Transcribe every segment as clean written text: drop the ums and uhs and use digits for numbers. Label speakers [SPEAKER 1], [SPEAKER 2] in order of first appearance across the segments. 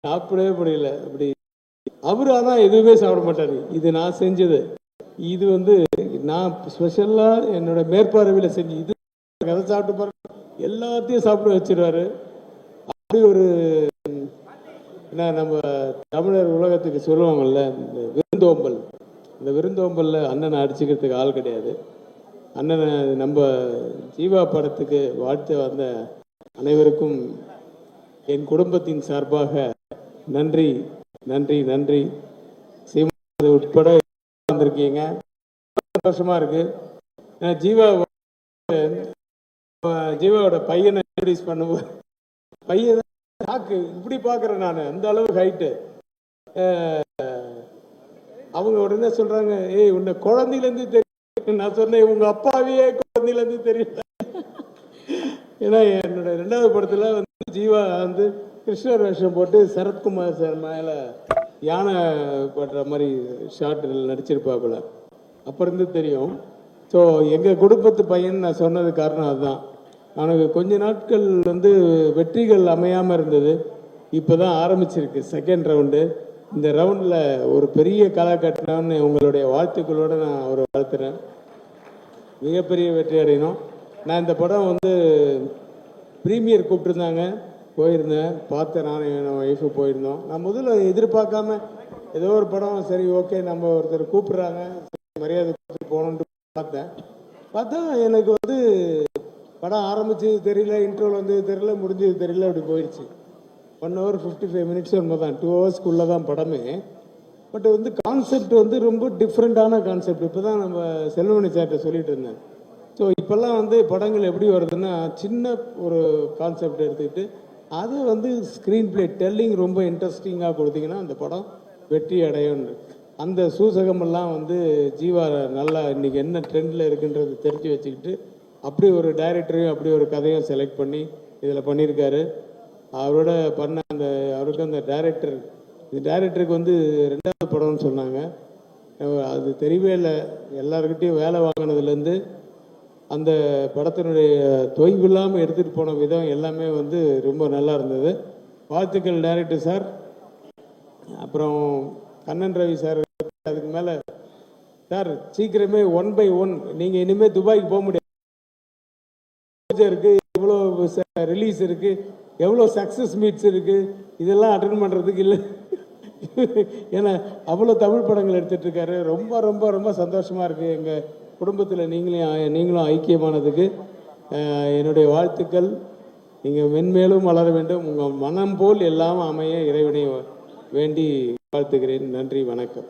[SPEAKER 1] சாப்பிடவே முடியல. அப்படி அவரு ஆனால் எதுவுமே சாப்பிட மாட்டாரு. இது நான் செஞ்சது. இது நான் ஸ்பெஷலாக என்னோட மேற்பார்வையில் செஞ்சு இது கதை சாப்பிட்டு பாருங்க, எல்லாத்தையும் சாப்பிட வச்சிருவாரு. அப்படி ஒரு என்ன நம்ம தமிழர் உலகத்துக்கு சொல்லுவாங்கல்ல, இந்த விருந்தோம்பல். இந்த விருந்தோம்பல்ல அண்ணனை அடிச்சுக்கிறதுக்கு ஆள் கிடையாது. அண்ணனை நம்ம ஜீவா படத்துக்கு வாழ்த்து வந்த அனைவருக்கும் என் குடும்பத்தின் சார்பாக நன்றி நன்றி நன்றி. சீமான் உட்பட வந்திருக்கீங்க, சந்தோஷமா இருக்கு. ஜீவாவோட பையனை இன்ட்ரோடியூஸ் பண்ணுவோம். பையன் சாக்கு இப்படி பார்க்குறேன் நான், அந்த அளவு ஹைட்டு. அவங்க உடனே சொல்றாங்க, ஏய் உன்னை குழந்தையிலேருந்து தெரியும். நான் சொன்னேன் உங்க அப்பாவையே குழந்தையிலேருந்து தெரியல. ஏன்னா என்னோட 2வது படத்தில் ஜீவா கிருஷ்ணர் வேஷம் போட்டு சரத்குமார் சார் மேலே யானை படுற மாதிரி ஷார்ட்டில் நடிச்சிருப்பாப்புல. அப்போ இருந்து தெரியும். ஸோ எங்கள் குடும்பத்து பையன் நான் சொன்னது காரணம் அதுதான். எனக்கு கொஞ்ச நாட்கள் வெற்றிகள் அமையாமல் இருந்தது. இப்போ தான் ஆரம்பிச்சிருக்கு செகண்ட் ரவுண்டு. இந்த ரவுண்டில் ஒரு பெரிய கலை கட்டினான்னு உங்களுடைய வாழ்த்துக்களோடு நான் அவரை வாழ்த்துறேன். மிகப்பெரிய வெற்றி அடையணும். நான் இந்த படம் ப்ரீமியர் கூப்பிட்டுருந்தாங்க, போயிருந்தேன், பார்த்தேன். நானும் என் ஒய்ஃபு போயிருந்தோம். நான் முதல்ல எதிர்பார்க்காம ஏதோ ஒரு படம் சரி ஓகே நம்ம ஒருத்தர் கூப்பிட்றாங்க மரியாதை கொடுத்து போகணுன்ட்டு பார்த்தா எனக்கு படம் ஆரம்பிச்சது தெரியல, இன்ட்ரோல் தெரியல, முடிஞ்சது தெரியல, அப்படி போயிடுச்சு. 1 hour 55 minutes ஒன்று தான், 2 hours தான் படமே. பட் கான்செப்ட் ரொம்ப டிஃப்ரெண்ட்டான கான்செப்ட். இப்போ தான் நம்ம செல்வமணி சார்கிட்ட சொல்லிட்டு இருந்தேன். ஸோ இப்போல்லாம் படங்கள் எப்படி வருதுன்னா, சின்ன ஒரு கான்செப்ட் எடுத்துக்கிட்டு அது ஸ்க்ரீன் பிளே டெல்லிங் ரொம்ப இன்ட்ரெஸ்டிங்காக கொடுத்தீங்கன்னா அந்த படம் வெற்றி அடையும். அந்த சூசகமெல்லாம் ஜீவா நல்லா இன்றைக்கி என்ன ட்ரெண்டில் இருக்குன்றது தெரிஞ்சு வச்சுக்கிட்டு அப்படி ஒரு டைரக்டரையும் அப்படி ஒரு கதையும் செலக்ட் பண்ணி இதில் பண்ணியிருக்காரு. அவரோட பண்ண அவருக்கு அந்த டைரக்டருக்கு 2வது படம்னு சொன்னாங்க. அது தெரியவே இல்லை. எல்லாருக்கிட்டையும் வேலை வாங்கினதுலேருந்து அந்த படத்தினுடைய தொய்வு இல்லாமல் எடுத்துகிட்டு போன விதம் எல்லாமே ரொம்ப நல்லா இருந்தது. வாழ்த்துக்கள் டைரக்டர் சார். அப்புறம் கண்ணன் ரவி சார். அதுக்கு மேலே சார் சீக்கிரமே 1 by 1 நீங்கள் இனிமேல் துபாய்க்கு போக முடியாது. இருக்குது, எவ்வளோ ரிலீஸ் இருக்குது, எவ்வளோ சக்ஸஸ் மீட்ஸ் இருக்குது, இதெல்லாம் அட்டன் பண்ணுறதுக்கு இல்லை. ஏன்னா அவ்வளோ தமிழ் படங்கள் எடுத்துகிட்டு இருக்காரு. ரொம்ப ரொம்ப ரொம்ப சந்தோஷமாக இருக்குது. எங்கள் குடும்பத்தில் நீங்களும் ஐக்கியமானதுக்கு என்னுடைய வாழ்த்துக்கள். நீங்கள் மென்மேலும் வளர வேண்டும். உங்கள் மனம் போல் எல்லாம் அமைய இறைவனை வேண்டி வாழ்த்துக்கிறேன். நன்றி, வணக்கம்.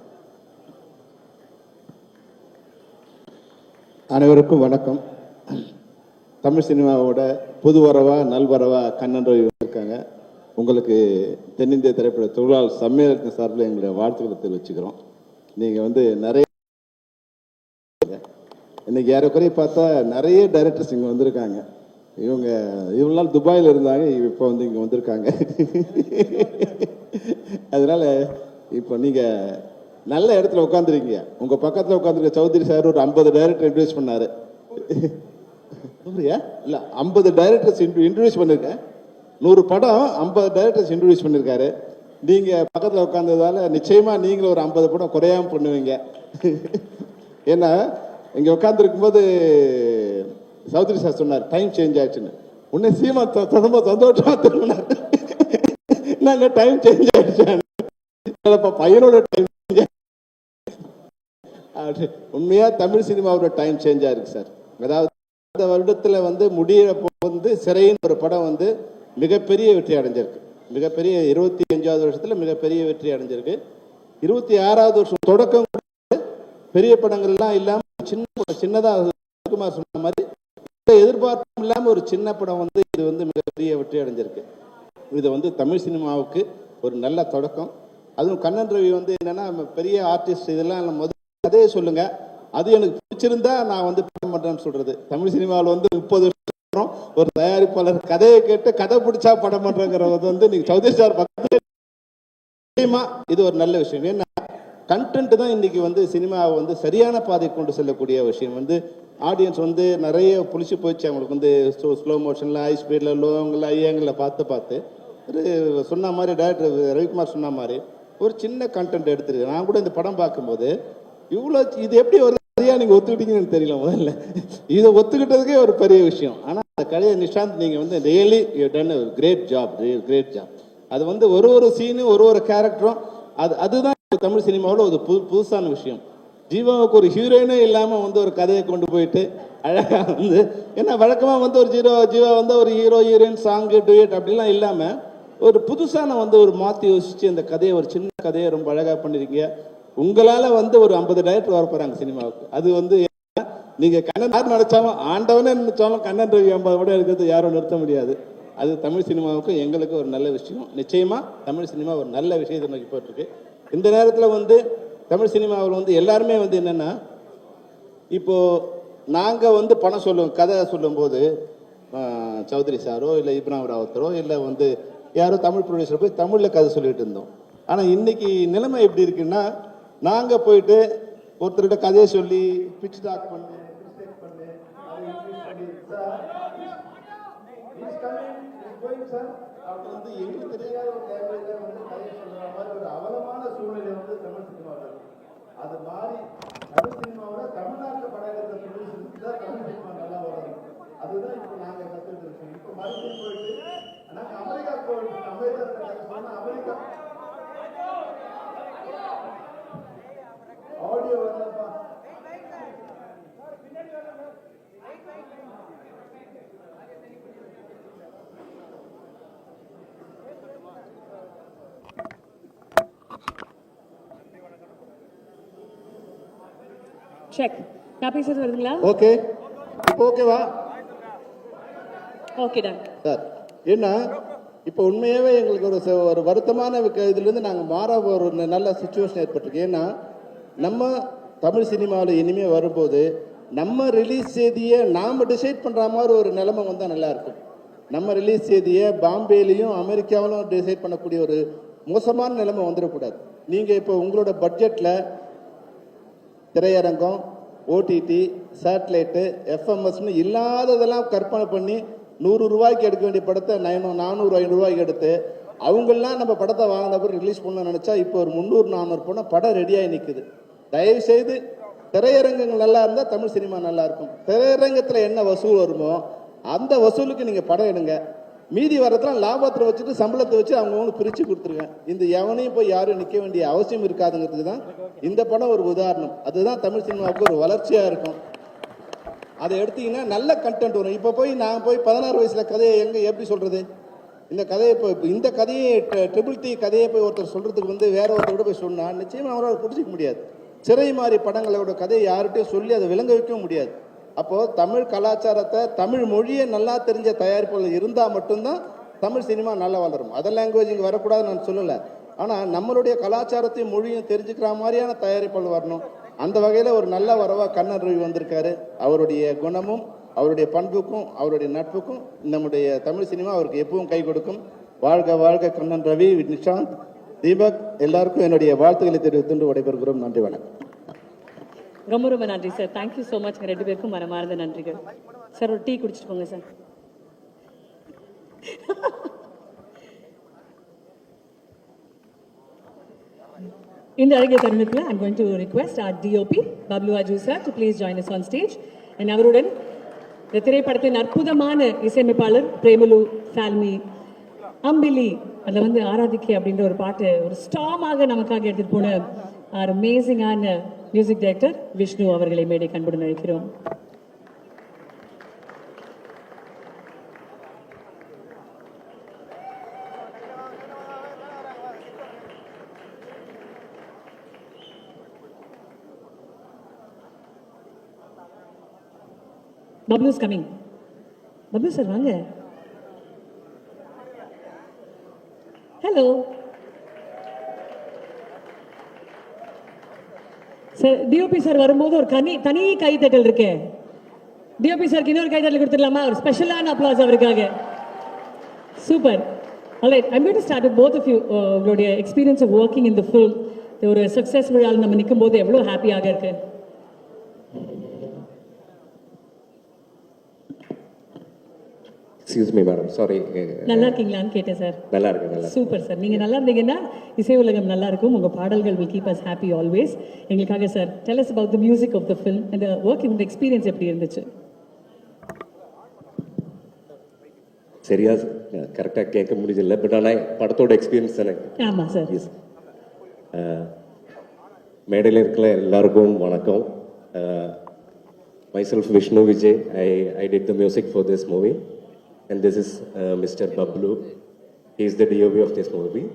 [SPEAKER 2] அனைவருக்கும் வணக்கம். தமிழ் சினிமாவோட புது வரவா நல்வரவா கண்ணன் ரவி இருக்காங்க. உங்களுக்கு தென்னிந்திய திரைப்பட தொழிலாளர் சம்மேளனத்தின் சார்பில் எங்களுடைய வாழ்த்துக்களை தெரிவிச்சுக்கிறோம். நீங்கள் நிறைய இன்னைக்கு ஏறக்குறைய பார்த்தா நிறைய டைரக்டர்ஸ் இங்கே வந்திருக்காங்க. இவ்வளோ நாள் துபாயில் இருந்தாங்க, இப்போ இங்கே வந்திருக்காங்க. அதனால இப்போ நீங்கள் நல்ல இடத்துல உட்காந்துருக்கீங்க. உங்கள் பக்கத்தில் உட்காந்துருக்க சௌத்ரி சார் ஒரு 50 டைரக்டர் இன்ட்ரடியூஸ் பண்ணார். இல்லை 50 டைரக்டர்ஸ் இன்ட்ரடியூஸ் பண்ணியிருக்கேன். 100 படம் 50 டைரக்டர்ஸ் இன்ட்ரடியூஸ் பண்ணியிருக்காரு. நீங்கள் பக்கத்தில் உட்காந்ததால நிச்சயமாக நீங்களும் ஒரு 50 படம் குறையாமல் பண்ணுவீங்க. ஏன்னா இங்கே உட்காந்துருக்கும்போது சௌத்ரி சார் சொன்னார் டைம் சேஞ்ச் ஆயிடுச்சுன்னு. உன்னை சீமா ரொம்ப சந்தோஷமா திரும்பினார். நாங்கள் டைம் சேஞ்ச் ஆயிடுச்சு, பையனோட டைம் உண்மையா தமிழ் சினிமாவோட டைம் சேஞ்ச் ஆயிருக்கு சார். அதாவது இந்த வருடத்தில் முடியிறப்போ சிறையின் ஒரு படம் மிகப்பெரிய வெற்றி அடைஞ்சிருக்கு. மிகப்பெரிய 25வது வருஷத்துல மிகப்பெரிய வெற்றி அடைஞ்சிருக்கு. 26வது வருஷம் தொடக்கம் பெரிய படங்கள்லாம் இல்லாம சின்னதாக சொன்ன மாதிரி எதிர்பார்ப்பும் இல்லாம ஒரு சின்ன படம் இது மிகப்பெரிய வெற்றி அடைஞ்சிருக்கு. இது தமிழ் சினிமாவுக்கு ஒரு நல்ல தொடக்கம். அதுவும் கண்ணன் ரவி என்னன்னா பெரிய ஆர்டிஸ்ட், இதெல்லாம் முதல்ல கதையை சொல்லுங்க, அது எனக்கு பிடிச்சிருந்தா நான் படம் பண்றேன்னு சொல்றது. தமிழ் சினிமாவில் 30 வருஷம் ஒரு தயாரிப்பாளர் கதையை கேட்டு கதை பிடிச்சா படம் பண்றங்கிறது நீங்க சௌத்ரி சார் பக்கத்துல இது ஒரு நல்ல விஷயம். ஏன்னா கண்டென்ட் தான் இன்னைக்கு சினிமாவை சரியான பாதை கொண்டு செல்லக்கூடிய விஷயம். ஆடியன்ஸ் நிறைய புளிச்சு போயிடுச்சு. அவங்களுக்கு ஸ்லோ மோஷன்ல ஹை ஸ்பீட்ல லோங்கில் ஐயாங்கில் பார்த்து ஒரு சொன்ன மாதிரி டைரக்டர் ரவிக்குமார் சொன்ன மாதிரி ஒரு சின்ன கண்டென்ட் எடுத்துருக்கு. நான் கூட இந்த படம் பார்க்கும்போது இவ்வளோ இது எப்படி ஒரு கதையாக நீங்கள் ஒத்துக்கிட்டீங்கன்னு தெரியல. முதல்ல இதை ஒத்துக்கிட்டதுக்கே ஒரு பெரிய விஷயம். ஆனால் அந்த கதையை நிஷாந்த் நீங்கள் வந்து really you done great job, great job. அது வந்து ஒரு சீனு ஒரு கேரக்டரும் அதுதான் தமிழ் சினிமாவில் ஒரு புதுசான விஷயம். ஜீவாவுக்கு ஒரு ஹீரோயினே இல்லாமல் வந்து ஒரு கதையை கொண்டு போயிட்டு அழகாக வந்து, ஏன்னா வழக்கமாக வந்து ஒரு ஜீவா வந்து ஒரு ஹீரோயின் சாங்கு டுயட் அப்படிலாம் இல்லாமல் ஒரு புதுசான வந்து ஒரு மாற்றி யோசிச்சு அந்த கதையை ஒரு சின்ன கதையை ரொம்ப அழகாக பண்ணிருக்கீங்க. உங்களால் வந்து ஒரு 50 டைரக்டர் வர போகிறாங்க சினிமாவுக்கு. அது வந்து நீங்கள் கண்ணன் யார் நினைச்சாலும் ஆண்டவனே நினைச்சாலும் கண்ணன் ரவி 50 கூட இருக்கிறது யாரும் நிறுத்த முடியாது. அது தமிழ் சினிமாவுக்கும் எங்களுக்கு ஒரு நல்ல விஷயம். நிச்சயமாக தமிழ் சினிமா ஒரு நல்ல விஷயத்தை நோக்கி போட்டிருக்கு. இந்த நேரத்தில் வந்து தமிழ் சினிமாவில் வந்து எல்லாருமே வந்து என்னென்னா, இப்போது நாங்கள் வந்து பணம் சொல்லுவோம், கதை சொல்லும்போது சௌத்ரி சாரோ இல்லை இப்ராஹிம் ராவத்தரோ இல்லை வந்து யாரோ தமிழ் ப்ரொடியூசர் போய் தமிழில் கதை சொல்லிட்டு இருந்தோம். ஆனால் இன்னைக்கு நிலைமை எப்படி இருக்குன்னா, நாங்கள் போயிட்டு ஒருத்தர்கிட்ட கதையை சொல்லி பிச் டாக் பண்ணு அப்படி வந்து எங்களுக்கு தெரியாத ஒரு லாங்குவேஜ்ல வந்து கதையை சொல்ற மாதிரி ஒரு அவலமான சூழ்நிலை வந்து தமிழ் சினிமாவில் அது மாறி தமிழ் சினிமாவோட தமிழ்நாட்டில் படம் எடுத்த ப்ரொடியூசருக்கு தான் தமிழ் சினிமா நல்லா வரும். அதுதான் இப்போ நாங்கள் கற்றுட்டு இருக்கோம். இப்போ மறுபடியும் போயிட்டு நாங்கள் அமெரிக்கா போயிட்டு அமெரிக்கா ஆடியோ வரலப்பா.
[SPEAKER 3] செக் நான் பேசுறது வருதுங்களா?
[SPEAKER 2] ஓகே, இப்போ ஓகேவா?
[SPEAKER 3] Okay done
[SPEAKER 2] sir. ஏன்னா இப்போ உண்மையாகவே எங்களுக்கு ஒரு வருத்தமான இதுலேருந்து நாங்கள் மாற ஒரு நல்ல சுச்சுவேஷன் ஏற்பட்டிருக்கு. ஏன்னா நம்ம தமிழ் சினிமாவில் இனிமேல் வரும்போது நம்ம ரிலீஸ் செய்தியை நாம் டிசைட் பண்ணுற மாதிரி ஒரு நிலைமை வந்தால் நல்லாயிருக்கும். நம்ம ரிலீஸ் செய்தியை பாம்பேலையும் அமெரிக்காவிலும் டிசைட் பண்ணக்கூடிய ஒரு மோசமான நிலைமை வந்துடக்கூடாது. நீங்கள் இப்போ உங்களோட பட்ஜெட்டில் திரையரங்கம், ஓடிடி, சேட்டலைட்டு, எஃப்எம்எஸ்னு இல்லாததெல்லாம் கற்பனை பண்ணி 100 ரூபாய்க்கு எடுக்க வேண்டிய படத்தை 400-500 ரூபாய்க்கு எடுத்து அவங்கெல்லாம் நம்ம படத்தை வாங்கின பிறகு ரிலீஸ் பண்ண நினச்சா இப்போ ஒரு 300-400 போனால் படம் ரெடியாகி நிற்குது. தயவுசெய்து திரையரங்கங்கள் நல்லா இருந்தால் தமிழ் சினிமா நல்லா இருக்கும். திரையரங்கத்தில் என்ன வசூல் வருமோ அந்த வசூலுக்கு நீங்கள் படம் எடுங்க. மீதி வரதெல்லாம் லாபத்தில் வச்சுட்டு சம்பளத்தை வச்சு அவங்கவுங்க பிரித்து கொடுத்துருங்க. இந்த எவனையும் போய் யாரும் நிற்க வேண்டிய அவசியம் இருக்காதுங்கிறதுக்கு தான் இந்த படம் ஒரு உதாரணம். அதுதான் தமிழ் சினிமாவுக்கு ஒரு வளர்ச்சியாக இருக்கும். அதை எடுத்தீங்கன்னா நல்ல கண்டென்ட் வரும். இப்போ போய் நான் போய் 16 வயசில் கதையை எப்படி சொல்கிறது? இந்த கதையை இந்த கதையை ட்ரிபிள் டி கதையை போய் ஒருத்தர் சொல்கிறதுக்கு வந்து வேற ஒருத்தர் போய் சொன்னால் நிச்சயமாக அவரால் பிடிச்சிக்க முடியாது. சிறை மாதிரி படங்களோட கதையை யார்கிட்டையும் சொல்லி அதை விளங்க வைக்க முடியாது. அப்போது தமிழ் கலாச்சாரத்தை, தமிழ் மொழியை நல்லா தெரிஞ்ச தயாரிப்புகள் இருந்தால் மட்டும்தான் தமிழ் சினிமா நல்லா வளரும். அதர் லாங்குவேஜ் இங்கே வரக்கூடாதுன்னு நான் சொல்லலை. ஆனால் நம்மளுடைய கலாச்சாரத்தையும் மொழியும் தெரிஞ்சுக்கிற மாதிரியான தயாரிப்புகள் வரணும். அந்த வகையில் ஒரு நல்ல வரவாக கண்ணன் ரவி வந்திருக்காரு. அவருடைய குணமும் அவருடைய பண்புக்கும் அவருடைய நட்புக்கும் நம்முடைய தமிழ் சினிமா அவருக்கு எப்பவும் கை கொடுக்கும். வாழ்க வாழ்க கண்ணன் ரவி, நிஷாந்த், தீபக் எல்லாருக்கும் என்னுடைய வாழ்த்துக்களை தெரிவித்து விடைபெறுகிறோம். நன்றி, வணக்கம்.
[SPEAKER 3] ரொம்ப ரொம்ப நன்றி சார். Thank you so much. ரெண்டு பேருக்கும் மனமார்ந்த நன்றிகள் சார். ஒரு டீ குடிச்சிட்டு போங்க சார். இந்த அழகிய தருணத்தில் I'm going to request our DOP Bablu Aju sir to please join us on stage. and அவருடன் இந்த திரைப்படத்தின் அற்புதமான இசையமைப்பாளர் பிரேமலு ஃபால்மி அம்பிலி அதில் வந்து ஆராதிக்கை அப்படின்ற ஒரு பாட்டு ஒரு ஸ்டாமாக நமக்காக எடுத்துட்டு போன ஒரு அமேசிங்கான மியூசிக் டைரக்டர் விஷ்ணு அவர்களை மேடை கண்புடன் அழைக்கிறோம். Bablu is coming. Bablu sir, வாங்க. Hello. சார் டிஓபி சார் வரும்போது ஒரு தனி கைத்தட்டல் இருக்கு. டிஓபி சாருக்கு இன்னொரு கைத்தட்டல் கொடுத்துடலாமா? ஒரு ஸ்பெஷலான அப்ளாஸ் அவருக்காக. Super. Alright, I'm going to start with both of you. உங்களுடைய experience of working in the film, ஒரு சக்ஸஸ் விழாவில் நம்ம நிற்கும் போது எவ்வளோ ஹாப்பியாக இருக்கு.
[SPEAKER 4] Excuse me madam, sorry.
[SPEAKER 3] நல்லா இருக்கீங்களான்னு கேட்டேன் சார்.
[SPEAKER 4] நல்லா இருக்கு, நல்லா இருக்கு.
[SPEAKER 3] Super sir. நீங்க நல்லா இருந்தீங்கன்னா இசை உலகம் நல்லா இருக்கும். உங்க பாடல்கள் will keep us happy always. எங்களுக்காக sir tell us about the music of the film and the working the experience எப்படி இருந்துச்சு?
[SPEAKER 4] சரியா கரெக்டாக கேட்க முடியல, பட் ஆனால் படத்தோட எக்ஸ்பீரியன்ஸ் தானே.
[SPEAKER 3] ஆமா சார்.
[SPEAKER 4] மேடையில் இருக்கிற எல்லாருக்கும் வணக்கம். Myself Vishnu Vijay, I did the music for this movie and this is Mr. Bablu. He is the DOP of this movie.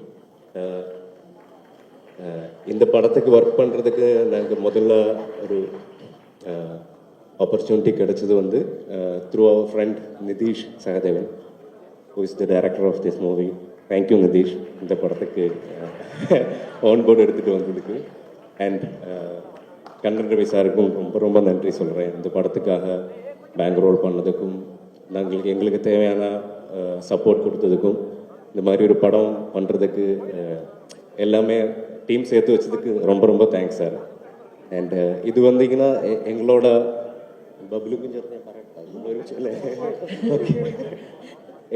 [SPEAKER 4] இந்த படத்துக்கு ஒர்க் பண்ணுறதுக்கு நாங்கள் முதல்ல ஒரு ஆப்பர்ச்சுனிட்டி கிடைச்சது வந்து த்ரூ அவர் friend Nitish Sahadevan, who is the director of this movie. Thank you Nitish, இந்த படத்துக்கு ஆன் போர்டு எடுத்துகிட்டு வந்ததுக்கு. அண்ட் கண்ணன் ரவி சாருக்கும் ரொம்ப ரொம்ப நன்றி சொல்கிறேன். இந்த படத்துக்காக பேங்க் ரோல் பண்ணதுக்கும் எங்களுக்கு தேவையான சப்போர்ட் கொடுத்ததுக்கும், இந்த மாதிரி ஒரு படம் பண்ணுறதுக்கு எல்லாமே டீம் சேர்த்து வச்சதுக்கு ரொம்ப ரொம்ப தேங்க்ஸ் சார். அண்ட் இது வந்தீங்கன்னா எங்களோட பப்ளுக்கும் சொல்ல ஓகே,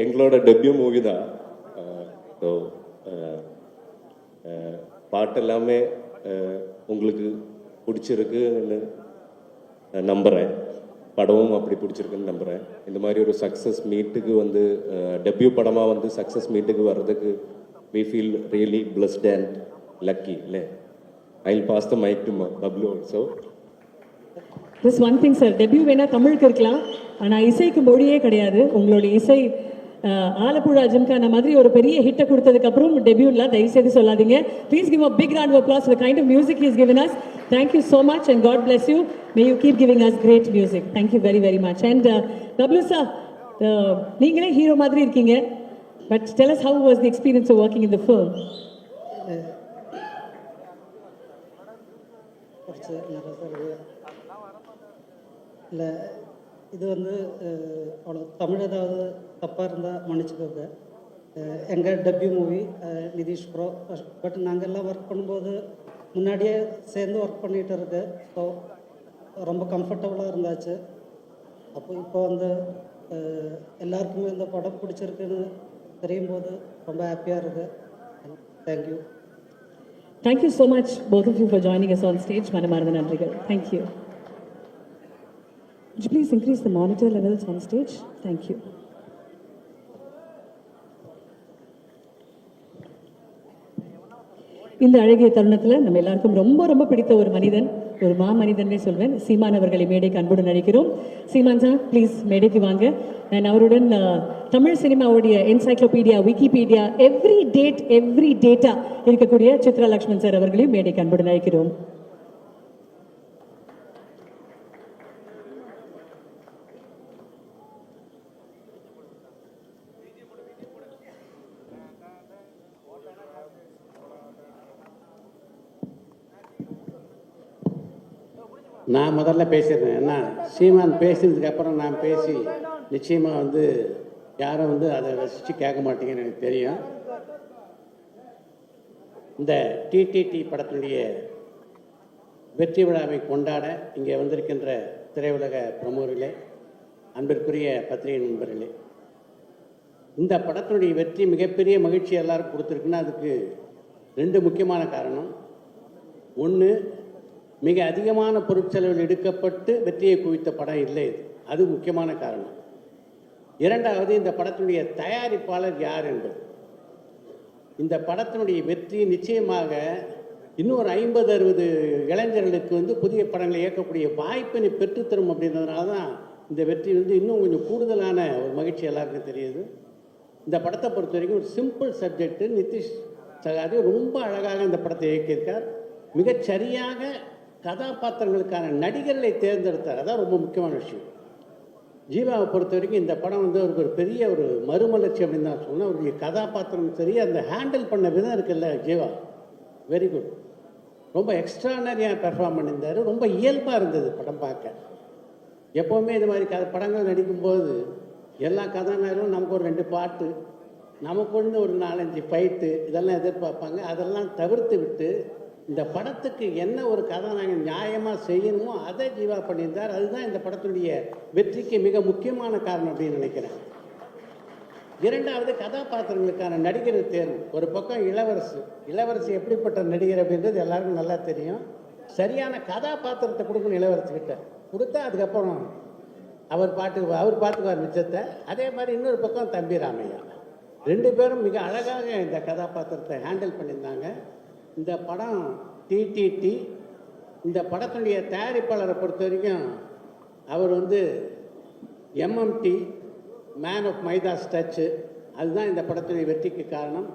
[SPEAKER 4] எங்களோட டெபியூ மூவி தான். ஸோ பாட்டு எல்லாமே உங்களுக்கு பிடிச்சிருக்குன்னு நம்புகிறேன், படமும் அப்படி பிடிச்சிருக்குன்னு நம்புகிறேன். இந்த மாதிரி ஒரு சக்ஸஸ் மீட்டுக்கு வந்து டெபியூ படமாக வந்து சக்ஸஸ் மீட்டுக்கு வர்றதுக்கு we feel really blessed and lucky. I'll pass the mic to Bablu also.
[SPEAKER 3] This one thing sir, debut வேணா தமிழுக்கு இருக்கலாம், ஆனா இசைக்கு மொழியே கிடையாது. உங்களுடைய இசை ஆலப்புழா ஜிம்கான மாதிரி ஒரு பெரிய ஹிட்டை கொடுத்ததுக்கு அப்புறம் டெபியூல தயவு செய்து சொல்லாதீங்க. Please give a big round of applause for the kind of music he has given us. Thank you so much and God bless you. May you keep giving us great music. Thank you very very much. And Bablu sir, நீங்களே hero மாதிரி இருக்கீங்க, but tell us how was the experience of working in the film?
[SPEAKER 5] இல்லை, இது வந்து அவ்வளோ தமிழ் ஏதாவது தப்பாக இருந்தால் மன்னிச்சுக்கோங்க. எங்கள் debut movie Nitish bro. But நாங்கள் எல்லாம் ஒர்க் பண்ணும்போது முன்னாடியே சேர்ந்து ஒர்க் பண்ணிகிட்டு இருக்கு. ஸோ ரொம்ப கம்ஃபர்டபுளாக இருந்தாச்சு. அப்போ இப்போ வந்து எல்லாருக்குமே இந்த படம் பிடிச்சிருக்குன்னு தெரியும் போது ரொம்ப ஹாப்பியாக இருக்குது. Thank you.
[SPEAKER 3] Thank you so much both of you for joining us on stage. மனமார்ந்த நன்றிகள். Thank you. Would you please increase the monitor levels on stage? Thank you. இந்த அழகிய தருணத்தில் நம்ம எல்லாருக்கும் ரொம்ப ரொம்ப பிடித்த ஒரு மனிதன், ஒரு மாமனிதனே சொல்வேன், சீமான் அவர்களை மேடைக்கு அன்புடன் அழைக்கிறோம். சீமான் சார் ப்ளீஸ் மேடைக்கு வாங்க. அண்ட் அவருடன் தமிழ் சினிமாவுடைய என்சைக்ளோபீடியா, விக்கிபீடியா, எவ்ரி டேட்டா இருக்கக்கூடிய சித்ரா லக்ஷ்மன் சார் அவர்களையும் மேடைக்கு அன்புடன் அழைக்கிறோம்.
[SPEAKER 6] நான் முதல்ல பேசிடுறேன். ஏன்னா சீமான் பேசினதுக்கப்புறம் நான் பேசி நிச்சயமாக வந்து யாரும் வந்து அதை ரசித்து கேட்க மாட்டீங்கன்னு எனக்கு தெரியும். இந்த டிடிடி படத்தினுடைய வெற்றி விழாவை கொண்டாட இங்கே வந்திருக்கின்ற திரையுலக பிரமுகர்களே, அன்பிற்குரிய பத்திரிகை நண்பர்களே, இந்த படத்தினுடைய வெற்றி மிகப்பெரிய மகிழ்ச்சி எல்லாருக்கும் கொடுத்துருக்குன்னா அதுக்கு ரெண்டு முக்கியமான காரணம். ஒன்று, மிக அதிகமான பொருட்செலவில் எடுக்கப்பட்டு வெற்றியை குவித்த படம் இல்லை, அது முக்கியமான காரணம். இரண்டாவது, இந்த படத்தினுடைய தயாரிப்பாளர் யார் என்பது. இந்த படத்தினுடைய வெற்றி நிச்சயமாக இன்னொரு 50-60 இளைஞர்களுக்கு வந்து புதிய படங்களை இயக்கக்கூடிய வாய்ப்பினை பெற்றுத்தரும். அப்படின்றதுனால தான் இந்த வெற்றி வந்து இன்னும் கொஞ்சம் கூடுதலான ஒரு மகிழ்ச்சி எல்லாருக்கும் தெரியுது. இந்த படத்தை பொறுத்த வரைக்கும் ஒரு சிம்பிள் சப்ஜெக்டு. நிதிஷ் சகாதே ரொம்ப அழகாக இந்த படத்தை இயக்கியிருக்கார். மிகச்சரியாக கதாபாத்திரங்களுக்கான நடிகர்களை தேர்ந்தெடுத்தார். அதான் ரொம்ப முக்கியமான விஷயம். ஜீவாவை பொறுத்த வரைக்கும் இந்த படம் வந்து ஒரு பெரிய ஒரு மறுமலர்ச்சி அப்படின்னு தான் சொன்னால், அவருடைய கதாபாத்திரம் சரி, அந்த ஹேண்டில் பண்ண விதம் இருக்குல்ல, ஜீவா வெரி குட். ரொம்ப எக்ஸ்ட்ரானரியாக பெர்ஃபார்ம் பண்ணியிருந்தார். ரொம்ப இயல்பாக இருந்தது படம் பார்க்க. எப்போவுமே இது மாதிரி படங்கள் நடிக்கும்போது எல்லா கதாநாயகரும் நமக்கு ஒரு 2 பாட்டு, நமக்கு ஒன்று ஒரு 4-5 ஃபைட்டு இதெல்லாம் எதிர்பார்ப்பாங்க. அதெல்லாம் தவிர்த்து விட்டு இந்த படத்துக்கு என்ன ஒரு கதாநாயகன் நியாயமாக செய்யணுமோ அதை ஜீவா பண்ணியிருந்தார். அதுதான் இந்த படத்தினுடைய வெற்றிக்கு மிக முக்கியமான காரணம் அப்படின்னு நினைக்கிறேன். இரண்டாவது கதாபாத்திரங்களுக்கான நடிகர் தேர்வு. ஒரு பக்கம் இளவரசி எப்படிப்பட்ட நடிகர் அப்படின்றது எல்லாருக்கும் நல்லா தெரியும். சரியான கதாபாத்திரத்தை கொடுக்கணும் இளவரசிக்கிட்ட, கொடுத்தா அதுக்கப்புறம் அவர் பார்த்துக்குவார் மிச்சத்தை. அதே மாதிரி இன்னொரு பக்கம் தம்பி ராமையா, ரெண்டு பேரும் மிக அழகாக இந்த கதாபாத்திரத்தை ஹேண்டில் பண்ணியிருந்தாங்க. இந்த படம் டிடிடி, இந்த படத்தினுடைய தயாரிப்பாளரை பொறுத்த வரைக்கும் அவர் MMT, man of Midas touch, அதுதான் இந்த படத்துடைய வெற்றிக்கு காரணம்.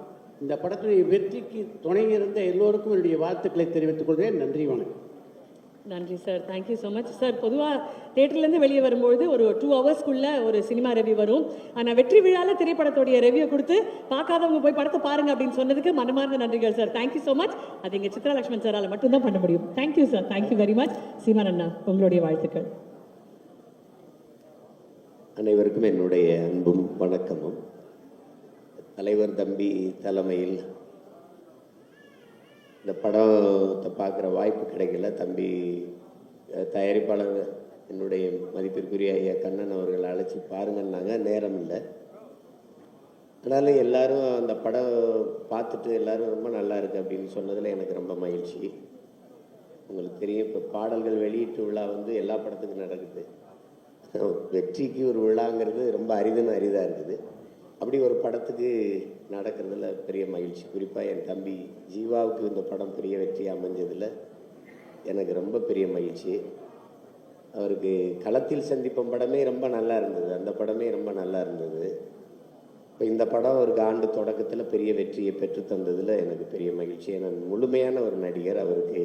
[SPEAKER 6] இந்த படத்துடைய வெற்றிக்கு துணை இருந்த எல்லோருக்கும் என்னுடைய வாழ்த்துக்களை தெரிவித்துக் கொள்கிறேன். நன்றி, வணக்கம்.
[SPEAKER 3] நன்றி சார், தேங்க்யூ ஸோ மச் சார். பொதுவாக தேட்டர்லேருந்து வெளியே வரும்பொழுது ஒரு 2 ஹவர்ஸ்க்குள்ள ஒரு சினிமா ரெவ்யூ வரும். ஆனால் வெற்றி விழாவில் திரைப்படத்துடைய ரெவ்யூ கொடுத்து பார்க்காதவங்க போய் படத்தை பாருங்க அப்படின்னு சொன்னதுக்கு மனமார்ந்த நன்றிகள் சார். Thank you so much. அது இங்கே சித்ரா லக்ஷ்மண் சாரால் மட்டும்தான் பண்ண முடியும். Thank you sir, thank you very much. Seeman அண்ணா, உங்களுடைய வாழ்த்துக்கள்.
[SPEAKER 7] அனைவருக்கும் என்னுடைய அன்பும் வணக்கமும். தலைவர் தம்பி தலைமையில் இந்த படத்தை பார்க்குற வாய்ப்பு கிடைக்கல. தம்பி தயாரிப்பாளர் என்னுடைய மதிப்பிற்குரிய ஐயா கண்ணன் அவர்கள் அழைச்சி பாருங்கன்னாங்க, நேரம் இல்லை. ஆனாலும் எல்லாரும் அந்த படம் பார்த்துட்டு எல்லாரும் ரொம்ப நல்லா இருக்குது அப்படின்னு சொன்னதில் எனக்கு ரொம்ப மகிழ்ச்சி. உங்களுக்கு தெரியும், இப்போ பாடல்கள் வெளியீட்டு விழா எல்லா படத்துக்கும் நடக்குது. வெற்றிக்கு ஒரு விழாங்கிறது ரொம்ப அரிதாக இருக்குது. அப்படி ஒரு படத்துக்கு நடக்கிறதுல பெரிய மகிழ்ச்சி. குறிப்பாக என் தம்பி ஜீவாவுக்கு இந்த படம் பெரிய வெற்றி அமைஞ்சதில் எனக்கு ரொம்ப பெரிய மகிழ்ச்சி. அவருக்கு களத்தில் சந்திப்போம் படமே ரொம்ப நல்லா இருந்தது, அந்த படமே ரொம்ப நல்லா இருந்தது. இப்போ இந்த படம் அவருக்கு ஆண்டு தொடக்கத்தில் பெரிய வெற்றியை பெற்று தந்ததில் எனக்கு பெரிய மகிழ்ச்சி. ஏன்னா முழுமையான ஒரு நடிகர். அவருக்கு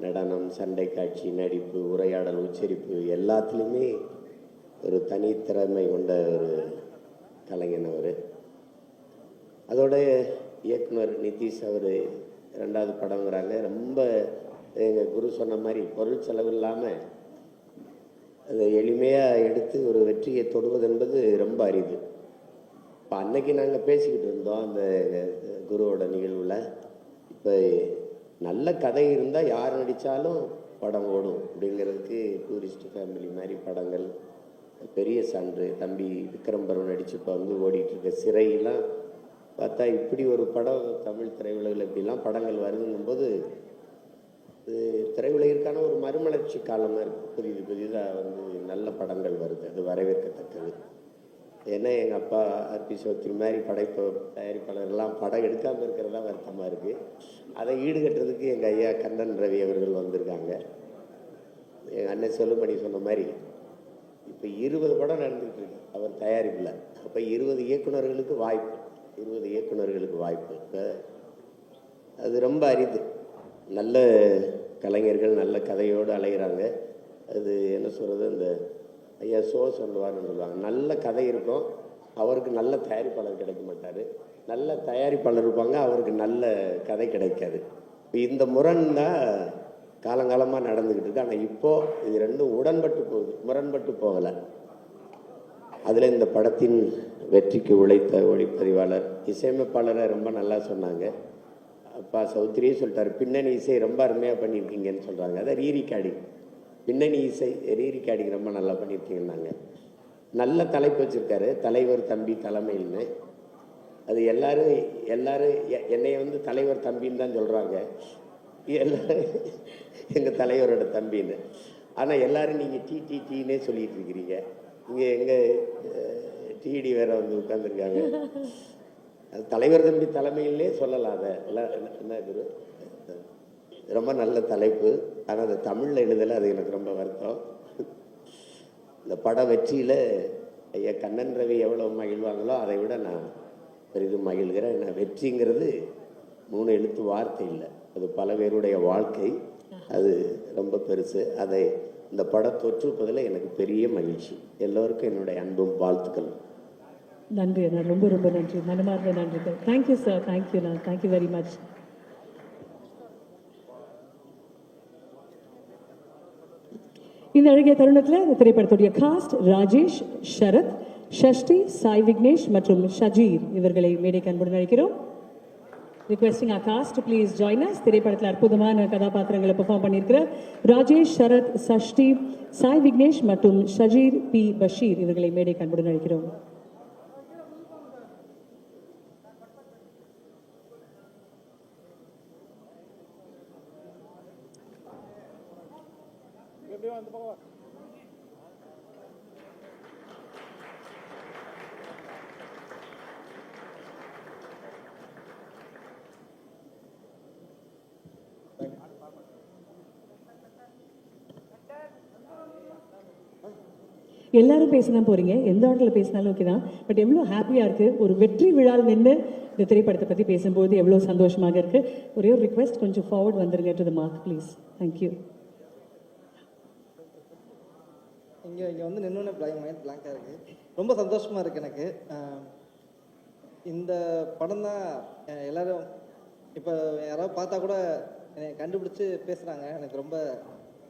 [SPEAKER 7] நடனம், சண்டை காட்சி, நடிப்பு, உரையாடல், உச்சரிப்பு எல்லாத்துலேயுமே ஒரு தனித்திறமை கொண்ட ஒரு கலைஞன் அவர். அதோட இயக்குனர் நிதிஷ் அவர் 2வது படங்கிறாங்க. ரொம்ப எங்கள் குரு சொன்ன மாதிரி பொருள் செலவு இல்லாமல் அதை எளிமையாக எடுத்து ஒரு வெற்றியை தொடுவது என்பது ரொம்ப அரிது. இப்போ அன்னைக்கு நாங்கள் பேசிக்கிட்டு இருந்தோம் அந்த குருவோட நிகழ்வில். இப்போ நல்ல கதை இருந்தால் யார் நடித்தாலும் படம் ஓடும் அப்படிங்கிறதுக்கு டூரிஸ்ட் ஃபேமிலி மாதிரி படங்கள் பெரிய சான்று. தம்பி விக்ரம் பருவன் நடிச்சு இப்போ ஓடிட்டுருக்க சிறையெல்லாம் பார்த்தா இப்படி ஒரு படம் தமிழ் திரையுலகில் இப்படிலாம் படங்கள் வருதுங்கும்போது திரையுலகிற்கான ஒரு மறுமலர்ச்சி காலமாக இருக்குது. புதிதாக நல்ல படங்கள் வருது, அது வரவேற்கத்தக்கது. ஏன்னா எங்கள் அப்பா ஆர்பி சௌத்ரி மாதிரி தயாரிப்பாளர்லாம் படம் எடுக்காமல் இருக்கிறதா வருத்தமாக இருக்குது. அதை ஈடுகட்டுறதுக்கு எங்கள் ஐயா கண்ணன் ரவி அவர்கள் வந்திருக்காங்க. எங்கள் அண்ணன் செல்லுமணி சொன்ன மாதிரி இப்போ 20 படம் நடந்துகிட்டு இருக்கு அவர் தயாரிப்பில். அப்போ 20 இயக்குநர்களுக்கு வாய்ப்பு. இப்போ அது ரொம்ப அரிது. நல்ல கலைஞர்கள் நல்ல கதையோடு அலைகிறாங்க. அது என்ன சொல்கிறது, இந்த ஐயா சொல்லுவார்னு சொல்லுவாங்க, நல்ல கதை இருக்கும், அவருக்கு நல்ல தயாரிப்பாளர் கிடைக்க மாட்டார். நல்ல தயாரிப்பாளர் இருப்பாங்க, அவருக்கு நல்ல கதை கிடைக்காது. இப்போ இந்த முரண் தான் காலங்காலமாக நடந்துக்கிட்டு இருக்கு. ஆனால் இப்போது இது ரெண்டும் முரண்பட்டு போகலை. அதில் இந்த படத்தின் வெற்றிக்கு உழைத்த ஒளிப்பதிவாளர், இசையமைப்பாளரை ரொம்ப நல்லா சொன்னாங்க. அப்பா சௌத்ரியே சொல்லிட்டார், பின்னணி இசை ரொம்ப அருமையாக பண்ணியிருக்கீங்கன்னு சொல்கிறாங்க. அதை ரீரிகார்டிங், பின்னணி இசை ரீரிகார்டிங் ரொம்ப நல்லா பண்ணியிருக்கீங்கன்னாங்க. நல்ல தலைப்பு வச்சுருக்காரு, தலைவர் தம்பி தலைமையில்னு. அது எல்லாரும் என்னை தலைவர் தம்பின்னு தான் சொல்கிறாங்க, எல்லாரும் எங்கள் தலைவரோட தம்பின்னு. ஆனால் எல்லாரும் நீங்கள் டிடிடின்னே சொல்லிட்டு இருக்கிறீங்க. இங்கே எங்கள் டிடி வேற உட்காந்துருக்காங்க. அது தலைவர் தம்பி தலைமையிலே சொல்லலாம். அதை என்ன குரு, ரொம்ப நல்ல தலைப்பு. ஆனால் அது தமிழில் எழுதலை, அது எனக்கு ரொம்ப வருத்தம். இந்த பட வெற்றியில் ஐயா கண்ணன் ரவி எவ்வளோ மகிழ்வாங்களோ அதை விட நான் பெரிதும் மகிழ்கிறேன். நான் வெற்றிங்கிறது 3 எழுத்து வார்த்தை இல்லை, அது பல பேருடைய வாழ்க்கை. அது ரொம்ப பெருசு. அதை இந்த படம் தொற்றுப்பதில் எனக்கு பெரிய மகிழ்ச்சி. எல்லோருக்கும் என்னுடைய அன்பும் வாழ்த்துக்கள்.
[SPEAKER 3] நன்றி அண்ணா, ரொம்ப ரொம்ப நன்றி, மனமார்ந்த நன்றிகள். தேங்க்யூ சார், தேங்க்யூண்ணா, தேங்க்யூ வெரி மச். இந்த அழகிய தருணத்தில் இந்த திரைப்படத்துடைய காஸ்ட் ராஜேஷ், ஷரத், ஷஷ்டி, சாய் விக்னேஷ் மற்றும் ஷஜீர் இவர்களை மேடைக்கு அன்புடன் அழைக்கிறோம். Requesting our cast to please join us. திரைப்படத்தில் அற்புதமான கதாபாத்திரங்களை பெர்ஃபார்ம் பண்ணியிருக்கிற ராஜேஷ், ஷரத், சஷ்டி, சாய் விக்னேஷ் மற்றும் ஷஜீர் பி பஷீர் இவர்களை மேடைக்கு அன்புடன் அழைக்கிறோம். எல்லாரும் பேசதான் போறீங்க, எந்த ஆர்டரில் பேசினாலும் ஓகே தான். பட் எவ்வளோ ஹாப்பியாக இருக்குது, ஒரு வெற்றி விழாவில் நின்று இந்த திரைப்படத்தை பற்றி பேசும்போது எவ்வளோ சந்தோஷமாக இருக்குது. ஒரே ஒரு ரிக்வெஸ்ட், கொஞ்சம் ஃபார்வர்ட் வந்துருங்க to the mark please. Thank you.
[SPEAKER 8] இங்கே வந்து நின்று மைண்ட் பிளாங்காக இருக்குது. ரொம்ப சந்தோஷமாக இருக்குது எனக்கு. இந்த படம் தான் எல்லோரும் இப்போ யாராவது பார்த்தா கூட என்னை கண்டுபிடிச்சி பேசுகிறாங்க. எனக்கு ரொம்ப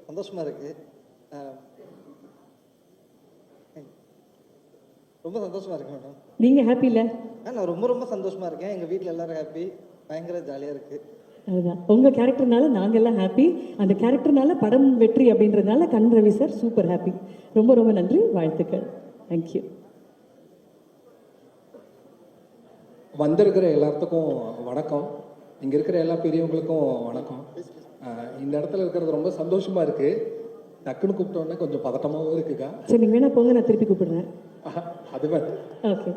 [SPEAKER 8] சந்தோஷமாக இருக்குது. ரொம்ப சந்தோஷமாக இருக்கு மேடம்.
[SPEAKER 3] நீங்கள் ஹாப்பி இல்லை?
[SPEAKER 8] நான் ரொம்ப ரொம்ப சந்தோஷமாக இருக்கேன். எங்கள் வீட்டில் எல்லோரும் ஹாப்பி, பயங்கர ஜாலியாக இருக்குது.
[SPEAKER 3] அதுதான் உங்கள் கேரக்டர்னால நாங்கள் எல்லாம் ஹாப்பி, அந்த கேரக்டர்னால படம் வெற்றி அப்படின்றதுனால கண் ரவி சார் சூப்பர் ஹாப்பி. ரொம்ப ரொம்ப நன்றி, வாழ்த்துக்கள். தேங்க்யூ.
[SPEAKER 9] வந்திருக்கிற எல்லாத்துக்கும் வணக்கம். இங்கே இருக்கிற எல்லா பெரியவங்களுக்கும் வணக்கம். இந்த இடத்துல இருக்கிறது ரொம்ப சந்தோஷமாக இருக்குது. டக்குன்னு கூப்பிட்டோன்னே கொஞ்சம் பதட்டமாகவும் இருக்குக்கா.
[SPEAKER 3] சரி, நீங்கள் வேணா போங்க, நான் திருப்பி கூப்பிடுறேன்.
[SPEAKER 9] அதுவே
[SPEAKER 3] ஓகே.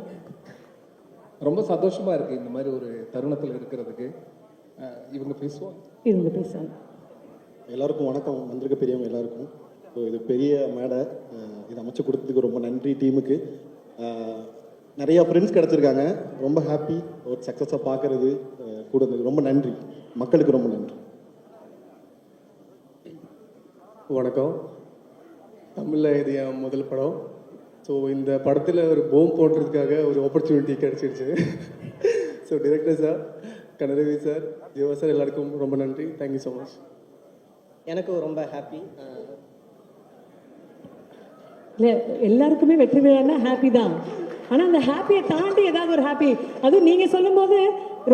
[SPEAKER 9] ரொம்ப சந்தோஷமாக இருக்குது இந்த மாதிரி ஒரு தருணத்தில் இருக்கிறதுக்கு. இவங்க பேசுவாங்க.
[SPEAKER 10] எல்லாருக்கும் வணக்கம். வந்திருக்க பெரியவங்க எல்லாருக்கும். ஸோ இது பெரிய மேடை, இது அமைச்சு கொடுத்ததுக்கு ரொம்ப நன்றி டீமுக்கு. நிறையா ஃப்ரெண்ட்ஸ் கிடச்சிருக்காங்க, ரொம்ப ஹாப்பி. ஒரு சக்ஸஸாக பார்க்குறது கூட ரொம்ப நன்றி. மக்களுக்கு ரொம்ப நன்றி.
[SPEAKER 1] வணக்கம். தமிழில் இது என் முதல் படம். ஸோ இந்த படத்தில் ஒரு போம் போடுறதுக்காக ஒரு ஆப்பர்ச்சுனிட்டி கிடச்சிருச்சு. So director sir, Kanaravi sir, Jeeva sir எல்லாருக்கும் ரொம்ப நன்றி. Thank you so much.
[SPEAKER 8] எனக்கும் ரொம்ப ஹாப்பி.
[SPEAKER 3] இல்லை, எல்லாருக்குமே வெற்றி விழான்னா ஹாப்பி தான். ஆனால் அந்த ஹாப்பியை தாண்டி ஏதாவது ஒரு ஹாப்பி, அதுவும் நீங்கள் சொல்லும்போது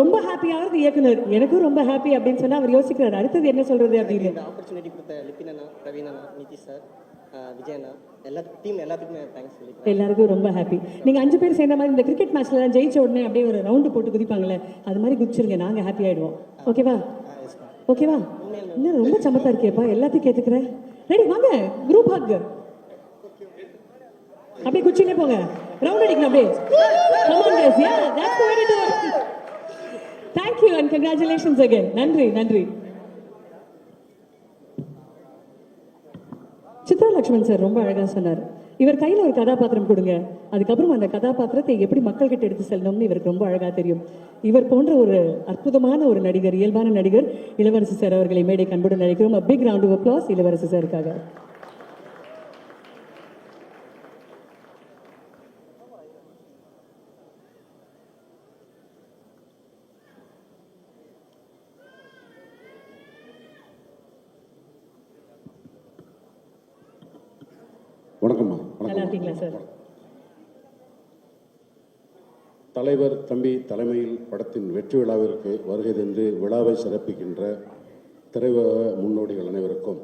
[SPEAKER 3] ரொம்ப ஹாப்பியாகிறது இயக்குனர். எனக்கும் ரொம்ப ஹாப்பி அப்படின்னு சொன்னால் அவர் யோசிக்கிறார் அடுத்தது என்ன சொல்கிறது அப்படின்னு.
[SPEAKER 8] இந்த ஆப்பர்ச்சுனிட்டி கொடுத்த லிப்பினா, பிரவீனா, நிதிஷ் சார், விஜயண்ணா, எல்லாத்துக்குமே தேங்க்ஸ் சொல்லிக்கிறேன்.
[SPEAKER 3] எல்லாருக்கும் ரொம்ப ஹாப்பி. நீங்கள் 5 பேர் சேர்ந்த மாதிரி இந்த கிரிக்கெட் மேட்ச்லாம் ஜெயிச்ச உடனே அப்படியே ஒரு ரவுண்டு போட்டு குதிப்பாங்களே, அது மாதிரி குதிச்சிருங்க, நாங்கள் ஹாப்பி ஆகிடுவோம். ஓகேவா? ஓகேவா? இன்னும் ரொம்ப சமத்தா இருக்கேப்பா, எல்லாத்தையும் கேட்டுக்கிறேன். ரெடி, வாங்க, குரூப் ஹக். அப்படியே குச்சினே போங்க, ரவுண்ட் அடிக்கணும் அப்படியே. Come on guys, yeah, that's the way to do it. Thank you and congratulations again. நன்றி நன்றி. சித்ரா லக்ஷ்மன் சார் ரொம்ப அழகா சொன்னார். இவர் கையில் ஒரு கதாபாத்திரம் கொடுங்க, அதுக்கப்புறம் அந்த கதாபாத்திரத்தை எப்படி மக்கள்கிட்ட எடுத்து செல்லணும்னு இவருக்கு ரொம்ப அழகா தெரியும். இவர் போன்ற ஒரு அற்புதமான ஒரு நடிகர், இயல்பான நடிகர் இளவரசி சார் அவர்களை மேடை கண்புடன் நினைக்கிறோம். A big round of applause இளவரசி சாருக்காக.
[SPEAKER 10] வணக்கம்மா.
[SPEAKER 3] நல்லா இருக்கீங்களா சார்?
[SPEAKER 10] தலைவர் தம்பி தலைமையில் படத்தின் வெற்றி விழாவிற்கு வருகை தந்து விழாவை சிறப்பிக்கின்ற திரையுலக முன்னோடிகள் அனைவருக்கும்,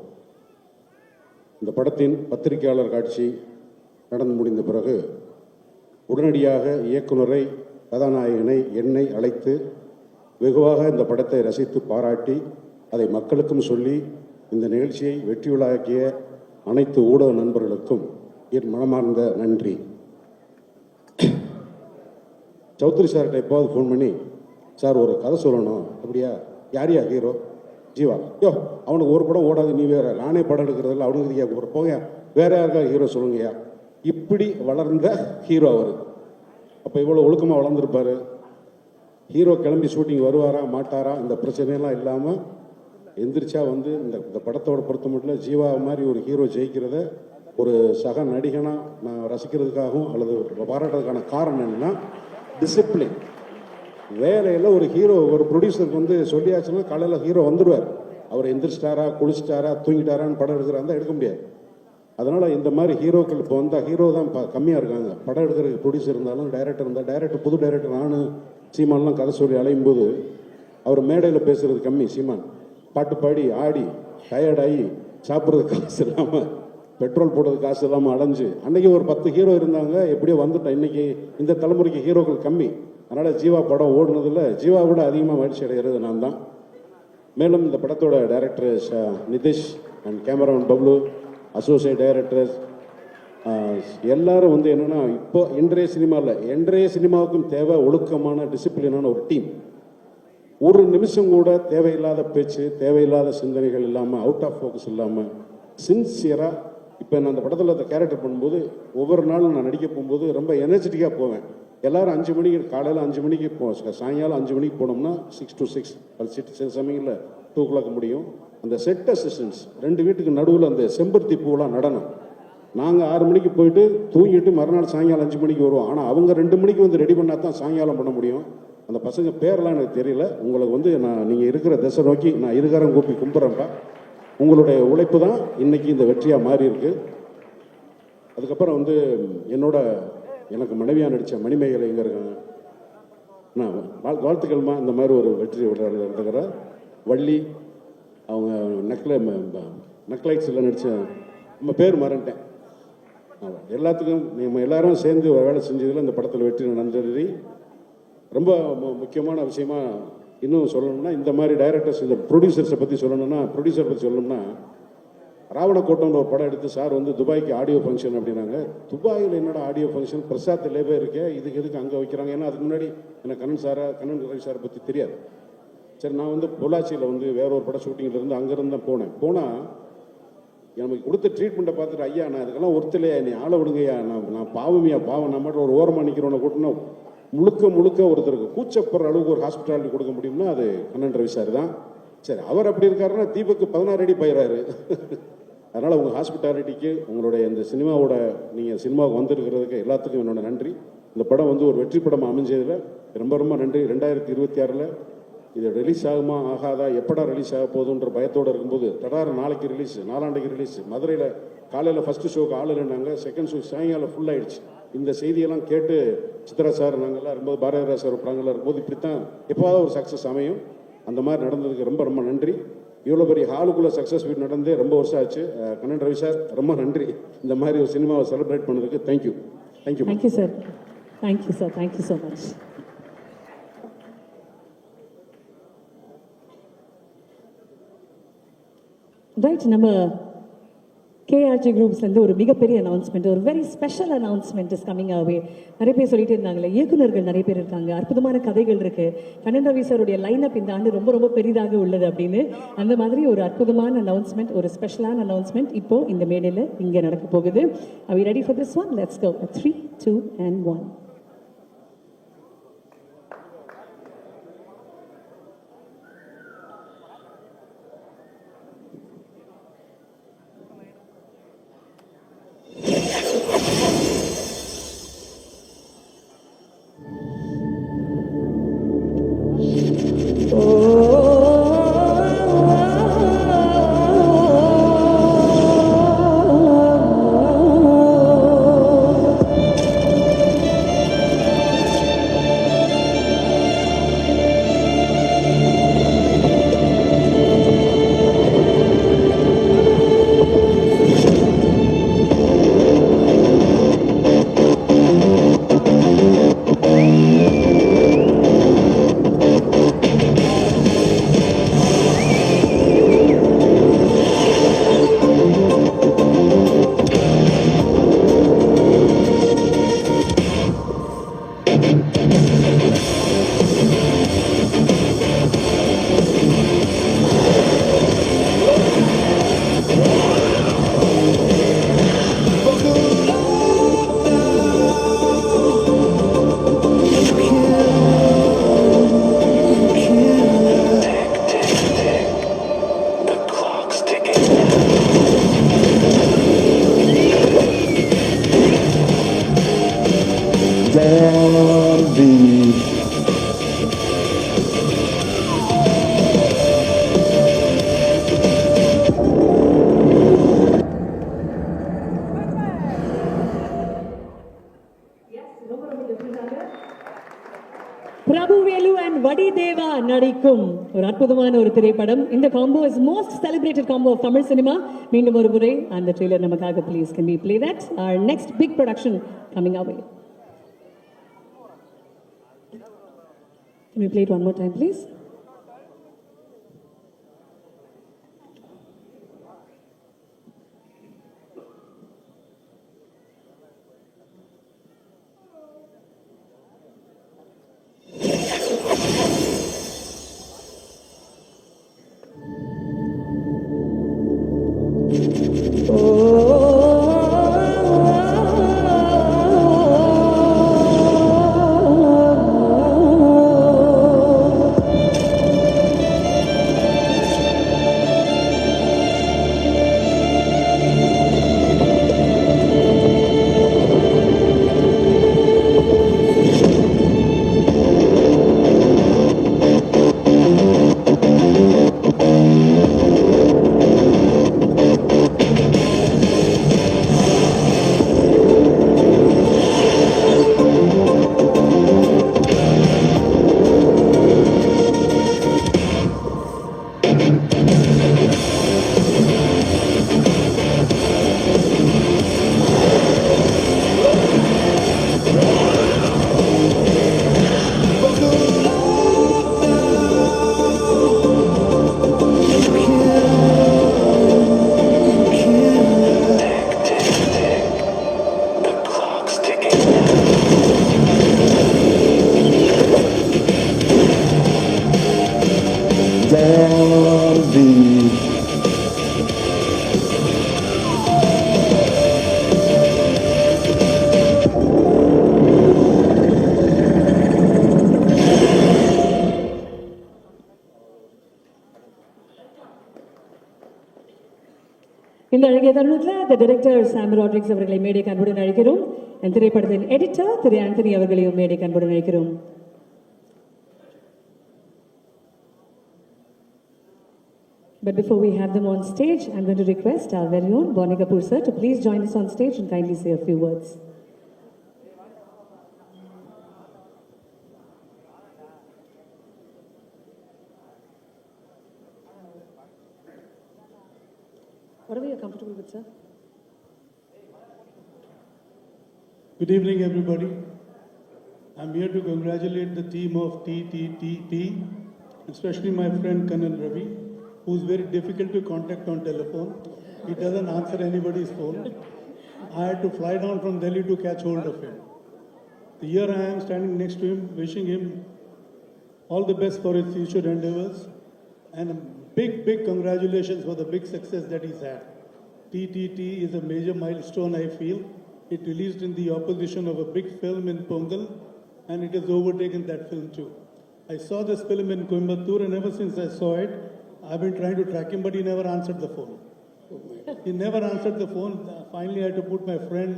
[SPEAKER 10] இந்த படத்தின் பத்திரிகையாளர் காட்சி நடந்து முடிந்த பிறகு உடனடியாக இயக்குனரை, கதாநாயகனை, என்னை அழைத்து வெகுவாக இந்த படத்தை ரசித்து பாராட்டி அதை மக்களுக்கும் சொல்லி இந்த நிகழ்ச்சியை வெற்றி விழாக்கிய அனைத்து ஊடக நண்பர்களுக்கும் என் மனமார்ந்த நன்றி. சௌத்ரி சார்கிட்ட எப்போது ஃபோன் பண்ணி, சார் ஒரு கதை சொல்லணும். அப்படியா? யாரையா ஹீரோ? ஜீவா. யோ, அவனுக்கு ஒரு படம் ஓடாது, நீ வேற, நானே படம் எடுக்கிறதில்ல, அவனுக்கு போங்க, வேற யாருக்கா ஹீரோ சொல்லுங்கய்யா. இப்படி வளர்ந்த ஹீரோ அவர். அப்போ இவ்வளோ ஒழுக்கமாக வளர்ந்துருப்பார். ஹீரோ கிளம்பி ஷூட்டிங் வருவாரா மாட்டாரா இந்த பிரச்சனையெல்லாம் இல்லாமல் எந்திரிச்சா வந்து இந்த படத்தோட பொறுத்த மட்டும் ஜீவா மாதிரி ஒரு ஹீரோ ஜெயிக்கிறத ஒரு சக நடிகனாக நான் ரசிக்கிறதுக்காகவும் அல்லது பாராட்டுறதுக்கான காரணம் என்னன்னா டிசிப்ளின். வேலையில் ஒரு ஹீரோ, ஒரு ப்ரொடியூசருக்கு வந்து சொல்லியாச்சுன்னா காலையில் ஹீரோ வந்துடுவார். அவர் எந்திரிச்சிட்டாரா, குளிச்சிட்டாரா, தூங்கிட்டாரான்னு படம் எடுக்கிறாருந்தா எடுக்க முடியாது. அதனால் இந்த மாதிரி ஹீரோக்கள் இப்போ வந்தால் ஹீரோ தான் கம்மியாக இருக்காங்க. படம் எடுக்கிறதுக்கு ப்ரொடியூசர் இருந்தாலும் டைரக்டர் இருந்தால், டைரக்டர் புது டைரக்டர் நானும் சீமான்லாம் கதை சொல்லி அலையும் போது அவர் மேடையில் பேசுகிறது கம்மி. சீமான் பாட்டு பாடி ஆடி டயர்டாகி சாப்பிட்றதுக்கு காசு இல்லாமல், பெட்ரோல் போடுறதுக்கு காசு இல்லாமல் அலைஞ்சு, அன்றைக்கி ஒரு 10 ஹீரோ இருந்தாங்க, எப்படியோ வந்துட்டேன். இன்றைக்கி இந்த தலைமுறைக்கு ஹீரோக்கள் கம்மி. அதனால் ஜீவா படம் ஓடுனதில் ஜீவா விட அதிகமாக மகிழ்ச்சி அடைகிறது நான் தான். மேலும் இந்த படத்தோட director Nitish and cameraman Bablu, associate directors எல்லாரும் வந்து என்னென்னா இப்போ இன்றைய சினிமாவுக்கும் தேவை ஒழுக்கமான டிசிப்ளினான ஒரு டீம். ஒரு நிமிஷம் கூட தேவையில்லாத பேச்சு, தேவையில்லாத சிந்தனைகள் இல்லாமல், அவுட் ஆஃப் ஃபோக்கஸ் இல்லாமல் சின்சியராக. இப்போ நான் அந்த படத்தில் அந்த கேரக்டர் பண்ணும்போது ஒவ்வொரு நாளும் நான் நடிக்க போகும்போது ரொம்ப எனர்ஜெட்டிக்காக போவேன். எல்லோரும் 5 மணிக்கு காலையில் 5 மணிக்கு சாயங்காலம் 5 மணிக்கு போனோம்னா 6 to 6 சில சமயங்களில் 2 o'clock முடியும். அந்த செட் அசிஸ்டன்ஸ் 2 வீட்டுக்கு நடுவில் அந்த செம்பருத்தி பூவெலாம் நடனம். நாங்கள் 6 மணிக்கு போயிட்டு தூங்கிட்டு மறுநாள் சாயங்காலம் 5 மணிக்கு வருவோம். ஆனால் அவங்க 2 மணிக்கு வந்து ரெடி பண்ணால் தான் சாயங்காலம் பண்ண முடியும். அந்த பசங்க பேரெல்லாம் எனக்கு தெரியல. உங்களுக்கு வந்து நீங்கள் இருக்கிற திசை நோக்கி நான் இருகாரம் கூப்பி கும்பிட்றேன்ப்பா. உங்களுடைய உழைப்பு தான் இன்றைக்கி இந்த வெற்றியாக மாறி இருக்கு. அதுக்கப்புறம் வந்து எனக்கு மனைவியாக நடித்த மணிமேகலை எங்கே இருக்காங்க? நான் வாழ்த்துக்கள்மா. இந்த மாதிரி ஒரு வெற்றி இருக்கிற வள்ளி, அவங்க நக்லைட்ஸில் நடித்த நம்ம பேர் மறந்துட்டேன். எல்லாத்துக்கும் நம்ம எல்லாரும் சேர்ந்து வேலை செஞ்சதில் இந்த படத்தில் வெற்றி நடந்தது. ரொம்ப முக்கியமான விஷயமா இன்னும் சொல்லணும்னா, இந்த மாதிரி டைரக்டர்ஸ், இந்த ப்ரொடியூசர்ஸை பற்றி சொல்லணும்னா ராவணக்கோட்டம்னு ஒரு படம் எடுத்து சார் வந்து துபாய்க்கு ஆடியோ ஃபங்க்ஷன் அப்படின்னாங்க. துபாயில் என்னோட ஆடியோ ஃபங்க்ஷன் பிரசாத் லேபே இருக்கே, இதுக்கு எதுக்கு அங்கே வைக்கிறாங்க? ஏன்னா அதுக்கு முன்னாடி எனக்கு கண்ணன் ரவி சாரை பற்றி தெரியாது. சரி, நான் வந்து பொள்ளாச்சியில் வந்து வேற ஒரு படம் ஷூட்டிங்கில் அங்கேருந்து தான் போனால் நமக்கு கொடுத்த ட்ரீட்மெண்ட்டை பார்த்துட்டு, ஐயா நான் இதுக்கெல்லாம் ஒருத்தலையா, நீ ஆளை விடுங்கய்யா, நான் பாவம் நம்ம ஒரு ஓரமாக நிற்கிறவனை கூட்டினா முழுக்க ஒருத்தருக்கு கூச்சப்படுற அளவுக்கு ஒரு ஹாஸ்பிட்டாலிட்டி கொடுக்க முடியும்னா அது கண்ணன் ரவி சார் தான். சரி, அவர் அப்படி இருக்காருன்னா தீபக்கு 16 அடி பயிராரு. அதனால் உங்கள் ஹாஸ்பிட்டாலிட்டிக்கு, உங்களுடைய இந்த சினிமாவோட நீங்கள் சினிமாவுக்கு வந்திருக்கிறதுக்கு எல்லாத்துக்கும் என்னோட நன்றி. இந்த படம் வந்து ஒரு வெற்றி படம் அமைஞ்சதில் ரொம்ப நன்றி. 2026 இது ரிலீஸ் ஆகுமா ஆகாதா, எப்படா ரிலீஸ் ஆக போகுதுன்ற பயத்தோடு இருக்கும்போது நாளைக்கு ரிலீஸ், 4 ரிலீஸ். மதுரையில் காலையில் ஃபஸ்ட்டு ஷோக்கு ஆள் இல்லைன்னாங்க, செகண்ட் ஷோ சாயங்காலம் ஃபுல் ஆகிடுச்சு. இந்த செய்தியெல்லாம் கேட்டு சித்ரா சார் நாங்கள்லாம் இருக்கும்போது, பாரதிராஜ் சார் பிராங்கெல்லாம் இருக்கும்போது இப்படித்தான் எப்போவாவது ஒரு சக்ஸஸ் அமையும். அந்த மாதிரி நடந்ததுக்கு ரொம்ப நன்றி. இவ்வளோ பெரிய ஹாலுக்குள்ளே சக்ஸஸ் மீட் நடந்தே ரொம்ப வருஷம் ஆச்சு. கண்ணன் ரவி சார் ரொம்ப நன்றி. இந்த மாதிரி ஒரு சினிமாவை செலிப்ரேட் பண்ணதுக்கு thank you
[SPEAKER 3] sir. Thank you so much. Right, நம்ம கேஆர்ஜி குரூப்ஸ்லேருந்து ஒரு மிகப்பெரிய அனௌன்ஸ்மெண்ட், ஒரு very special announcement is coming away. நிறைய பேர் சொல்லிட்டு இருந்தாங்களே, இயக்குநர்கள் நிறைய பேர் இருக்காங்க, அற்புதமான கதைகள் இருக்கு. கண்ணன் ரவி சாருடைய லைனப் இந்த ஆண்டு ரொம்ப பெரிதாக உள்ளது அப்படின்னு. அந்த மாதிரி ஒரு அற்புதமான அனௌன்ஸ்மெண்ட், ஒரு ஸ்பெஷலான அனௌன்ஸ்மெண்ட் இப்போ இந்த மேடையில் இங்கே நடக்க போகுது. Are we ready for this one? Let's go. 3, 2 and 1. பிரபுவேலு and வடி தேவா நடிக்கும் ஒரு அற்புதமான ஒரு திரைப்படம். இந்த combo is most celebrated combo of Tamil cinema. மீண்டும் ஒரு முறை அந்த ட்ரெய்லர் நமக்காக please. Can we play that? Our next big production coming our way. Can we play it one more time, please? இந்த அழகிய தருணத்தில் த டைரக்டர் சாம் ராட்ரிக்ஸ் அவர்களை மேடை அன்புடன் அழைக்கிறோம். திரைப்படத்தின் எடிட்டர் திரு ஆண்டனி அவர்களையும் மேடை அன்புடன் அழைக்கிறோம். But before we have them on stage, I'm going to request our very own Bonnie Kapoor sir to please join us on stage and kindly say a few words. Whatever you're comfortable with, sir.
[SPEAKER 1] Good evening, everybody. I'm here to congratulate the team of TTTT, especially my friend Kanan Ravi, who's very difficult to contact on telephone. He doesn't answer anybody's phone. I had to fly down from Delhi to catch hold of him. Here I am standing next to him, wishing him all the best for his future endeavors, and a big congratulations for the big success that he's had. TTT is a major milestone, I feel. It released in the opposition of a big film in Pongal, and it has overtaken that film too. I saw this film in Coimbatore, and ever since I saw it, I've been trying to track him, but he never answered the phone. He never answered the phone. Finally, I had to put my friend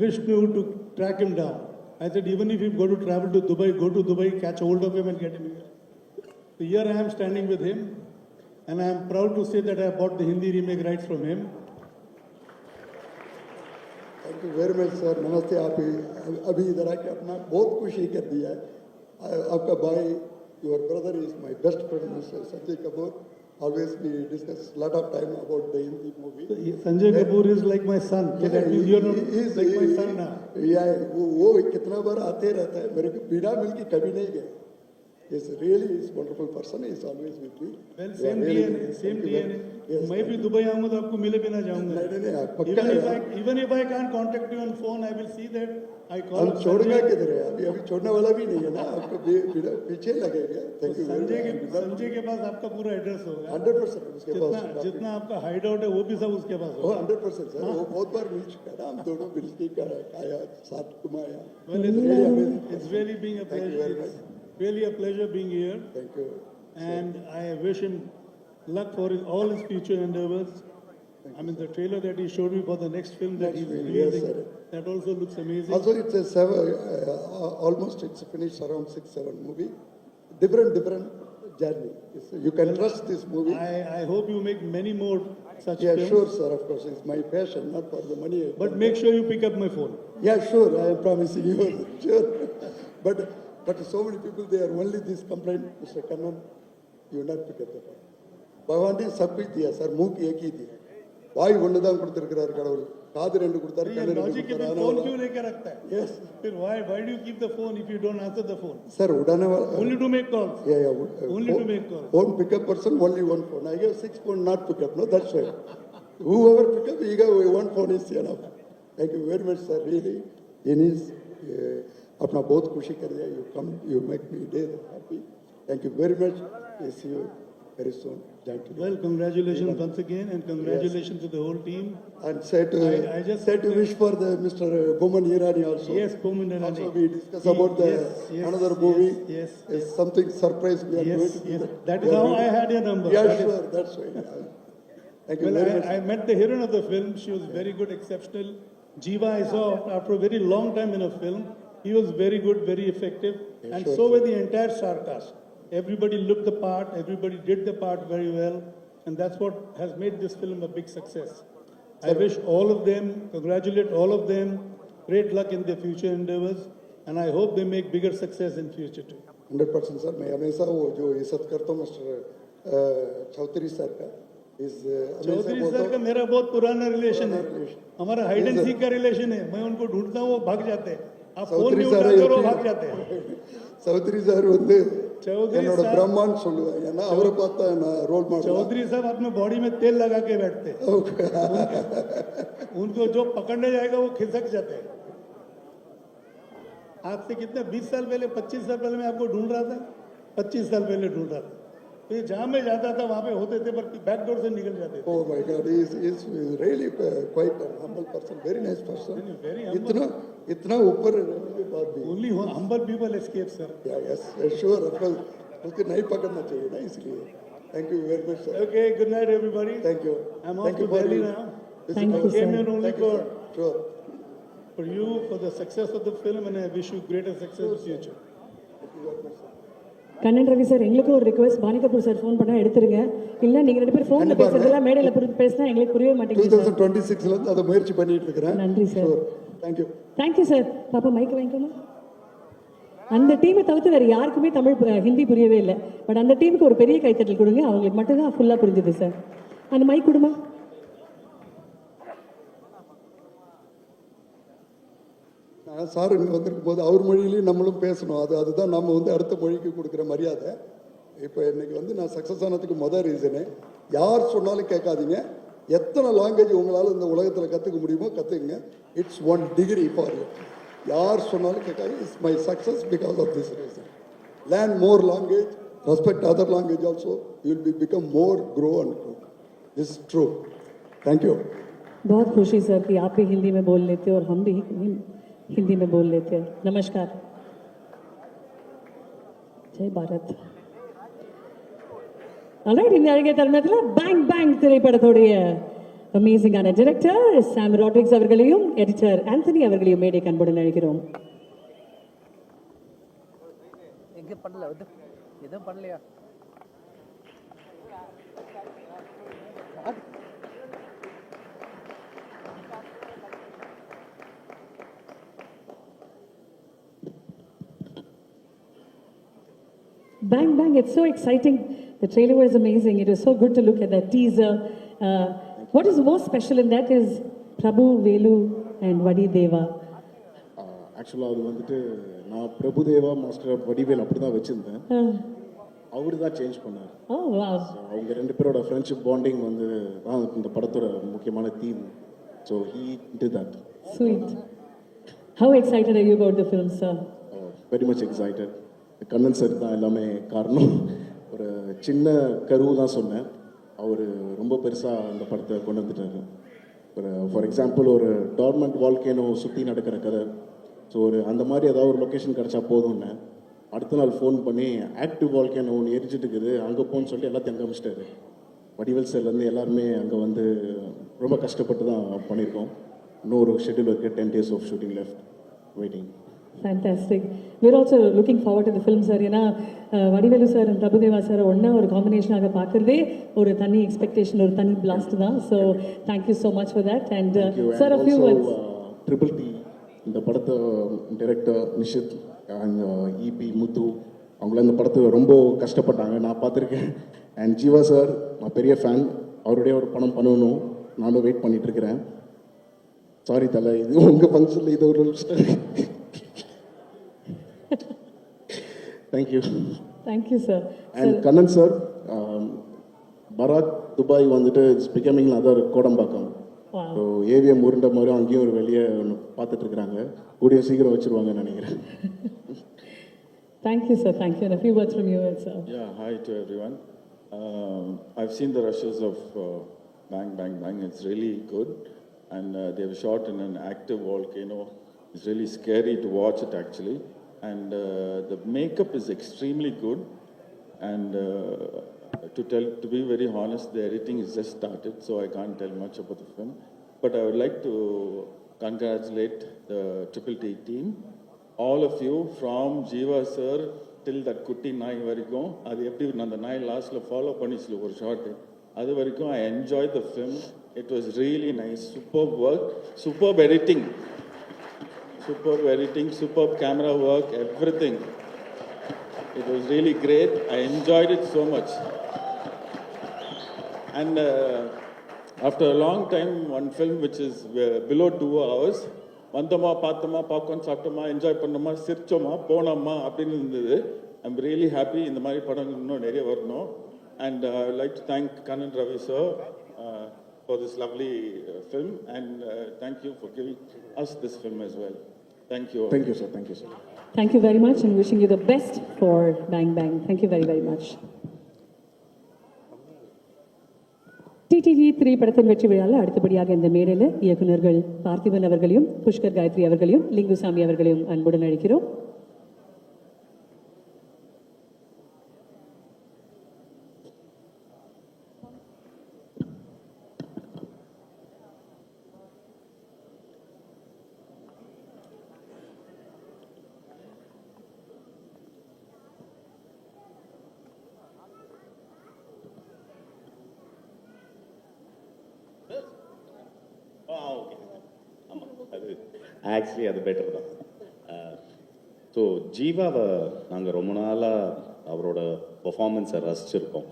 [SPEAKER 1] Vishnu to track him down. I said, even if you go to travel to Dubai, go to Dubai, catch hold of him and get him here. So here I am standing with him, and I am proud to say that I bought the Hindi remake rights from him.
[SPEAKER 11] Thank you very much sir. नमस्ते. आप अभी इधर आके अपना बहुत खुशी कर दिया है. आपका भाई, your brother is my best friend mister Sanjay Kapoor. Always we discuss lot of time about the Hindi movie.
[SPEAKER 1] So, Sanjay Kapoor is like my son. So that means you're not like my son now.
[SPEAKER 11] Yeah, वो कितना बार आते रहता है. मेरे को बिना मिल के कभी नहीं गए. He's really is wonderful person. He's always with me.
[SPEAKER 1] Well, same DNA, same DNA. मैं भी दुबई आऊँगा तो आपको मिले बिना जाऊँगा.
[SPEAKER 11] नहीं,
[SPEAKER 1] Even if I can't contact you on phone, I will see that I call.
[SPEAKER 11] हम छोड़ना किधर है? अभी छोड़ने वाला भी नहीं है ना. आपको पीछे लगेगा. Thank you.
[SPEAKER 1] संजय के पास आपका पूरा एड्रेस होगा.
[SPEAKER 11] 100% उसके पास.
[SPEAKER 1] जितना आपका हाइड आउट है वो भी सब उसके पास होगा.
[SPEAKER 11] 100% सर. वो बहुत बार मिल चुका है. हम दोनों मिल के खाया, साथ घुमाया.
[SPEAKER 1] Well, it's really being a pleasure. Really a pleasure being here.
[SPEAKER 11] Thank you.
[SPEAKER 1] And I wish him luck for all his future endeavors. I mean, the trailer that he showed me for the next film that he's releasing, that also looks amazing.
[SPEAKER 11] Also, it's a almost it's finished around 6-7 movie. Different journey. You can trust this movie.
[SPEAKER 1] I hope you make many more such
[SPEAKER 11] Yeah,
[SPEAKER 1] films.
[SPEAKER 11] sure, sir. Of course, it's my passion, not for the money.
[SPEAKER 1] But make sure you pick up my phone.
[SPEAKER 11] Yeah, sure. I am promising you. Sure. But so many people, they are only this complaint, Mr. Kannan, you will not pick up the phone. भगवान ने सब कुछ दिया sir. मुंह एक ही दिया. வாய் ஒண்ணுதான் கொடுத்திருக்கிறார் கடவுள். காது ரெண்டு கொடுத்தாரு, கண்ணு ரெண்டு
[SPEAKER 1] लॉजिक के
[SPEAKER 11] கொடுத்தாரு.
[SPEAKER 1] फोन क्यों लेकर रखता है?
[SPEAKER 11] Yes.
[SPEAKER 1] फिर why do you keep the phone if you don't answer the phone?
[SPEAKER 11] Sir, उड़ाने वाला.
[SPEAKER 1] Only to make calls.
[SPEAKER 11] Yeah.
[SPEAKER 1] Only to make calls.
[SPEAKER 11] Phone pickup person, only one phone. I have 6 phone not pick up. No, that's right. Whoever pick up, you have one phone is enough. Thank you very much, sir. Really, Dennis, अपना बहुत खुशी कर दिया. You come, you make me day happy. Thank you very much. I see you very soon. Thank you.
[SPEAKER 1] Well, congratulations once again, and congratulations to the whole team.
[SPEAKER 11] And I just said to wish for the Mr. Boman Irani also.
[SPEAKER 1] Yes, Boman Irani.
[SPEAKER 11] Also, we discuss about the another movie.
[SPEAKER 1] Yes.
[SPEAKER 11] Is something surprise we are going to do.
[SPEAKER 1] That is how I had your number.
[SPEAKER 11] Yeah, sure. That's right. Thank you very much.
[SPEAKER 1] I met the heroine of the film. She was very good, exceptional. Jiva I saw after a very long time in a film. He was very good, very effective, and so were the entire star cast. Everybody looked the part, everybody did the part very well, and that's what has made this film a big success. I wish all of them, congratulate all of them, great luck in their future endeavors, and I hope they make bigger success in future too.
[SPEAKER 11] 100% sir. मैं हमेशा वो जो इज्जत करता हूँ mister Chaudhary sir का इस
[SPEAKER 1] Chaudhary sir का मेरा बहुत पुराना रिलेशन है, हमारा हाइड एंड सीक का रिलेशन है। मैं उनको ढूंढता हूँ, वो भाग जाते हैं। आप फोन नहीं उठाते और वो भाग जाते हैं।
[SPEAKER 11] चौधरी சார் வந்து
[SPEAKER 1] चौधरी
[SPEAKER 11] என்னோட
[SPEAKER 1] साहब
[SPEAKER 11] பிரம்மான்னு சொல்லுவேன். ஏன்னா அவரை பார்த்தா நான் ரோல் மாடல்.
[SPEAKER 1] चौधरी साहब अपने बॉडी में तेल लगा के बैठते हैं। उनको जो पकड़ने जाएगा वो खिसक जाते हैं। आज से कितने 20 साल पहले 25 साल पहले मैं आपको ढूंढ रहा था, 25 साल पहले ढूंढ रहा था। तो ये जहाँ मैं जाता था वहाँ पे होते थे, पर बैक डोर से निकल जाते थे।
[SPEAKER 11] Oh my God, he is really quite a humble person, very nice person.
[SPEAKER 1] Very humble.
[SPEAKER 11] इतना ऊपर रहने के बाद भी.
[SPEAKER 1] Only humble people escape, sir.
[SPEAKER 11] Yeah, yes, sure. Of course, उसको नहीं पकड़ना चाहिए ना, इसलिए. Thank you very much, sir.
[SPEAKER 1] Okay, good night, everybody.
[SPEAKER 11] Thank you.
[SPEAKER 1] I'm
[SPEAKER 11] Thank
[SPEAKER 1] off
[SPEAKER 11] you
[SPEAKER 1] to
[SPEAKER 11] for
[SPEAKER 1] Delhi
[SPEAKER 11] you.
[SPEAKER 1] now.
[SPEAKER 3] Thank you,
[SPEAKER 1] I came
[SPEAKER 3] sir.
[SPEAKER 1] in only
[SPEAKER 11] Thank you,
[SPEAKER 1] for
[SPEAKER 11] sir. Sure.
[SPEAKER 1] you, for the success of the film, and I wish you greater success in the future.
[SPEAKER 3] Kannan Ravi sir, எங்களுக்கும் ஒரு request. பானி Kapoor sir phone பண்ணா எடுத்துருங்க. இல்ல நீங்க ரெண்டு பேரும் ஃபோன்ல பேசுறதெல்லாம் மேடையில பேசினா எங்களுக்கு புரியவே மாட்டேங்குது.
[SPEAKER 11] 2026ல இருந்து அதை முயற்சி பண்ணிட்டு இருக்கிறேன்.
[SPEAKER 3] நன்றி sir.
[SPEAKER 11] Thank you.
[SPEAKER 3] Thank you sir. பாப்பா மைக் வாங்கிக்கோமா. அந்த டீமை தவிர்த்து வேற யாருக்குமே தமிழ் ஹிந்தி புரியவே இல்லை. பட் அந்த டீமுக்கு ஒரு பெரிய கைத்தட்டல் கொடுங்க. அவங்களுக்கு மட்டும்தான் ஃபுல்லா புரிஞ்சுது சார். அந்த மைக் கொடுமா.
[SPEAKER 11] சார் இங்கே வந்திருக்கும் போது அவர் மொழியிலையும் நம்மளும் பேசணும். அதுதான் நம்ம வந்து அடுத்த மொழிக்கு கொடுக்குற மரியாதை. இப்போ இன்னைக்கு வந்து நான் சக்ஸஸ் ஆனதுக்கு முதல் ரீசனு, யார் சொன்னாலும் கேட்காதீங்க. எத்தனை லாங்குவேஜ் உங்களால் இந்த உலகத்தில் கற்றுக்க முடியுமோ கற்றுக்குங்க. It's 1 degree for you. யார் சொன்னாலும் கேட்காதீங்க. It's my success because of this reason. Learn more language, respect other language also. You will be become more grow and grow. This is true. Thank you.
[SPEAKER 3] बहुत खुशी sir कि आप भी हिंदी में बोल लेते और हम भी हिंदी में बोल लेते हैं. नमस्कार. जय भारत. ஆல்ரைட், இந்த அழகிய தருணத்தில் பேங் பேங் திரைப்படத்துடைய அமேசிங்கான டைரக்டர் சாம் ராட்ரிக்ஸ் அவர்களையும் எடிட்டர் ஆந்தனி அவர்களையும் மேடைக்கு அன்புடன் அழைக்கிறோம்.
[SPEAKER 12] எங்க பண்ணல எதுவும் பண்ணலையா?
[SPEAKER 3] Bang bang, it's so exciting. The trailer was amazing. It was so good to look at that teaser. What is most special in that is Prabhu, Velu and Vadi Deva.
[SPEAKER 10] ஆக்சுவலாக அது வந்துட்டு நான் பிரபுதேவா மாஸ்டர் வடிவேல் அப்படி தான் வச்சுருந்தேன். அவரு தான் change பண்ணார்.
[SPEAKER 3] Oh wow.
[SPEAKER 10] அவங்க ரெண்டு பேரோட ஃப்ரெண்ட்ஷிப் பாண்டிங் வந்து தான் இந்த படத்தோட முக்கியமான theme. So he did that.
[SPEAKER 3] Sweet. How excited are you about the film, sir?
[SPEAKER 10] Very much excited. Kannan sir தான் எல்லாமே காரணம். ஒரு சின்ன கருவு தான் சொன்னேன், அவர் ரொம்ப பெருசாக அந்த படத்தை கொண்டு வந்துட்டார். ஒரு ஃபார் எக்ஸாம்பிள் ஒரு டார்மெண்ட் வால்கேனோ சுற்றி நடக்கிற கதை. ஸோ ஒரு அந்த மாதிரி ஏதாவது ஒரு லொக்கேஷன் கிடச்சா போதும்னு அடுத்த நாள் ஃபோன் பண்ணி ஆக்டிவ் வால்கேனோ ஒன்று எரிச்சிட்டு இருக்குது அங்கே போன்னு சொல்லிட்டு எல்லாத்தையும் அங்கே அமைச்சிட்டாரு. வடிவேல் சார்லேருந்து எல்லாருமே அங்கே வந்து ரொம்ப கஷ்டப்பட்டு தான் பண்ணியிருக்கோம். இன்னொரு ஷெட்யூல் இருக்குது, 10 days of shooting left waiting.
[SPEAKER 3] Fantastic. We're also looking forward to the film, sir. ஏன்னா Vadivelu sir and Prabhudeva sir ஒன்றா ஒரு காம்பினேஷனாக பார்க்குறதே ஒரு தனி எக்ஸ்பெக்டேஷன், ஒரு தனி பிளாஸ்ட் தான். So thank you so much for that. And sir, a few words.
[SPEAKER 10] Triple T இந்த படத்தை டைரக்டர் நிஷித் அண்ட் இபி முத்து அவங்களாம் இந்த படத்தை ரொம்ப கஷ்டப்பட்டாங்க, நான் பார்த்துருக்கேன். அண்ட் ஜீவா சார், நான் பெரிய ஃபேன். அவருடைய ஒரு படம் பண்ணணும், நானும் வெயிட் பண்ணிட்டு இருக்கிறேன். சாரி தலை, இது உங்கள் ஃபங்க்ஷனில் இது ஒரு thank you.
[SPEAKER 3] Thank you sir.
[SPEAKER 10] And Kannan sir, பராக் துபாய் வந்துட்டு it's becoming other Kodambakkam. So AVM உருண்ட மாதிரி அங்கேயும் ஒரு வெளியே ஒன்று பார்த்துட்டு இருக்கிறாங்க. கூடிய சீக்கிரம் வச்சுருவாங்கன்னு நினைக்கிறேன்.
[SPEAKER 3] Thank you sir. Thank you. And a few words from you, sir.
[SPEAKER 13] Yeah, hi to everyone. I've seen the rushes of Bang Bang Bang. It's really good. And they've shot in an active volcano. It's really scary to watch it actually. And the makeup is extremely good. And to be very honest, the editing is just started, so I can't tell much about the film. But I would like to congratulate the Triple T team, all of you, from Jiva sir till that Kutti Nai varaikum. Adu eppadi அந்த நாய் லாஸ்ட்ல follow பண்ணிச்சு ஒரு shot, அது வரைக்கும் I enjoyed the film. It was really nice. Superb work, superb editing, superb camera work, everything. It was really great. I enjoyed it so much. And after a long time, one film which is below 2 hours, வந்தோமா பார்த்தோமா popcorn சாப்பிட்டோமா enjoy பண்ணோமா சிரிச்சோமா போனோமா அப்படின்னு இருந்தது. I'm really happy. இந்த மாதிரி படங்கள் இன்னும் நிறைய வரணும். And I would like to thank Kannan Ravi sir for this lovely film, and thank you for giving us this film as well. Thank you.
[SPEAKER 10] Thank you, sir. Thank you, sir.
[SPEAKER 3] Thank you very much and wishing you the best for Bang Bang. Thank you very, very much. TTV திரைப்படத்தின் வெற்றி விழாவில் அடுத்தபடியாக இந்த மேடையில் இயக்குநர்கள் பார்த்திபன் அவர்களையும் புஷ்கர் காயத்ரி அவர்களையும் லிங்குசாமி அவர்களையும் அன்புடன் அழைக்கிறோம்.
[SPEAKER 14] ஆக்சுவலி அது பெட்டர் தான். ஸோ ஜீவாவை நாங்கள் ரொம்ப நாளாக அவரோட பர்ஃபார்மன்ஸை ரசிச்சிருக்கோம்.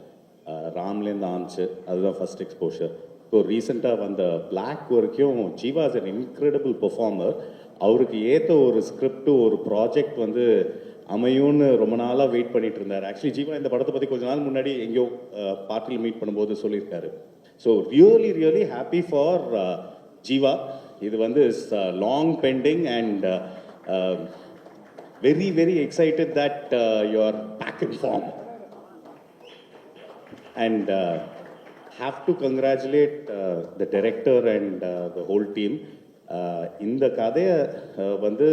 [SPEAKER 14] ராம்லேருந்து ஆரம்பிச்சு அதுதான் ஃபர்ஸ்ட் எக்ஸ்போஷர். ஸோ ரீசெண்டாக வந்த பிளாக் வரைக்கும் Jeeva is an incredible performer. அவருக்கு ஏற்ற ஒரு ஸ்கிரிப்ட் ஒரு ப்ராஜெக்ட் வந்து அமையும்னு ரொம்ப நாளாக வெயிட் பண்ணிட்டு இருந்தார். ஆக்சுவலி ஜீவா இந்த படத்தை பற்றி கொஞ்ச நாள் முன்னாடி எங்கேயோ பார்ட்டியில் மீட் பண்ணும்போது சொல்லியிருக்காரு. So really happy for Jeeva. இது வந்து is long bending and very excited that you are back in form, and have to congratulate the director and the whole team. இந்த கதையை வந்து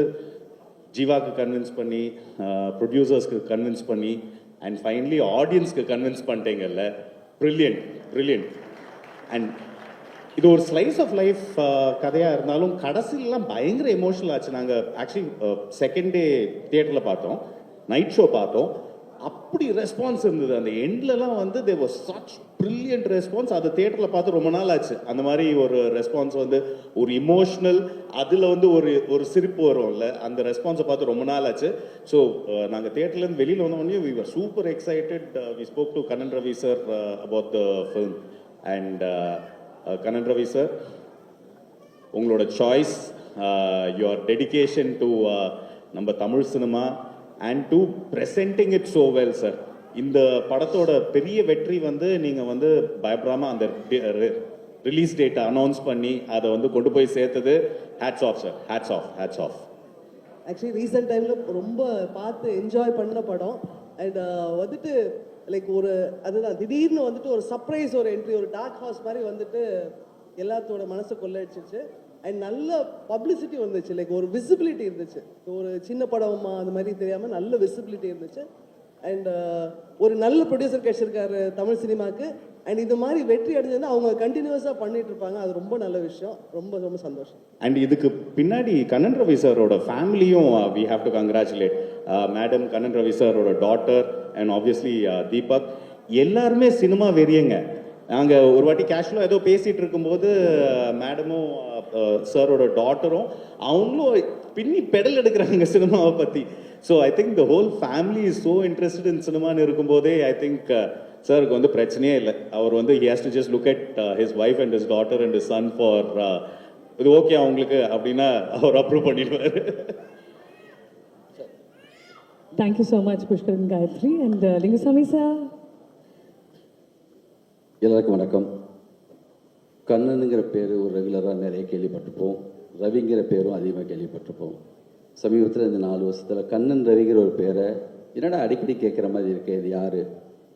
[SPEAKER 14] ஜீவாக்கு கன்வின்ஸ் பண்ணி ப்ரொடியூசர்ஸ்க்கு கன்வின்ஸ் பண்ணி அண்ட் ஃபைனலி ஆடியன்ஸ்க்கு கன்வின்ஸ் பண்ணிட்டீங்கல்ல. ப்ரில்லியன்ட். அண்ட் இது ஒரு ஸ்லைஸ் ஆஃப் லைஃப் கதையாக இருந்தாலும் கடைசியிலாம் பயங்கர எமோஷனல் ஆச்சு. நாங்கள் ஆக்சுவலி செகண்ட் டே தியேட்டரில் பார்த்தோம், நைட் ஷோ பார்த்தோம். அப்படி ரெஸ்பான்ஸ் இருந்தது. அந்த எண்ட்லலாம் வந்து there was such brilliant response. அது தியேட்டரில் பார்த்து ரொம்ப நாள் ஆச்சு. அந்த மாதிரி ஒரு ரெஸ்பான்ஸ் வந்து ஒரு இமோஷ்னல், அதில் வந்து ஒரு சிரிப்பு வரும்ல, அந்த ரெஸ்பான்ஸை பார்த்து ரொம்ப நாள் ஆச்சு. ஸோ நாங்கள் தியேட்டர்லேருந்து வெளியில் வந்தோடனே we were super excited. We spoke to Kannan Ravi sir about the film. And Kannan Ravi sir, உங்களோட சாய்ஸ், யுவர் டெடிகேஷன் டு நம்ம Tamil cinema and to presenting it so well sir. இந்த படத்தோட பெரிய வெற்றி வந்து நீங்கள் வந்து பயப்படாமல் அந்த ரிலீஸ் டேட்டை அனௌன்ஸ் பண்ணி அதை வந்து கொண்டு போய் சேர்த்தது. Hats off sir, hats off.
[SPEAKER 15] Actually recent டைமில் ரொம்ப பார்த்து என்ஜாய் பண்ண படம். அண்ட் வந்துட்டு லைக் ஒரு அதுதான் திடீர்னு வந்துட்டு ஒரு சர்ப்ரைஸ், ஒரு என்ட்ரி, ஒரு டார்க் ஹார்ஸ் மாதிரி வந்துட்டு எல்லாத்தோட மனசை கொள்ளடிச்சிச்சு. அண்ட் நல்ல பப்ளிசிட்டி வந்துச்சு, லைக் ஒரு விசிபிலிட்டி இருந்துச்சு. ஒரு சின்ன படமா அந்த மாதிரி தெரியாமல் நல்ல விசிபிலிட்டி இருந்துச்சு. அண்ட் ஒரு நல்ல ப்ரொடியூசர் கிடைச்சிருக்காரு தமிழ் சினிமாவுக்கு. அண்ட் இது மாதிரி வெற்றி அடைஞ்சதுன்னா அவங்க கண்டினியூஸாக பண்ணிட்டு இருப்பாங்க. அது ரொம்ப நல்ல விஷயம். ரொம்ப சந்தோஷம்.
[SPEAKER 14] அண்ட் இதுக்கு பின்னாடி கண்ணன் ரவி சாரோட ஃபேமிலியும் we have to congratulate. Madam Kannan Ravi சாரோட டாட்டர் அண்ட் ஆப்வியஸ்லி தீபக் எல்லாருமே சினிமா வெறியங்க. நாங்கள் ஒரு வாட்டி கேஷுவலாக ஏதோ பேசிகிட்டு இருக்கும்போது மேடமும் சாரோட டாட்டரும் அவங்களும் பின்னி பெடல் எடுக்கிறாங்க சினிமாவை பற்றி. So I think the whole family is so interested in சினிமான்னு இருக்கும்போதே ஐ திங்க் சாருக்கு வந்து பிரச்சனையே இல்லை. அவர் வந்து he has to just look at his wife and his daughter and his son for இது ஓகே அவங்களுக்கு அப்படின்னா அவர் அப்ரூவ் பண்ணிடுவார்.
[SPEAKER 3] Thank you so much, Pushkar and Gayatri. And Lingusamy sir.
[SPEAKER 16] எல்லாருக்கும் வணக்கம். கண்ணனுங்கிற பேர் ஒரு ரெகுலராக நிறைய கேள்விப்பட்டிருப்போம். ரவிங்கிற பேரும் அதிகமாக கேள்விப்பட்டிருப்போம். சமீபத்தில் இந்த 4 வருஷத்தில் கண்ணன் ரவிங்கிற ஒரு பேரை என்னடா அடிக்கடி கேட்குற மாதிரி இருக்கு. இது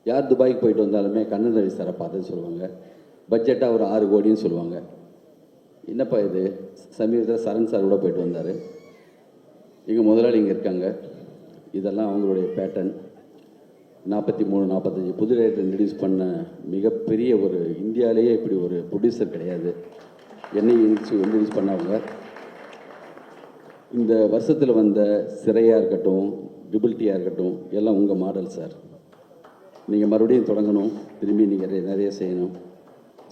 [SPEAKER 16] யார் துபாய்க்கு போயிட்டு வந்தாலுமே கண்ணன் ரவி சாரை பார்த்துன்னு சொல்லுவாங்க. பட்ஜெட்டாக ஒரு 6 கோடின்னு சொல்லுவாங்க. என்னப்பா இது? சமீபத்தில் சரண் சார் கூட போயிட்டு வந்தார். எங்கள் முதலாளி இங்கே இருக்காங்க. இதெல்லாம் அவங்களுடைய பேட்டர்ன். 43, 45 புது டைரக்டர் இன்ட்ரடியூஸ் பண்ண மிகப்பெரிய ஒரு இந்தியாவிலேயே இப்படி ஒரு ப்ரொடியூசர் கிடையாது. என்னை இன்ட்ரடியூஸ் பண்ணவங்க. இந்த வருஷத்தில் வந்த சிறையாக இருக்கட்டும், டிபிலிட்டியாக இருக்கட்டும், எல்லாம் உங்கள் மாடல் சார். நீங்கள் மறுபடியும் தொடங்கணும், திரும்பி நீங்கள் நிறைய செய்யணும்.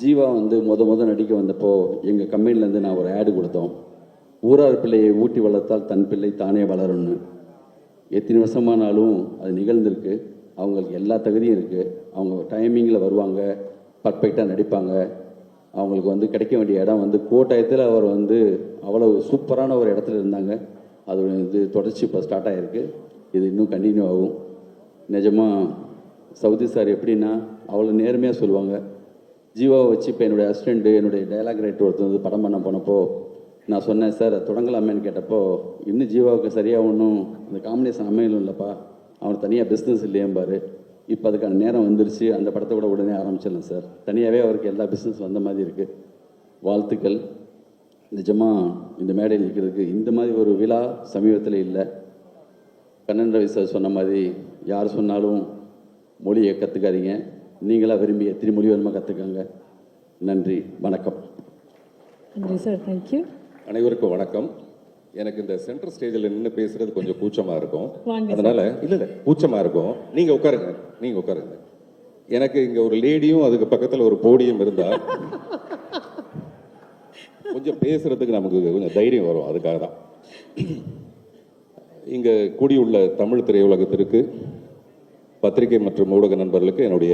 [SPEAKER 16] ஜீவா வந்து முத நடிக்க வந்தப்போ எங்கள் கம்பெனிலேருந்து நான் ஒரு ஆடு கொடுத்தோம். ஊரார் பிள்ளையை ஊட்டி வளர்த்தால் தன் பிள்ளை தானே வளரும்னு. எத்தனை வருஷமானாலும் அது நிகழ்ந்திருக்கு. அவங்களுக்கு எல்லா தகுதியும் இருக்குது. அவங்க டைமிங்கில் வருவாங்க, பர்ஃபெக்டாக நடிப்பாங்க. அவங்களுக்கு வந்து கிடைக்க வேண்டிய இடம் வந்து கோட்டாயத்தில் அவர் வந்து அவ்வளோ சூப்பரான ஒரு இடத்துல இருந்தாங்க. அது இது தொடர்ச்சி இப்போ ஸ்டார்ட் ஆகிருக்கு. இது இன்னும் கண்டினியூ ஆகும். நிஜமாக சவுதி சார் எப்படின்னா அவ்வளோ நேர்மையாக சொல்லுவாங்க. ஜீவாவை வச்சு இப்போ என்னுடைய அசிஸ்டண்ட்டு, என்னுடைய டைலாக் ரைட்டர் ஒருத்தர் வந்து படம் பண்ண போனப்போ நான் சொன்னேன், சார் தொடங்கலாமேன்னு கேட்டப்போ, இன்னும் ஜீவாவுக்கு சரியாக ஒன்றும் அந்த காம்பினேஷன் அமையலும் இல்லைப்பா, அவனுக்கு தனியாக பிஸ்னஸ் இல்லையேம்பாரு. இப்போ அதுக்கான நேரம் வந்துருச்சு, அந்த படத்தை கூட உடனே ஆரம்பிச்சிடலாம் சார். தனியாகவே அவருக்கு எல்லா பிஸ்னஸ் வந்த மாதிரி இருக்குது. வாழ்த்துக்கள். நிஜமாக இந்த மேடையில் இருக்கிறதுக்கு இந்த மாதிரி ஒரு விழா சமீபத்தில் இல்லை. கண்ணன் ரவி சார் சொன்ன மாதிரி யார் சொன்னாலும் மொழியை கற்றுக்காதீங்க, நீங்களாக விரும்பி எத்தனை மொழி வேணுமா கற்றுக்காங்க. நன்றி, வணக்கம்.
[SPEAKER 3] நன்றி சார், தேங்க்யூ.
[SPEAKER 17] அனைவருக்கும் வணக்கம். எனக்கு இந்த சென்டர் ஸ்டேஜில் நின்று பேசுறது கொஞ்சம் கூச்சமாக இருக்கும்.
[SPEAKER 3] வாங்க
[SPEAKER 17] அதனால இல்லை கூச்சமாக இருக்கும். நீங்கள் உட்காருங்க. எனக்கு இங்கே ஒரு லேடியும் அதுக்கு பக்கத்தில் ஒரு போடியும் இருந்தால் கொஞ்சம் பேசுறதுக்கு நமக்கு கொஞ்சம் தைரியம் வரும். அதுக்காக தான் இங்கே கூடியுள்ள தமிழ் திரையுலகத்திற்கு, பத்திரிகை மற்றும் ஊடக நண்பர்களுக்கு என்னுடைய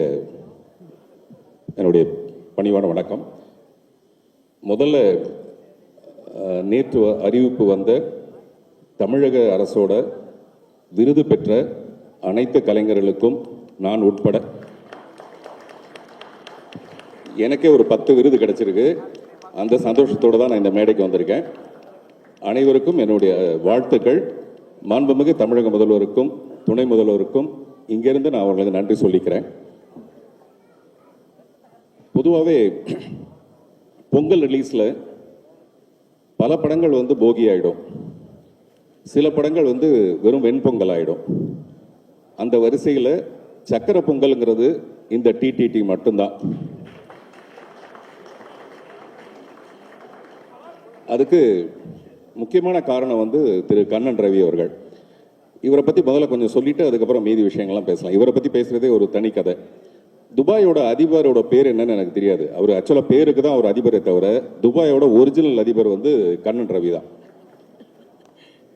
[SPEAKER 17] பணிவான வணக்கம். முதல்ல நேற்று அறிவிப்பு வந்த தமிழக அரசோட விருது பெற்ற அனைத்து கலைஞர்களுக்கும் நான் உட்பட எனக்கே ஒரு 10 விருது கிடைச்சிருக்கு. அந்த சந்தோஷத்தோடு தான் நான் இந்த மேடைக்கு வந்திருக்கேன். அனைவருக்கும் என்னுடைய வாழ்த்துக்கள். மாண்புமிகு தமிழக முதல்வருக்கும் துணை முதல்வருக்கும் இங்கிருந்து நான் அவர்களுக்கு நன்றி சொல்லிக்கிறேன். பொதுவாகவே பொங்கல் ரிலீஸில் பல படங்கள் வந்து போகி ஆகிடும், சில படங்கள் வந்து வெறும் வெண்பொங்கல் ஆகிடும். அந்த வரிசையில் சக்கரை பொங்கல்ங்கிறது இந்த டிடிடி மட்டும்தான். அதுக்கு முக்கியமான காரணம் வந்து திரு கண்ணன் ரவி அவர்கள். இவரை பற்றி முதல்ல கொஞ்சம் சொல்லிட்டு அதுக்கப்புறம் மீதி விஷயங்கள்லாம் பேசலாம். இவரை பற்றி பேசுகிறதே ஒரு தனி கதை. துபாயோட அதிபரோட பேர் என்னன்னு எனக்கு தெரியாது. அவர் ஆக்சுவலாக பேருக்கு தான் அவர் அதிபரை தவிர துபாயோட ஒரிஜினல் அதிபர் வந்து கண்ணன் ரவி தான்.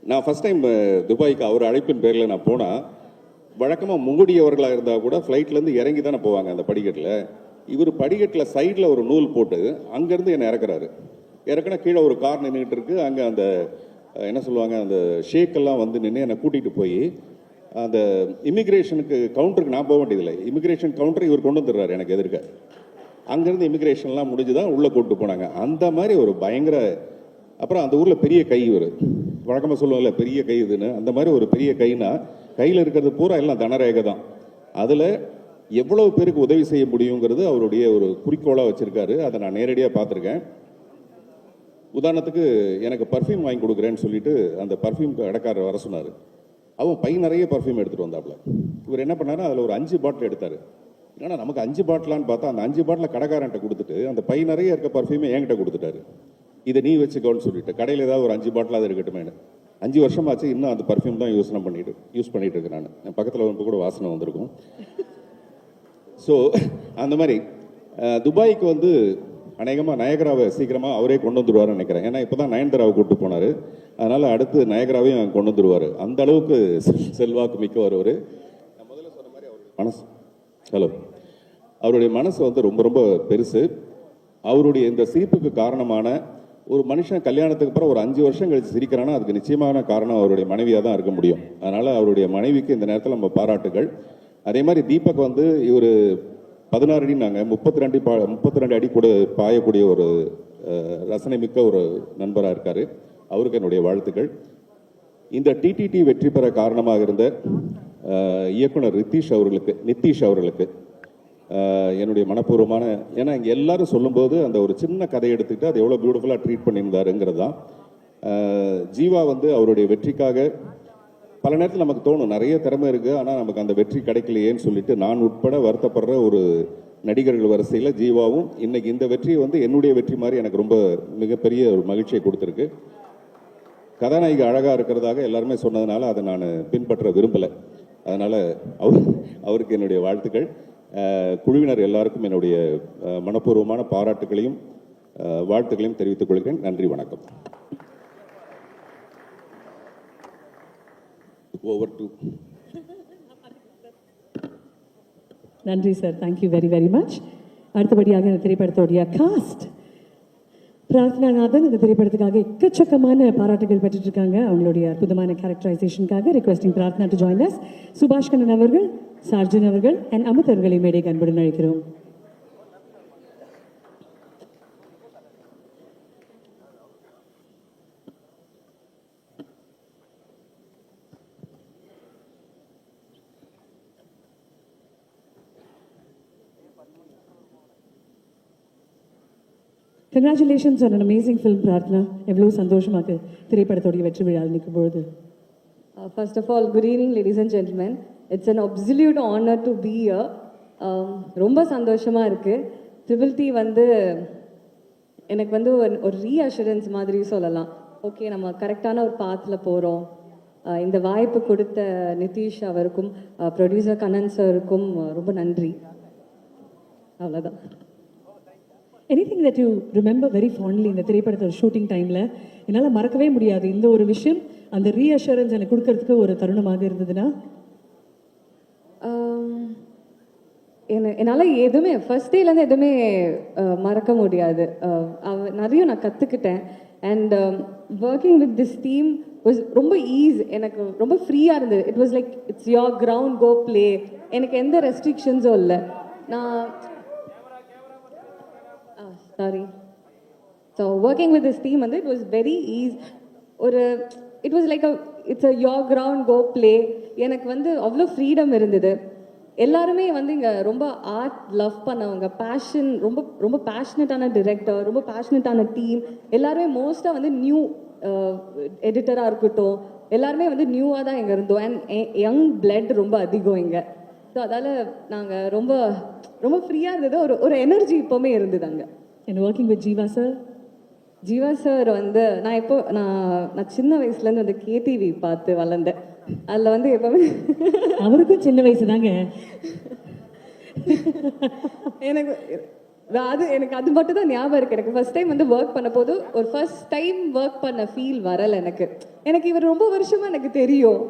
[SPEAKER 17] நான் ஃபர்ஸ்ட் டைம் துபாய்க்கு அவர் அழைப்பின் பேரில் நான் போனால், வழக்கமாக முங்குடியவர்களாக இருந்தால் கூட ஃப்ளைட்லேருந்து இறங்கி தானே போவாங்க அந்த படிக்கட்டில். இவர் படிக்கட்டில் சைடில் ஒரு நூல் போட்டு அங்கேருந்து என்னை இறக்குறாரு. இறக்குனா கீழே ஒரு கார் நின்றுட்டு இருக்கு. அங்கே அந்த என்ன சொல்லுவாங்க, அந்த ஷேக்கெல்லாம் வந்து நின்று என்னை கூட்டிகிட்டு போய் அந்த இமிக்ரேஷனுக்கு கவுண்டருக்கு நான் போக வேண்டியதில்லை, இமிக்ரேஷன் கவுண்டர் இவர் கொண்டு வந்துடுறாரு எனக்கு எதிர்க்க. அங்கேருந்து இமிக்ரேஷன்லாம் முடிஞ்சு தான் உள்ளே கூப்பிட்டு போனாங்க. அந்த மாதிரி ஒரு பயங்கர, அப்புறம் அந்த ஊரில் பெரிய கை, இவர் வழக்கமாக சொல்லுவாங்கல்ல பெரிய கை இதுன்னு, அந்த மாதிரி ஒரு பெரிய கைனா கையில் இருக்கிறது பூரா எல்லாம் தனரேகை தான். அதில் எவ்வளவு பேருக்கு உதவி செய்ய முடியுங்கிறது அவருடைய ஒரு குறிக்கோளாக வச்சுருக்காரு. அதை நான் நேரடியாக பார்த்துருக்கேன். உதாரணத்துக்கு எனக்கு பர்ஃப்யூம் வாங்கி கொடுக்குறேன்னு சொல்லிட்டு அந்த பர்ஃப்யூம் கடைக்காரர் வர சொன்னார். அவன் பை நிறைய பர்ஃப்யூம் எடுத்துகிட்டு வந்தாப்புல. இவர் என்ன பண்ணாரு, அதில் ஒரு 5 பாட்டில் எடுத்தார். ஏன்னா நமக்கு 5 பாட்டிலான்னு பார்த்தா அந்த 5 பாட்டில் கடைக்காரன்ட்ட கொடுத்துட்டு அந்த பை நிறைய இருக்க பர்ஃப்யூமே என்கிட்ட கொடுத்துட்டாரு. இதை நீ வச்சுக்கோன்னு சொல்லிட்டு, கடையில் ஏதாவது ஒரு 5 பாட்டிலாக இருக்கட்டுமேனு. 5 வருஷமாச்சு, இன்னும் அந்த பர்ஃப்யூம் தான் யூஸ் பண்ணிட்டு இருக்கேன் நான். என் பக்கத்தில் வந்து கூட வாசனை வந்திருக்கும். ஸோ அந்த மாதிரி துபாய்க்கு வந்து அநேகமாக நயகராவை சீக்கிரமாக அவரே கொண்டு வந்துடுவார்னு நினைக்கிறேன். ஏன்னா இப்போ தான் நயன்தாராவை கூப்பிட்டு போனார். அதனால் அடுத்து நயகராவையும் கொண்டு வந்துடுவார். அந்த அளவுக்கு செல்வாக்கு மிக்கவர் அவர். நான் முதல்ல சொன்ன மாதிரி அவருடைய மனசு வந்து ரொம்ப ரொம்ப பெருசு. அவருடைய இந்த சிரிப்புக்கு காரணமான ஒரு மனுஷன் கல்யாணத்துக்கு அப்புறம் ஒரு 5 வருஷம் கழிச்சு சிரிக்கிறான்னா அதுக்கு நிச்சயமான காரணம் அவருடைய மனைவியாக தான் இருக்க முடியும். அதனால் அவருடைய மனைவிக்கு இந்த நேரத்தில் நம்ம பாராட்டுகள். அதே மாதிரி தீபக் வந்து இவர் 16 அடி, நாங்கள் 32 அடி கூட பாயக்கூடிய ஒரு ரசனை மிக்க ஒரு நண்பராக இருக்கார். அவருக்கு என்னுடைய வாழ்த்துக்கள். இந்த டிடிடி வெற்றி பெற காரணமாக இருந்த இயக்குனர் நித்தீஷ் அவர்களுக்கு என்னுடைய மனப்பூர்வமான, ஏன்னா இங்கே எல்லாரும் சொல்லும்போது அந்த ஒரு சின்ன கதையை எடுத்துக்கிட்டு அது எவ்வளோ பியூட்டிஃபுல்லாக ட்ரீட் பண்ணியிருந்தாருங்கிறது தான். ஜீவா வந்து அவருடைய வெற்றிக்காக பல நேரத்தில் நமக்கு தோணும் நிறைய திறமை இருக்குது, ஆனால் நமக்கு அந்த வெற்றி கிடைக்கலையேன்னு சொல்லிட்டு நான் உட்பட வருத்தப்படுற ஒரு நடிகர்கள் வரிசையில் ஜீவாவும் இன்னைக்கு இந்த வெற்றி வந்து என்னுடைய வெற்றி மாதிரி எனக்கு ரொம்ப மிகப்பெரிய ஒரு மகிழ்ச்சியை கொடுத்துருக்கு. கதாநாயகி அழகாக இருக்கிறதாக எல்லாருமே சொன்னதுனால அதை நான் பின்பற்ற விரும்பலை. அதனால் அவருக்கு என்னுடைய வாழ்த்துக்கள். குழுவினர் எல்லாருக்கும் என்னுடைய மனப்பூர்வமான பாராட்டுகளையும் வாழ்த்துக்களையும் தெரிவித்துக் கொள்கிறேன். நன்றி, வணக்கம். Over to.
[SPEAKER 3] நன்றி சார், தேங்க்யூ வெரி வெரி மச். அடுத்தபடியாக இந்த திரைப்படத்தோடைய காஸ்ட். பிரார்த்தனாநாதன் இந்த திரைப்படத்துக்காக எக்கச்சக்கமான பாராட்டுகள் பெற்றுட்டு இருக்காங்க. அவங்களுடைய அற்புதமான கேரக்டரைசேஷனுக்காக requesting Prarthana to join us. சுபாஷ் கண்ணன் அவர்கள், சார்ஜன் அவர்கள் அண்ட் அமித் அவர்களை மேடைக்கு அன்புடன் அழைக்கிறோம். Congratulations on an amazing film Prarthana. எவ்வளோ சந்தோஷமாக திரைப்படத்தோடைய வெற்றி விழாவில் நிற்கும் பொழுது.
[SPEAKER 18] First of all, good evening, ladies and gentlemen. It's an absolute honor to be here. ரொம்ப சந்தோஷமாக இருக்குது. ட்ரிபிள் டி வந்து எனக்கு வந்து ஒரு ரீஅஷூரன்ஸ் மாதிரி சொல்லலாம். ஓகே, நம்ம கரெக்டான ஒரு பாத்தில் போகிறோம். இந்த வாய்ப்பு கொடுத்த நிதிஷ் அவருக்கும் ப்ரொடியூசர் கண்ணன் சாருக்கும் ரொம்ப நன்றி. அவ்வளோதான்.
[SPEAKER 3] Anything that you remember very fondly இந்த திரைப்படத்தோட ஷூட்டிங் டைமில் என்னால் மறக்கவே முடியாது இந்த ஒரு விஷயம், அந்த ரீஅஷூரன்ஸ் எனக்கு கொடுக்கறதுக்கு ஒரு தருணமாக இருந்ததுன்னா?
[SPEAKER 18] என்னால் எதுவுமே ஃபர்ஸ்ட் டேலேருந்து எதுவுமே மறக்க முடியாது. நிறைய நான் கற்றுக்கிட்டேன். And working with this team was ரொம்ப எனக்கு ரொம்ப ஃப்ரீயாக இருந்தது. It was like it's your ground, go play. எனக்கு எந்த ரெஸ்ட்ரிக்ஷன்ஸும் இல்லை. நான் sorry. So working with this team வந்து it was very it was like it's a your ground, go play. எனக்கு வந்து அவ்வளோ ஃப்ரீடம் இருந்தது. எல்லாருமே வந்து இங்கே ரொம்ப ஆர்ட் லவ் பண்ணவங்க, ரொம்ப ரொம்ப பேஷனட்டான டிரெக்டர், ரொம்ப பேஷனட்டான டீம். எல்லாருமே மோஸ்ட்டாக வந்து நியூ எடிட்டராக இருக்கட்டும், எல்லாருமே வந்து நியூவாக தான் இங்கே இருந்தோம். அண்ட் யங் பிளட் ரொம்ப அதிகம் இங்கே. ஸோ அதால் நாங்கள் ரொம்ப ரொம்ப ஃப்ரீயாக இருந்தது. ஒரு எனர்ஜி இப்போவுமே இருந்தது அங்கே.
[SPEAKER 3] And working with
[SPEAKER 18] Jeeva sir வந்து நான் சின்ன வயசுலேருந்து வந்து கேடிவி பார்த்து வளர்ந்தேன். அதில் வந்து எப்போவுமே
[SPEAKER 3] அவருக்கும் சின்ன வயசு தாங்க.
[SPEAKER 18] எனக்கு அது மட்டும் தான் ஞாபகம் இருக்குது. எனக்கு ஃபர்ஸ்ட் டைம் வந்து ஒர்க் பண்ண போது ஒரு ஃபர்ஸ்ட் டைம் ஒர்க் பண்ண ஃபீல் வரலை எனக்கு இவர் ரொம்ப வருஷமாக எனக்கு தெரியும்.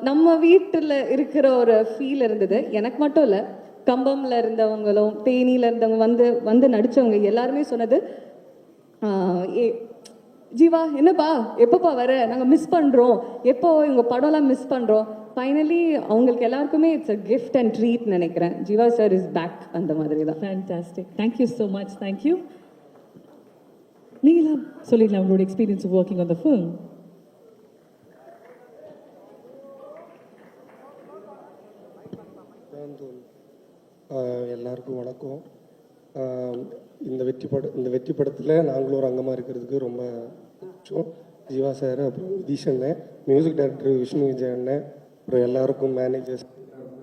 [SPEAKER 18] நம்ம வீட்டில் இருக்கிற ஒரு ஃபீல் இருந்தது. எனக்கு மட்டும் இல்லை, கம்பம்ல இருந்தவங்களும் தேனியில் இருந்தவங்க வந்து நடித்தவங்க எல்லாருமே சொன்னது, ஜீவா என்னப்பா எப்பப்பா வர, நாங்கள் மிஸ் பண்ணுறோம், எப்போ இவங்க படம்லாம் மிஸ் பண்ணுறோம். ஃபைனலி அவங்களுக்கு எல்லாருக்குமே it's a gift and treat நினைக்கிறேன். ஜீவா சார் இஸ் பேக், அந்த மாதிரி தான்.
[SPEAKER 3] Fantastic. Thank you so much. Thank you. நீங்களாம் சொல்லிடலாம் உங்களோட experience of working on the film.
[SPEAKER 19] எல்லாருக்கும் வணக்கம். இந்த வெற்றி படத்தில் நாங்களும் ஒரு அங்கமாக இருக்கிறதுக்கு ரொம்ப பிடிச்சோம். ஜீவா சார், அப்புறம் நிதிஷ் அண்ணன், மியூசிக் டைரக்டர் விஷ்ணு விஜய் அண்ணன், அப்புறம் எல்லாருக்கும் மேனேஜர்ஸ்
[SPEAKER 1] எல்லாரும்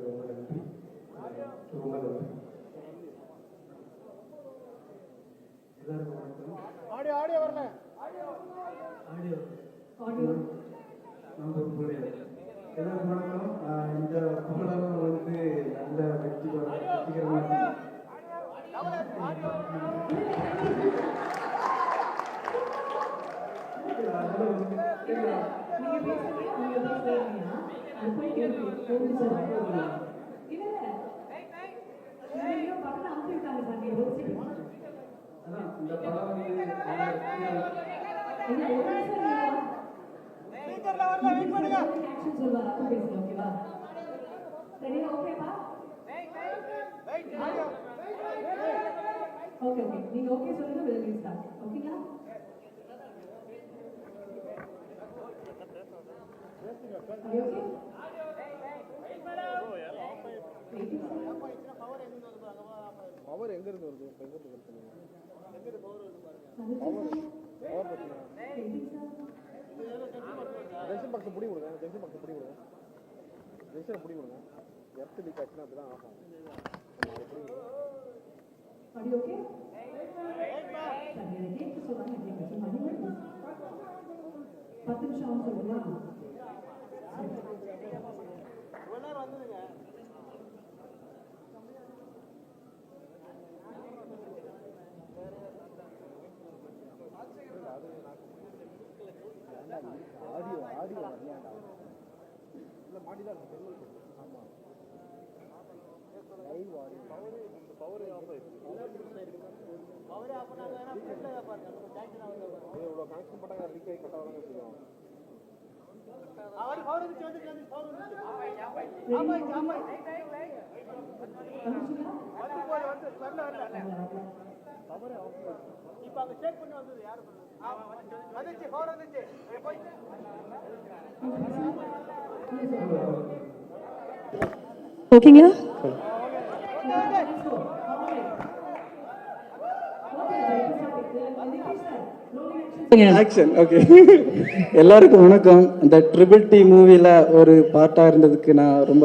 [SPEAKER 1] வணக்கம். இந்த படம் வந்து நல்ல வெற்றிகரமாக
[SPEAKER 3] ஓகே நீங்க ஓகே சொல்லுங்க, வெளியே ஸ்டார்ட். ஓகேங்களா?
[SPEAKER 19] பவர் எங்க இருந்து வருது? ஜங்ஷன் பாக்ஸ் புடி கொடுங்க. ஜங்ஷன் புடி கொடுங்க. எர்த் லீக் ஆச்சுன்னா அப்படிதான் ஆகும்.
[SPEAKER 3] Are you okay? பத்து நிமிஷம் சொல்லுங்க.
[SPEAKER 19] ஆடியோ வரலையாண்டா. இல்லை மாட்டிதான். ஆமாம்
[SPEAKER 3] ஓகேங்களா?
[SPEAKER 20] Action okay. எல்லாருக்கும் வணக்கம். இந்த ட்ரிபிள் டி மூவில ஒரு பார்ட்டா இருந்ததுக்கு நான் ரொம்ப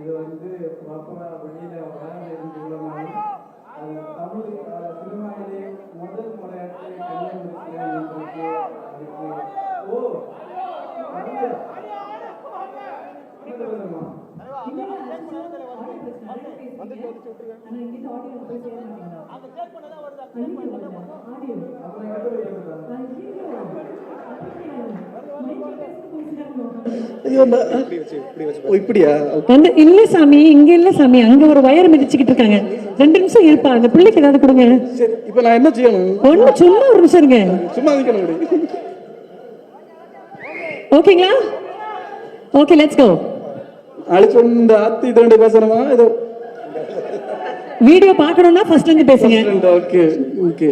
[SPEAKER 20] இது வந்து ப்ராப்பரா வெளியில வராது இருந்துள்ளனால அது தமிழ் சினிமாவிலே முதல் முறையாக அதுக்கு இப்படியா
[SPEAKER 3] வந்து இல்ல சாமி, இங்க இல்ல சாமி, அங்க ஒரு வயர் மிதிச்சுக்கிட்டு இருக்காங்க. 2 நிமிஷம் இருப்பா, அந்த பிள்ளைக்கு ஏதாவது கொடுங்க.
[SPEAKER 20] சரி, இப்போ நான் என்ன செய்யணும்?
[SPEAKER 3] ஒண்ணு சும்மா ஒரு நிமிஷம் இருங்க.
[SPEAKER 20] சும்மா நிக்கணும்.
[SPEAKER 3] ஓகேங்களா? Okay, let's go.
[SPEAKER 20] அழைச்சு இந்த ஆத்தி இதோட பேசணுமா? ஏதோ
[SPEAKER 3] வீடியோ பார்க்கணும்னா ஃபர்ஸ்ட் இருந்து பேசுங்க.
[SPEAKER 20] Okay okay.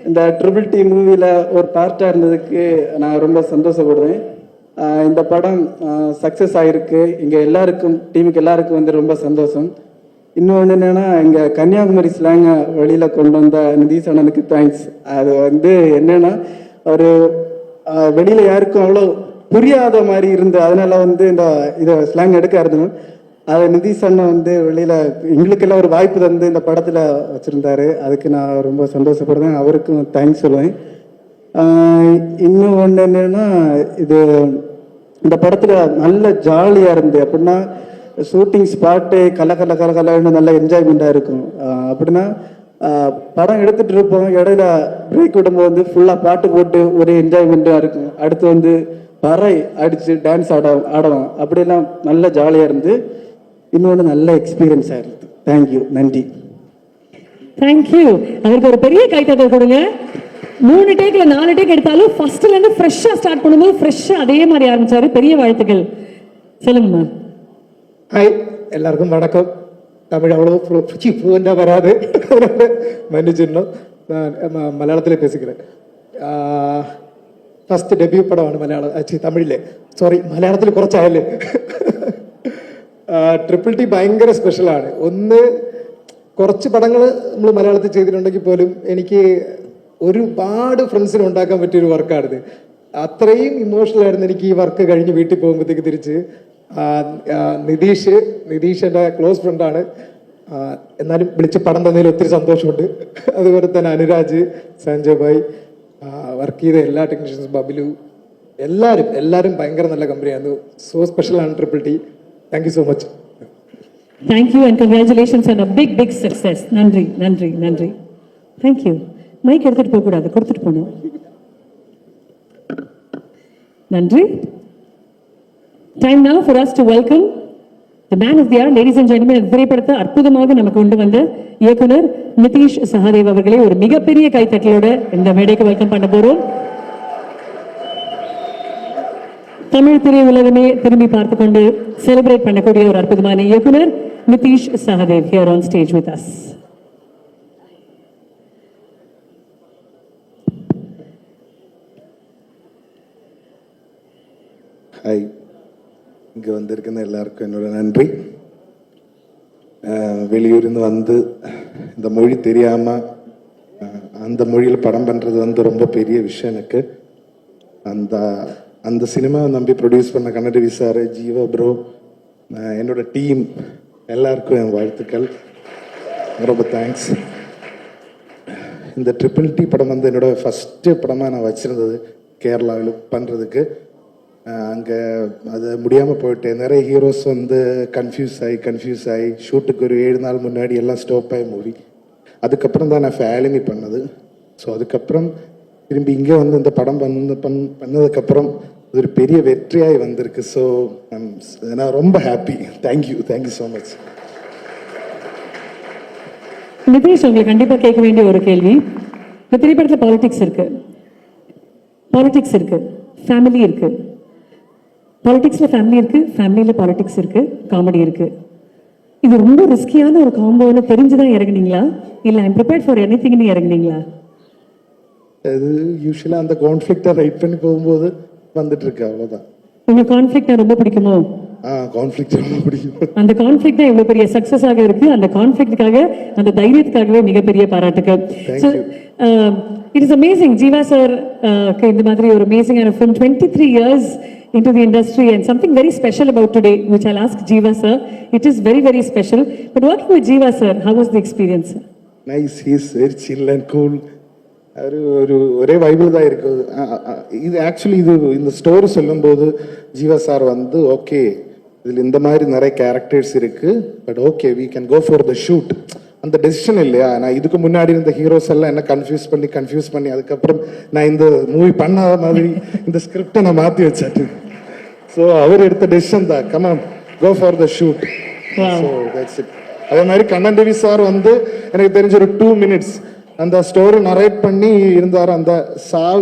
[SPEAKER 20] இந்த ட்ரிபிள் டி மூவில ஒரு பார்ட்டா இருந்ததுக்கு நான் ரொம்ப சந்தோஷப்படுறேன். இந்த படம் சக்ஸஸ் ஆகிருக்கு. இங்கே எல்லாருக்கும் டீமுக்கு எல்லாருக்கும் வந்து ரொம்ப சந்தோஷம். இன்னொன்று என்னென்னா, இங்கே கன்னியாகுமரி ஸ்லாங்கை வெளியில் கொண்டு வந்த நிதிஷ் அண்ணனுக்கு தேங்க்ஸ். அது வந்து என்னென்னா, அவர் வெளியில் யாருக்கும் அவ்வளோ புரியாத மாதிரி இருந்து அதனால வந்து இதை ஸ்லாங் எடுக்க இருந்தோம். அதை நிதிஷ் அண்ணன் வந்து வெளியில் எங்களுக்கெல்லாம் ஒரு வாய்ப்பு தந்து இந்த படத்தில் வச்சுருந்தாரு. அதுக்கு நான் ரொம்ப சந்தோஷப்படுறேன். அவருக்கும் தேங்க்ஸ் சொல்லுவேன். இன்னும் ஒன்று என்னென்னா, இந்த படத்தில் நல்ல ஜாலியாக இருந்து அப்படின்னா ஷூட்டிங் ஸ்பாட்டு கலன்னு நல்ல என்ஜாய்மெண்ட்டாக இருக்கும். அப்படின்னா படம் எடுத்துகிட்டு இருப்போம், இடையில பிரேக் விடும்போது வந்து ஃபுல்லாக பாட்டு போட்டு ஒரு என்ஜாய்மெண்ட்டாக இருக்கும். அடுத்து வந்து பறை அடித்து டான்ஸ் ஆடுவோம். அப்படியெல்லாம் நல்ல ஜாலியாக இருந்து இன்னொன்று நல்ல எக்ஸ்பீரியன்ஸாக இருந்தது. தேங்க்யூ, நன்றி.
[SPEAKER 3] தேங்க்யூ. அவருக்கு ஒரு பெரிய கைத்தட்டல் கொடுங்க. 3 டேக்ல 4 டேக் எடுத்தாலும் ஃபர்ஸ்ட்ல இருந்து ஃப்ரெஷ்ஷா ஸ்டார்ட் பண்ணும்போது ஃப்ரெஷ்ஷா அதே மாதிரி ஆரம்பிச்சாரு. பெரிய வாழ்த்துக்கள். சொல்லுங்கம்மா.
[SPEAKER 19] ஹாய், எல்லாருக்கும் வணக்கம். தமிழ் அவ்வளோ ஃப்ளூவெண்டாக வராது, மன்னிச்சிடணும். நான் மலையாளத்தில் பேசிக்கிறேன். ഫസ്റ്റ് ഡെബ്യൂ പടമാണ് മലയാളം തമിഴിലെ മലയാളത്തിൽ കുറച്ചായല്ലേ. ട്രിപ്പിൾ ടി ഭയങ്കര സ്പെഷ്യലാണ്. ഒന്ന് കുറച്ച് പടങ്ങൾ നമ്മൾ മലയാളത്തിൽ ചെയ്തിട്ടുണ്ടെങ്കിൽ പോലും എനിക്ക് ഒരുപാട് ഫ്രണ്ട്സിനെ ഉണ്ടാക്കാൻ പറ്റിയൊരു വർക്കാണിത്. അത്രയും ഇമോഷണൽ ആയിരുന്നു എനിക്ക് ഈ വർക്ക് കഴിഞ്ഞ് വീട്ടിൽ പോകുമ്പോഴത്തേക്ക് തിരിച്ച്. നിതീഷ് എൻ്റെ ക്ലോസ് ഫ്രണ്ടാണ്, എന്നാലും വിളിച്ച് പടം തന്നതിൽ ഒത്തിരി സന്തോഷമുണ്ട്. അതുപോലെ തന്നെ അനുരാജ്, സഞ്ജയ് ഭായ്, വർക്ക് ചെയ്ത എല്ലാ ടെക്നീഷ്യൻസും, ബബിലു, എല്ലാവരും ഭയങ്കര നല്ല കമ്പനിയായിരുന്നു. സോ സ്പെഷ്യലാണ് triple T. Thank you so much.
[SPEAKER 3] Thank you and congratulations on a big success. நன்றி நன்றி நன்றி. Thank you. மைக் எடுத்துட்டு போக கூடாது, கொடுத்துட்டு போகணும். நன்றி. Time now for us to welcome the man of the hour, ladies and gentlemen. இந்த திரைப்படத்தை அற்புதமாக நமக்கு கொண்டு வந்த இயக்குனர் நிதிஷ் சஹதேவ் அவர்களை ஒரு மிகப்பெரிய கைத்தட்டலோட இந்த மேடைக்கு வெல்கம் பண்ண போறோம். தமிழ் திரையுலகமே திரும்பி பார்த்து கொண்டு செலிப்ரேட் பண்ணக்கூடிய ஒரு அற்புதமான இயக்குனர் Nithish Sahadev here on stage with us.
[SPEAKER 21] Hi, இங்கே வந்திருக்கிற எல்லாருக்கும் என்னோட நன்றி. வெளியூர்ந்து வந்து இந்த மொழி தெரியாமல் அந்த மொழியில் படம் பண்ணுறது வந்து ரொம்ப பெரிய விஷயம் எனக்கு. அந்த சினிமாவை நம்பி ப்ரொடியூஸ் பண்ண கன்னடவி சார், ஜீவா ப்ரோ, என்னோட டீம் எல்லாருக்கும் என் வாழ்த்துக்கள், ரொம்ப தேங்க்ஸ். இந்த ட்ரிபிள் டி படம் வந்து என்னோட ஃபஸ்ட்டு படமாக நான் வச்சுருந்தது கேரளாவில் பண்ணுறதுக்கு. அங்கே அது முடியாமல் போயிட்டு நிறைய ஹீரோஸ் வந்து கன்ஃபியூஸ் ஆகி ஷூட்டுக்கு ஒரு 7 நாள் முன்னாடி எல்லாம் ஸ்டாப் ஆகி மூவி. அதுக்கப்புறம் தான் நான் ஃபேலினி பண்ணது. ஸோ அதுக்கப்புறம் திரும்பி இங்கே வந்து இந்த படம் பண்ணதுக்கப்புறம் ஒரு பெரிய வெற்றியாய் வந்திருக்கு. ஸோ நான் ரொம்ப happy. Thank you so much.
[SPEAKER 3] Nitesh, உங்களுக்கு கண்டிப்பா கேட்க வேண்டிய ஒரு கேள்வி. இந்த திரைப்படத்தில் பாலிடிக்ஸ் இருக்கு, ஃபேமிலி இருக்கு, பாலிடிக்ஸ்ல ஃபேமிலி இருக்கு, ஃபேமிலியில பாலிடிக்ஸ் இருக்கு, காமெடி இருக்கு. இது ரொம்ப ரிஸ்கியான ஒரு காம்போன்னு தெரிஞ்சுதான் இறங்குனீங்களா, இல்லை ஐம் ப்ரிப்பேர்ட் ஃபார் எனிதிங்னு இறங்குனீங்களா?
[SPEAKER 21] அது யூஸ்வலாக அந்த கான்ஃப்ளிக்டை ரைட் பண்ணி போகும்போது வந்துட்டு இருக்கு, அவ்வளோதான்.
[SPEAKER 3] உங்க கான்ஃப்ளிக்ட் ரொம்ப பிடிக்குமோ?
[SPEAKER 21] கான்ஃப்ளிக்ட் ரொம்ப பிடிக்கும்.
[SPEAKER 3] அந்த கான்ஃப்ளிக்ட் தான் இவ்வளவு பெரிய சக்சஸ் ஆக இருக்கு. அந்த கான்ஃப்ளிக்ட்டுக்காக, அந்த தைரியத்துக்காகவே மிகப்பெரிய பாராட்டுகள். It is amazing. Jeeva sir இந்த மாதிரி ஒரு அமேசிங்கான film, 23 years into the industry, and something very special about today, which I'll ask Jeeva sir. It is very, very special. But working with Jeeva sir, how was the experience?
[SPEAKER 21] Nice. He's very chill and cool. ஒரே viable தான் இருக்கு. இது actually இந்த story சொல்லும்போது Jeeva sir வந்து okay, இதில் இந்த மாதிரி நிறைய கேரக்டர்ஸ் இருக்கு, but okay we can go for the shoot. அந்த டெசிஷன் இல்லையா, நான் இதுக்கு முன்னாடி இருந்த ஹீரோஸ் எல்லாம் என்ன கன்ஃபியூஸ் பண்ணி அதுக்கப்புறம் நான் இந்த மூவி பண்ணாத மாதிரி இந்த ஸ்கிரிப்டை நான் மாற்றி வச்சாட்டு. ஸோ அவர் எடுத்த டெசிஷன் தான், come on go for the shoot. So that's it. அதே மாதிரி கண்ணன் ரவி சார் வந்து எனக்கு தெரிஞ்ச ஒரு 2 minutes அந்த ஸ்டோரி நரேட் பண்ணி இருந்தார். அந்த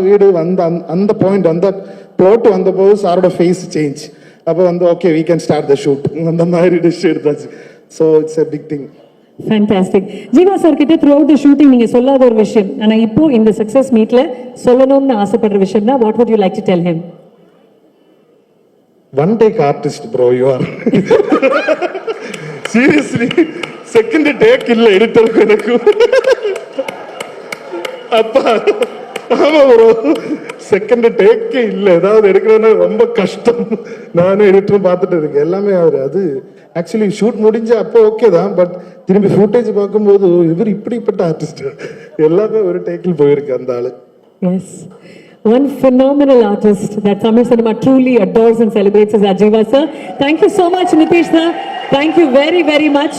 [SPEAKER 21] வீடு வந்த அந்த பாயிண்ட், அந்த பிளாட் வந்தபோது சாரோட ஃபேஸ் சேஞ்ச். அப்போ வந்து okay we can start the shoot, அந்த மாதிரி டிசிஷன் எடுத்தாச்சு. So it's a big thing.
[SPEAKER 3] Fantastic. Jiiva sir கிட்ட த்ரூ அவுட் தி ஷூட்டிங் நீங்க சொல்லாத ஒரு விஷயம், ஆனா இப்போ இந்த சக்சஸ் மீட்ல சொல்லணும்னு ஆசைப்படுற விஷயம் தான், what would you like to tell him?
[SPEAKER 21] One take artist bro, you are seriously. Second take இல்ல எடிட்டருக்கு எனக்கு. அப்பா ஆமா ப்ரோ, செகண்ட் டேக்கே இல்லை. ஏதாவது எடுக்கிறதுனா ரொம்ப கஷ்டம். நானும் எடிட்டரும் பார்த்துட்டு இருக்கேன் எல்லாமே. அவர் அது ஆக்சுவலி ஷூட் முடிஞ்ச அப்போ ஓகே தான், பட் திரும்பி ஃபுட்டேஜ் பார்க்கும்போது இவர் இப்படிப்பட்ட ஆர்டிஸ்ட் எல்லாமே ஒரு டேக்கில் போயிருக்கு அந்த ஆளு.
[SPEAKER 3] Yes, one phenomenal artist that Tamil cinema truly adores and celebrates is Jeeva sir. Thank you so much Nitish sir. Thank you very, very much.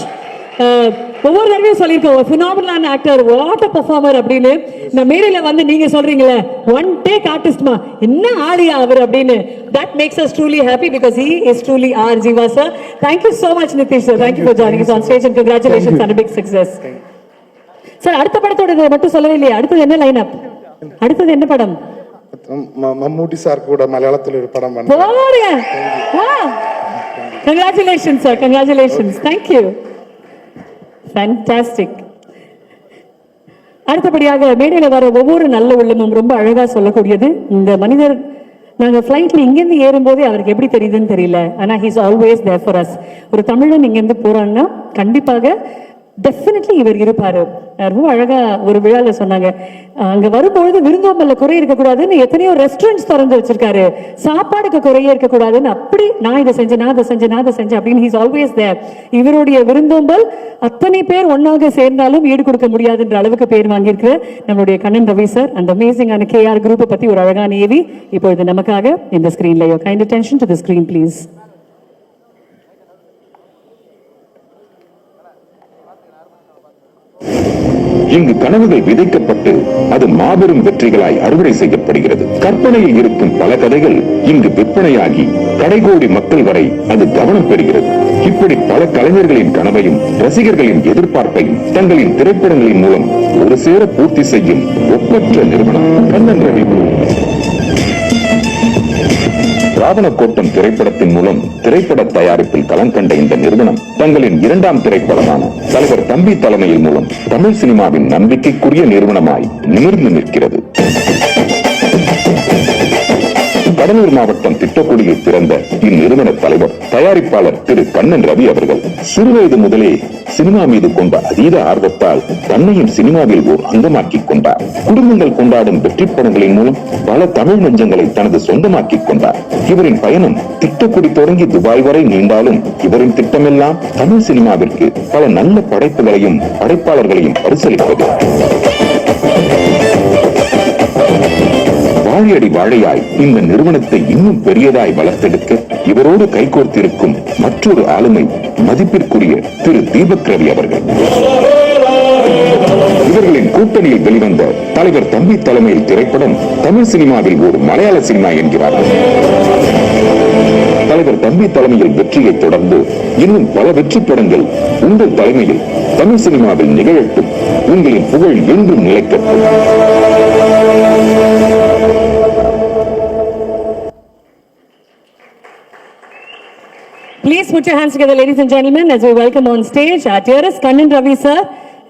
[SPEAKER 3] ஒவ்வொரு தடவையும் சொல்லியிருக்கோம், phenomenal actor, what a performer அப்படின்னு. இந்த மேடையில வந்து நீங்க சொல்றீங்களே ஒன் டேக் ஆர்டிஸ்ட்மா, என்ன ஆளியா அவர் அப்படின்னு. That makes us truly happy because he is truly our Jeeva sir. Thank you so much Nitish sir. Thank you for joining us on stage and congratulations on a big success. Sir, அடுத்த படத்தோட மட்டும் சொல்லவே இல்லையா? அடுத்தது என்ன line up? அடுத்தது என்ன படம்?
[SPEAKER 21] மம்மூட்டி சார் கூட மலையாளத்தில் ஒரு படம் பண்ணேன்.
[SPEAKER 3] Congratulations sir, congratulations. Thank you. Fantastic. அடுத்தபடியாக மேடையில் வர ஒவ்வொரு நல்ல உள்ளமும் ரொம்ப அழகா சொல்லக்கூடியது. இந்த மனிதர் நாங்கள் ஃப்ளைட்ல இங்கேருந்து ஏறும்போதே அவருக்கு எப்படி தெரியுதுன்னு தெரியல, ஆனா he's always there for us. ஒரு தமிழன் இங்கேருந்து போறான்னா கண்டிப்பாக டெஃபினெட்லி இவர் இருப்பாரு. ரொம்ப அழகா ஒரு விழால சொன்னாங்க, அங்க வரும்பொழுது விருந்தோம்பல்ல குறை இருக்கக்கூடாதுன்னு எத்தனையோ ரெஸ்டாரண்ட்ஸ் திறந்து வச்சிருக்காரு, சாப்பாடுக்கு குறையே இருக்கக்கூடாதுன்னு. அப்படி நான் இதை செஞ்சேன் அப்படின்னு ஹீஸ் ஆல்வேஸ் தேர். இவருடைய விருந்தோம்பல் அத்தனை பேர் ஒன்னாக சேர்ந்தாலும் ஈடு கொடுக்க முடியாதுன்ற அளவுக்கு பேர் வாங்கியிருக்கிற நம்மளுடைய கண்ணன் ரவி சார், அந்த அமேசிங்கான KR குரூப்பை பத்தி ஒரு அழகான ஏவி இப்பொழுது நமக்காக இந்த ஸ்கிரீன்ல. Your kind attention to the screen please.
[SPEAKER 2] இங்கு கனவுகள் விதைக்கப்பட்டு அது மாபெரும் வெற்றிகளாய் அறுவடை செய்யப்படுகிறது. கற்பனையில் இருக்கும் பல கதைகள் இங்கு விற்பனையாகி கடைகோடி மக்கள் வரை அது கவனம் பெறுகிறது. இப்படி பல கலைஞர்களின் கனவையும் ரசிகர்களின் எதிர்பார்ப்பையும் தங்களின் திரைப்படங்களின் மூலம் ஒரு சேர பூர்த்தி செய்யும் ஒப்பற்ற நிறுவனம் கண்ணன் ரவி. ராவணக்கோட்டம் திரைப்படத்தின் மூலம் திரைப்பட தயாரிப்பில் களம் கண்ட இந்த நிறுவனம் தங்களின் 2ஆம் திரைப்படமான தலைவர் தம்பி தலைமையில் மூலம் தமிழ் சினிமாவின் நம்பிக்கைக்குரிய நிறுவனமாய் நிமிர்ந்து நிற்கிறது. கடலூர் மாவட்டம் திட்டக்குடியில் பிறந்த இந்நிறுவன தலைவர் தயாரிப்பாளர் திரு கண்ணன் ரவி அவர்கள் சிறுவயது முதலே சினிமா மீது கொண்ட அதீத ஆர்வத்தால் தன்னையும் சினிமாவில் ஓர் அங்கமாக்கிக் கொண்டார். குடும்பங்கள் கொண்டாடும் வெற்றி படங்களின் மூலம் பல தமிழ் நெஞ்சங்களை தனது சொந்தமாக்கிக் கொண்டார். இவரின் பயணம் திட்டக்குடி தொடங்கி துபாய் வரை நீண்டாலும் இவரின் திட்டமெல்லாம் தமிழ் சினிமாவிற்கு பல நல்ல படைப்புகளையும் படைப்பாளர்களையும் பரிசளிப்பது. வாழையடி வாழையாய் இந்த நிறுவனத்தை இன்னும் பெரியதாய் வளர்த்தெடுக்க இவரோடு கைகோர்த்திருக்கும் மற்றொரு ஆளுமை மதிப்பிற்குரிய திரு தீபக் ரவி அவர்கள். இவர்களின் கூட்டணியில் வெளிவந்த தலைவர் தம்பி தலைமையில் திரைப்படம் தமிழ் சினிமாவில் ஒரு மலையாள சினிமா என்கிறார்கள். தலைவர் தம்பி தலைமையில் வெற்றியை தொடர்ந்து இன்னும் பல வெற்றி படங்கள் உங்கள் தலைமையில் தமிழ் சினிமாவில் நிகழட்டும். உங்களின் புகழ் என்றும் நிலைக்கட்டும்.
[SPEAKER 3] Please put your hands together, ladies and gentlemen, as we welcome on stage our dearest Kannan Ravi sir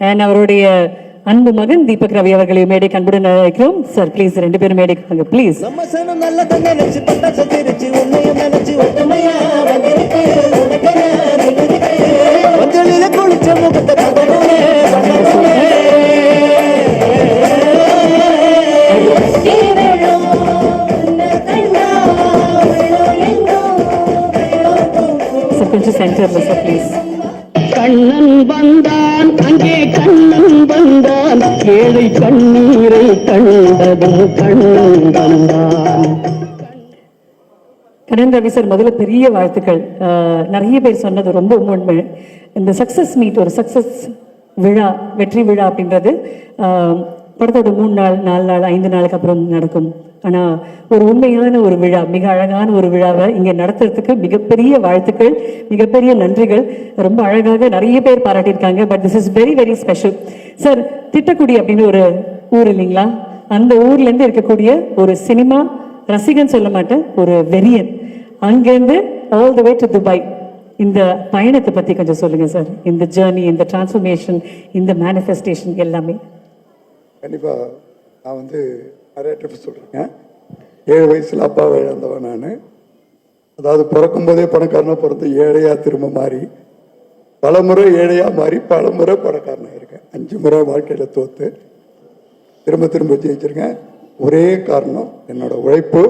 [SPEAKER 3] and அவருடைய அன்பு மகன் தீபக் ரவி அவர்களை மேடை அன்புடன் அழைக்கிறோம். சார் ப்ளீஸ் ரெண்டு பேரும் மேடைக்கு வாங்க ப்ளீஸ்.
[SPEAKER 4] நம்ம சனம் நல்ல தங்க நினைச்சு பட்டா சத்திருச்சு உன்னையும் நினைச்சு ஒட்டுமையா வந்திருக்கு மஞ்சளில குளிச்ச முகத்தை கதனே
[SPEAKER 3] கொஞ்சம் சென்டர்ல சார் ப்ளீஸ்.
[SPEAKER 4] கண்ணன் வந்தான் அங்கே கண்ணன் வந்தான் ஏழை கண்ணீரை கண்டதும் கண்ணன் வந்தான்.
[SPEAKER 3] கண்ணன் ரவி சார் முதல்ல பெரிய வாழ்த்துக்கள். நிறைய பேர் சொன்னது ரொம்ப உண்மை. இந்த சக்சஸ் மீட் ஒரு சக்சஸ் விழா வெற்றி விழா அப்படின்றது படத்தோட 3 நாள் 4 நாள் 5 நாளுக்கு அப்புறம் நடக்கும். ஆனால் ஒரு உண்மையான ஒரு விழா, மிக அழகான ஒரு விழாவை இங்கே நடத்துறதுக்கு மிகப்பெரிய வாழ்த்துக்கள், மிகப்பெரிய நன்றிகள். ரொம்ப அழகாக நிறைய பேர் பாராட்டியிருக்காங்க. But this is very very special. Sir, Thittakudi அப்படின்னு ஒரு ஊர் இல்லைங்களா? அந்த ஊர்லேருந்து இருக்கக்கூடிய ஒரு சினிமா ரசிகன் சொல்ல மாட்டேன், ஒரு வெறியன். அங்கேருந்து all the way to Dubai. இந்த பயணத்தை பற்றி கொஞ்சம் சொல்லுங்கள் சார். இந்த ஜேர்னி, இந்த டிரான்ஸ்ஃபர்மேஷன், இந்த மேனிஃபெஸ்டேஷன் எல்லாமே.
[SPEAKER 11] கண்டிப்பாக நான் நிறைய ட்ரிப் சொல்கிறேங்க. 7 வயசில் அப்பாவை இழந்தவன் நான். அதாவது பிறக்கும்போதே பணக்காரனாக பிறந்து ஏழையாக திரும்ப மாறி, பல முறை ஏழையாக மாறி பல முறை பணக்காரனாக இருக்கேன். 5 முறை வாழ்க்கையில் தோற்று திரும்ப திரும்ப ஜெயிச்சிருக்கேன். ஒரே காரணம் என்னோட உழைப்பு,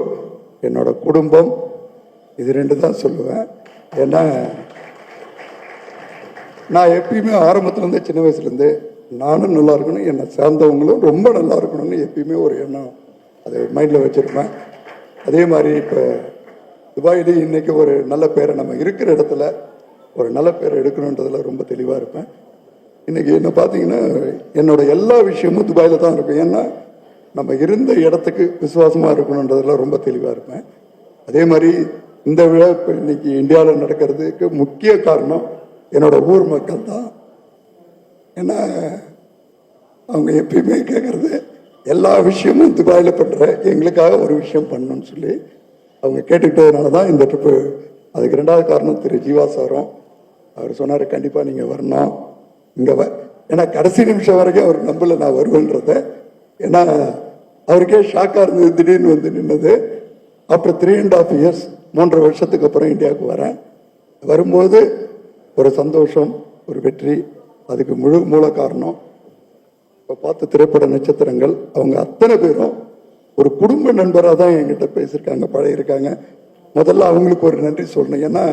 [SPEAKER 11] என்னோட குடும்பம். இது 2 தான் சொல்லுவேன். ஏன்னா நான் எப்பயுமே ஆரம்பத்துலேருந்தே சின்ன வயசுலேருந்தே நானும் நல்லா இருக்கணும், என்னை சேர்ந்தவங்களும் ரொம்ப நல்லா இருக்கணும்னு எப்பயுமே ஒரு எண்ணம் அதை மைண்டில் வச்சுருப்பேன். அதே மாதிரி இப்போ துபாயிலே இன்றைக்கி ஒரு நல்ல பேரை நம்ம இருக்கிற இடத்துல ஒரு நல்ல பேரை எடுக்கணுன்றதில் ரொம்ப தெளிவாக இருப்பேன். இன்றைக்கி என்ன பார்த்தீங்கன்னா என்னோட எல்லா விஷயமும் துபாயில் தான் இருக்கும். ஏன்னா நம்ம இருந்த இடத்துக்கு விசுவாசமாக இருக்கணுன்றதில் ரொம்ப தெளிவாக இருப்பேன். அதே மாதிரி இந்த விழா இப்போ இன்றைக்கி இந்தியாவில் நடக்கிறதுக்கு முக்கிய காரணம் என்னோட ஊர் மக்கள் தான். ஏன்னா அவங்க எப்பயுமே கேட்குறது எல்லா விஷயமும் துபாயில் பண்ணுற எங்களுக்காக ஒரு விஷயம் பண்ணணும்னு சொல்லி அவங்க கேட்டுக்கிட்டதுனால தான் இந்த ட்ரிப்பு. அதுக்கு 2வது காரணம் திரு ஜீவா சாரும். அவர் சொன்னார் கண்டிப்பாக நீங்கள் வரணும் இங்கே ஏன்னா கடைசி நிமிஷம் வரைக்கும் அவர் நம்பல நான் வருவேன்றத. ஏன்னா அவருக்கே ஷாக்காக இருந்தது திடீர்னு வந்து நின்னது. ஆஃப்டர் 3.5 இயர்ஸ் 3.5 வருஷத்துக்கு அப்புறம் இந்தியாவுக்கு வரேன். வரும்போது ஒரு சந்தோஷம், ஒரு வெற்றி. அதுக்கு மூல காரணம் இப்போ பார்த்த திரைப்பட நட்சத்திரங்கள் அவங்க அத்தனை பேரும் ஒரு குடும்ப நண்பராக தான் என்கிட்ட பேசியிருக்காங்க, பழகிருக்காங்க. முதல்ல அவங்களுக்கு ஒரு நன்றி சொல்லணும். ஏன்னா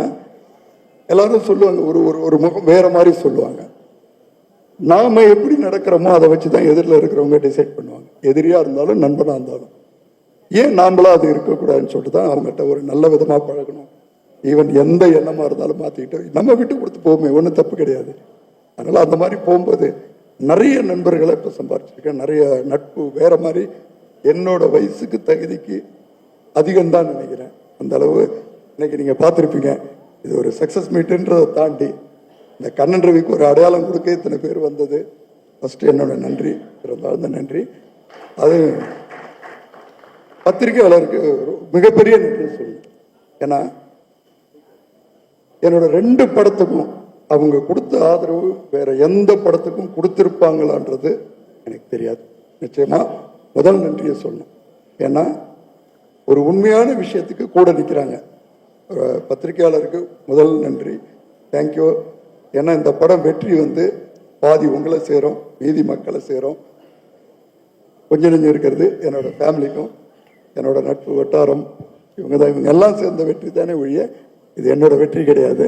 [SPEAKER 11] எல்லாரும் சொல்லுவாங்க ஒரு ஒரு முகம் வேற மாதிரி சொல்லுவாங்க. நாம எப்படி நடக்கிறோமோ அதை வச்சு தான் எதிரில் இருக்கிறவங்க டிசைட் பண்ணுவாங்க. எதிரியாக இருந்தாலும் நண்பனாக இருந்தாலும் ஏன் நாமளா அது இருக்கக்கூடாதுன்னு சொல்லிட்டு தான் அவங்ககிட்ட ஒரு நல்ல விதமாக பழகணும். ஈவன் எந்த எண்ணமாக இருந்தாலும் மாற்றிக்கிட்டு நம்ம விட்டு கொடுத்து போவோமே, ஒன்றும் தப்பு கிடையாது. அதனால் அந்த மாதிரி போகும்போது நிறைய நண்பர்களை இப்போ சம்பாரிச்சிருக்கேன். நிறைய நட்பு வேற மாதிரி என்னோட வயசுக்கு தகுதிக்கு அதிகம்தான் நினைக்கிறேன். அந்த அளவு இன்னைக்கு நீங்கள் பார்த்துருப்பீங்க. இது ஒரு சக்ஸஸ் மீட்டுன்றதை தாண்டி இந்த கண்ணன் ரவிக்கு ஒரு அடையாளம் கொடுக்க இத்தனை பேர் வந்தது ஃபஸ்ட்டு என்னோட நன்றி, பிறந்தாழ்ந்த நன்றி. அது பத்திரிகையாளருக்கு மிகப்பெரிய நன்றி சொல்லுவேன். ஏன்னா என்னோட 2 படத்துக்கும் அவங்க கொடுத்த ஆதரவு வேற எந்த படத்துக்கும் கொடுத்திருப்பாங்களான்றது எனக்கு தெரியாது. நிச்சயமா முதல் நன்றியை சொல்லணும். ஏன்னா ஒரு உண்மையான விஷயத்துக்கு கூட நிற்கிறாங்க. பத்திரிகையாளருக்கு முதல் நன்றி, தேங்க்யூ. ஏன்னா இந்த படம் வெற்றி பாதி உங்களை சேரும், மீதி மக்களை சேரும். கொஞ்சம் நெஞ்சம் இருக்கிறது என்னோட ஃபேமிலிக்கும் என்னோட நட்பு வட்டாரம் இவங்க தான். இவங்க எல்லாம் சேர்ந்த வெற்றி தானே ஒழிய இது என்னோட வெற்றி கிடையாது.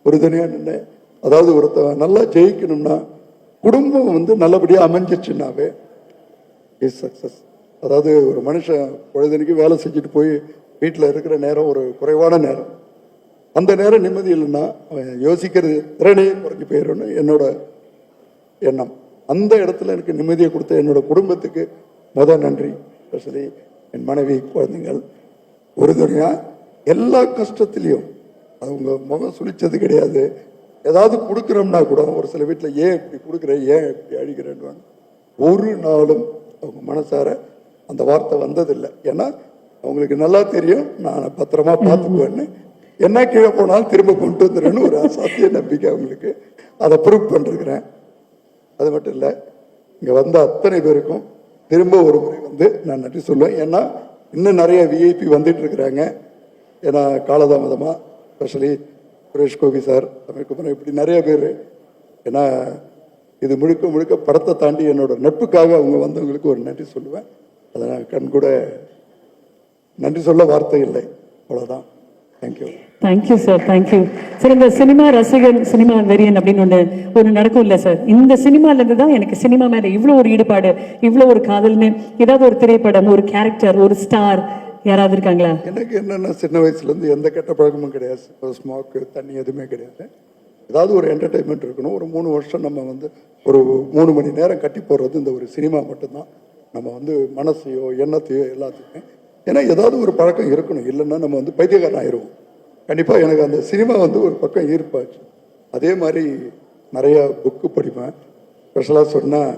[SPEAKER 11] உறுதுணையாக நின்று அதாவது ஒருத்தவன் நல்லா ஜெயிக்கணும்னா குடும்பம் நல்லபடியாக அமைஞ்சிச்சுன்னாவே இஸ் சக்ஸஸ். அதாவது ஒரு மனுஷன் பொழுதுனைக்கு வேலை செஞ்சுட்டு போய் வீட்டில் இருக்கிற நேரம் ஒரு குறைவான நேரம், அந்த நேரம் நிம்மதி இல்லைன்னா அவன் யோசிக்கிறது திறனே குறைஞ்சி போயிடும்னு என்னோட எண்ணம். அந்த இடத்துல எனக்கு நிம்மதியை கொடுத்த என்னோட குடும்பத்துக்கு நன்றி. ஸ்பெஷலி என் மனைவி, குழந்தைகள் உறுதுணையா எல்லா கஷ்டத்துலேயும் அவங்க முகம் சுழிச்சது கிடையாது. ஏதாவது கொடுக்குறோம்னா கூட ஒரு சில வீட்டில் ஏன் இப்படி கொடுக்குறேன், ஏன் இப்படி அழிக்கிறேன்னு ஒரு நாளும் அவங்க மனசார அந்த வார்த்தை வந்ததில்லை. ஏன்னா அவங்களுக்கு நல்லா தெரியும் நான் பத்திரமா பார்த்துக்குவேன்னு. என்ன கீழே போனாலும் திரும்ப கொண்டு வந்துடுறேன்னு ஒரு அசாத்திய நம்பிக்கை அவங்களுக்கு. அதை ப்ரூவ் பண்ணிருக்கிறேன். அது மட்டும் இல்லை, இங்கே வந்த அத்தனை பேருக்கும் திரும்ப ஒரு முறை நான் நன்றி சொல்லுவேன். ஏன்னா இன்னும் நிறைய விஐபி வந்துட்டு இருக்கிறாங்க. ஏன்னா காலதாமதமாக ஸ்பெஷலி சுரேஷ் கோபி சார், தமிழ்குமரன், இப்படி நிறைய பேர். ஏன்னா இது முழுக்க முழுக்க படத்தை தாண்டி என்னோட நட்புக்காக அவங்க வந்தவங்களுக்கு ஒரு நன்றி சொல்லுவேன். அதை நான் கண் கூட நன்றி சொல்ல வார்த்தை இல்லை. அவ்வளோதான். Thank you.
[SPEAKER 3] Thank you sir, thank you sir. இந்த சினிமா ரசிகன், சினிமா வெறியன் அப்படின்னு ஒன்று நடக்கும் இல்லை சார்? இந்த சினிமாலேருந்து தான் எனக்கு சினிமா மேலே இவ்வளோ ஒரு ஈடுபாடு, இவ்வளோ ஒரு காதல்னு. ஏதாவது ஒரு திரைப்படம், ஒரு கேரக்டர், ஒரு ஸ்டார் யாராவது இருக்காங்களா?
[SPEAKER 11] எனக்கு என்னென்ன சின்ன வயசுலேருந்து எந்த கெட்ட பழக்கமும் கிடையாது. ஸ்மோக்கு, தண்ணி எதுவுமே கிடையாது. ஏதாவது ஒரு என்டர்டெயின்மெண்ட் இருக்கணும். ஒரு 3 வருஷம் நம்ம ஒரு 3 மணி நேரம் கட்டி போடுறது இந்த ஒரு சினிமா மட்டும்தான். நம்ம மனசையோ எண்ணத்தையோ எல்லாத்துக்குமே. ஏன்னா ஏதாவது ஒரு பழக்கம் இருக்கணும், இல்லைன்னா நம்ம பைத்தியக்காரன் ஆயிடுவோம். கண்டிப்பாக எனக்கு அந்த சினிமா ஒரு பக்கம் ஈர்ப்பாச்சு. அதே மாதிரி நிறையா புக்கு படிப்பேன். ஸ்பெஷலாக சொன்னால்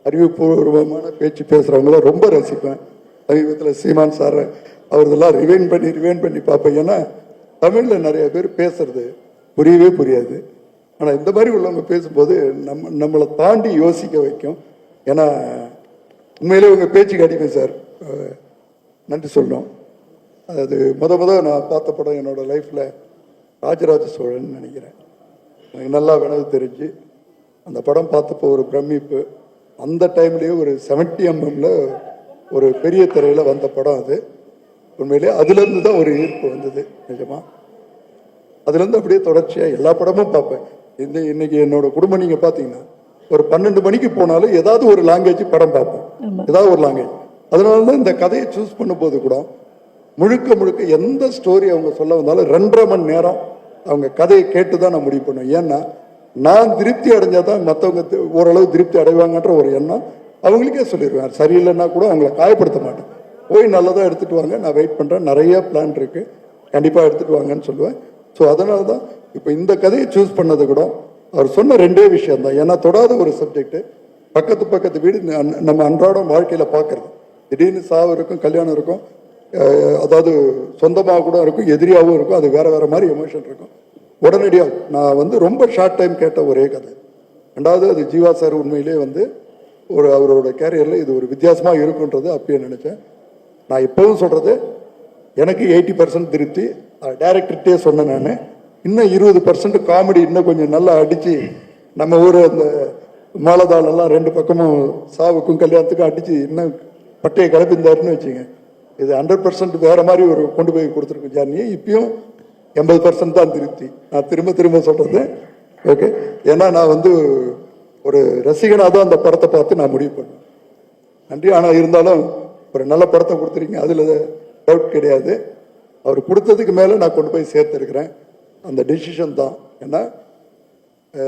[SPEAKER 11] அறிவுபூர்வமான பேச்சு பேசுகிறவங்கள ரொம்ப ரசிப்பேன். சமீபத்தில் சீமான் சார் அவர்தெல்லாம் ரிவைன் பண்ணி பார்ப்பேன். ஏன்னா தமிழில் நிறைய பேர் பேசுறது புரியவே புரியாது. ஆனால் இந்த மாதிரி உள்ளவங்க பேசும்போது நம்மளை தாண்டி யோசிக்க வைக்கும். ஏன்னா உண்மையிலே உங்கள் பேச்சுக்கு அடிமை சார். நன்றி சொல்லணும். அது முத நான் பார்த்த படம் என்னோட லைஃப்பில் ராஜராஜ சோழன் நினைக்கிறேன். எனக்கு நல்லா வினவு தெரிஞ்சு அந்த படம் பார்த்தப்போ ஒரு பிரமிப்பு. அந்த டைம்லேயே ஒரு 70 mm ஒரு பெரிய திரையில் வந்த படம் அது. உண்மையிலே அதுலேருந்து தான் ஒரு ஈர்ப்பு வந்தது நிஜமா. அதுலேருந்து அப்படியே தொடர்ச்சியாக எல்லா படமும் பார்ப்பேன். இன்னைக்கு என்னோட குடும்பம் நீங்கள் பார்த்தீங்கன்னா ஒரு 12 மணிக்கு போனாலும் ஏதாவது ஒரு லாங்குவேஜ் படம் பார்ப்பேன், ஏதாவது ஒரு லாங்குவேஜ். அதனால தான் இந்த கதையை சூஸ் பண்ணும்போது கூட முழுக்க எந்த ஸ்டோரி அவங்க சொல்ல வந்தாலும் 2.5 மணி நேரம் அவங்க கதையை கேட்டு தான் நான் முடிவு பண்ணுவேன். ஏன்னா நான் திருப்தி அடைஞ்சாதான் மற்றவங்க ஓரளவு திருப்தி அடைவாங்கன்ற ஒரு எண்ணம் அவங்களுக்கே சொல்லிடுவேன். சரியில்லைன்னா கூட அவங்கள காயப்படுத்த மாட்டேன். போய் நல்லதாக எடுத்துகிட்டு வாங்க, நான் வெயிட் பண்ணுறேன், நிறைய பிளான் இருக்குது, கண்டிப்பாக எடுத்துகிட்டு வாங்கன்னு சொல்லுவேன். ஸோ அதனால தான் இப்போ இந்த கதையை சூஸ் பண்ணது கூட அவர் சொன்ன 2 விஷயம் தான். ஏன்னா தொடாத ஒரு சப்ஜெக்ட், பக்கத்து வீடு நம்ம அன்றாடம் வாழ்க்கையில் பார்க்குறது. திடீர்னு சாவு இருக்கும், கல்யாணம் இருக்கும், அதாவது சொந்தமாக கூட இருக்கும், எதிரியாகவும் இருக்கும். அது வேறு மாதிரி எமோஷன் இருக்கும். உடனடியாக நான் ரொம்ப ஷார்ட் டைம் கேட்ட ஒரே கதை. 2வது அது ஜீவா சார் உண்மையிலே அவரோட கேரியரில் இது ஒரு வித்தியாசமாக இருக்குன்றது அப்பயே நினச்சேன். நான் இப்போவும் சொல்கிறது, எனக்கு 80% திருப்தி. டைரக்டர்கிட்டே சொன்னேன் நான், இன்னும் 20% காமெடி இன்னும் கொஞ்சம் நல்லா அடித்து நம்ம ஊர் அந்த மாலதாளெல்லாம் 2 பக்கமும் சாவுக்கும் கல்யாணத்துக்கும் அடித்து இன்னும் பட்டையை கிளப்பிந்தாருன்னு வச்சுங்க. இது 100% வேறு மாதிரி கொண்டு போய் கொடுத்துருக்கோம் ஜார்னியை. இப்பயும் 80% தான் திருப்தி. நான் திரும்ப சொல்கிறது ஓகே. ஏன்னா நான் ஒரு ரசிகனாக தான் அந்த படத்தை பார்த்து நான் முடிவு பண்ணேன். நன்றி. ஆனால் இருந்தாலும் ஒரு நல்ல படத்தை கொடுத்துருக்கீங்க, அதில் டவுட் கிடையாது. அவர் கொடுத்ததுக்கு மேலே நான் கொண்டு போய் சேர்த்துருக்கிறேன். அந்த டெசிஷன் தான். ஏன்னா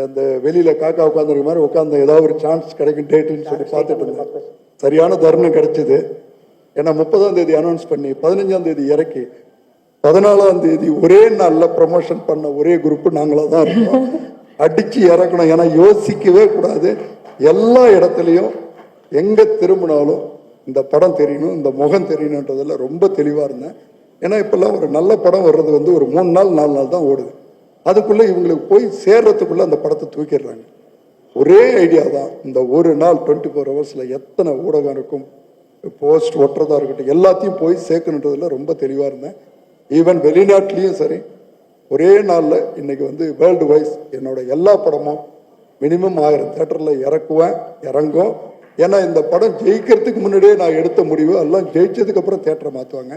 [SPEAKER 11] இந்த வெளியில் காக்கா உட்காந்துருக்க மாதிரி உட்காந்து ஏதாவது ஒரு சான்ஸ் கிடைக்கும் டேட்டுன்னு சொல்லி பார்த்துட்டு இருந்தேன். சரியான தருணம் கிடைச்சிது. ஏன்னா 30ஆம் தேதி அனௌன்ஸ் பண்ணி 15ஆம் தேதி இறக்கி 14ஆம் தேதி ஒரே நாளில் ப்ரமோஷன் பண்ண ஒரே குரூப்பு நாங்களாக தான் இருக்கோம். அடித்து இறக்கணும். ஏன்னா யோசிக்கவே கூடாது. எல்லா இடத்துலையும் எங்கே திரும்பினாலும் இந்த படம் தெரியணும், இந்த முகம் தெரியணுன்றதில் ரொம்ப தெளிவாக இருந்தேன். ஏன்னா இப்போல்லாம் ஒரு நல்ல படம் வர்றது ஒரு 3 நாள் 4 நாள் தான் ஓடுது. அதுக்குள்ளே இவங்களுக்கு போய் சேர்றதுக்குள்ளே அந்த படத்தை தூக்கிடுறாங்க. ஒரே ஐடியா தான். இந்த ஒரு நாள் 24 ஹவர்ஸில் எத்தனை ஊடகம் இருக்கும், போஸ்ட் ஒட்டுறதா இருக்கட்டும், எல்லாத்தையும் போய் சேர்க்கணுன்றதுல ரொம்ப தெளிவாக இருந்தேன். ஈவன் வெளிநாட்டிலையும் சரி, ஒரே நாளில் இன்னைக்கு வேர்ல்டு வைஸ் என்னோட எல்லா படமும் மினிமம் 1000 தியேட்டரில் இறங்கும். ஏன்னா இந்த படம் ஜெயிக்கிறதுக்கு முன்னாடியே நான் எடுத்த முடிவு எல்லாம் ஜெயிச்சதுக்கு அப்புறம் தியேட்டரை மாற்றுவாங்க.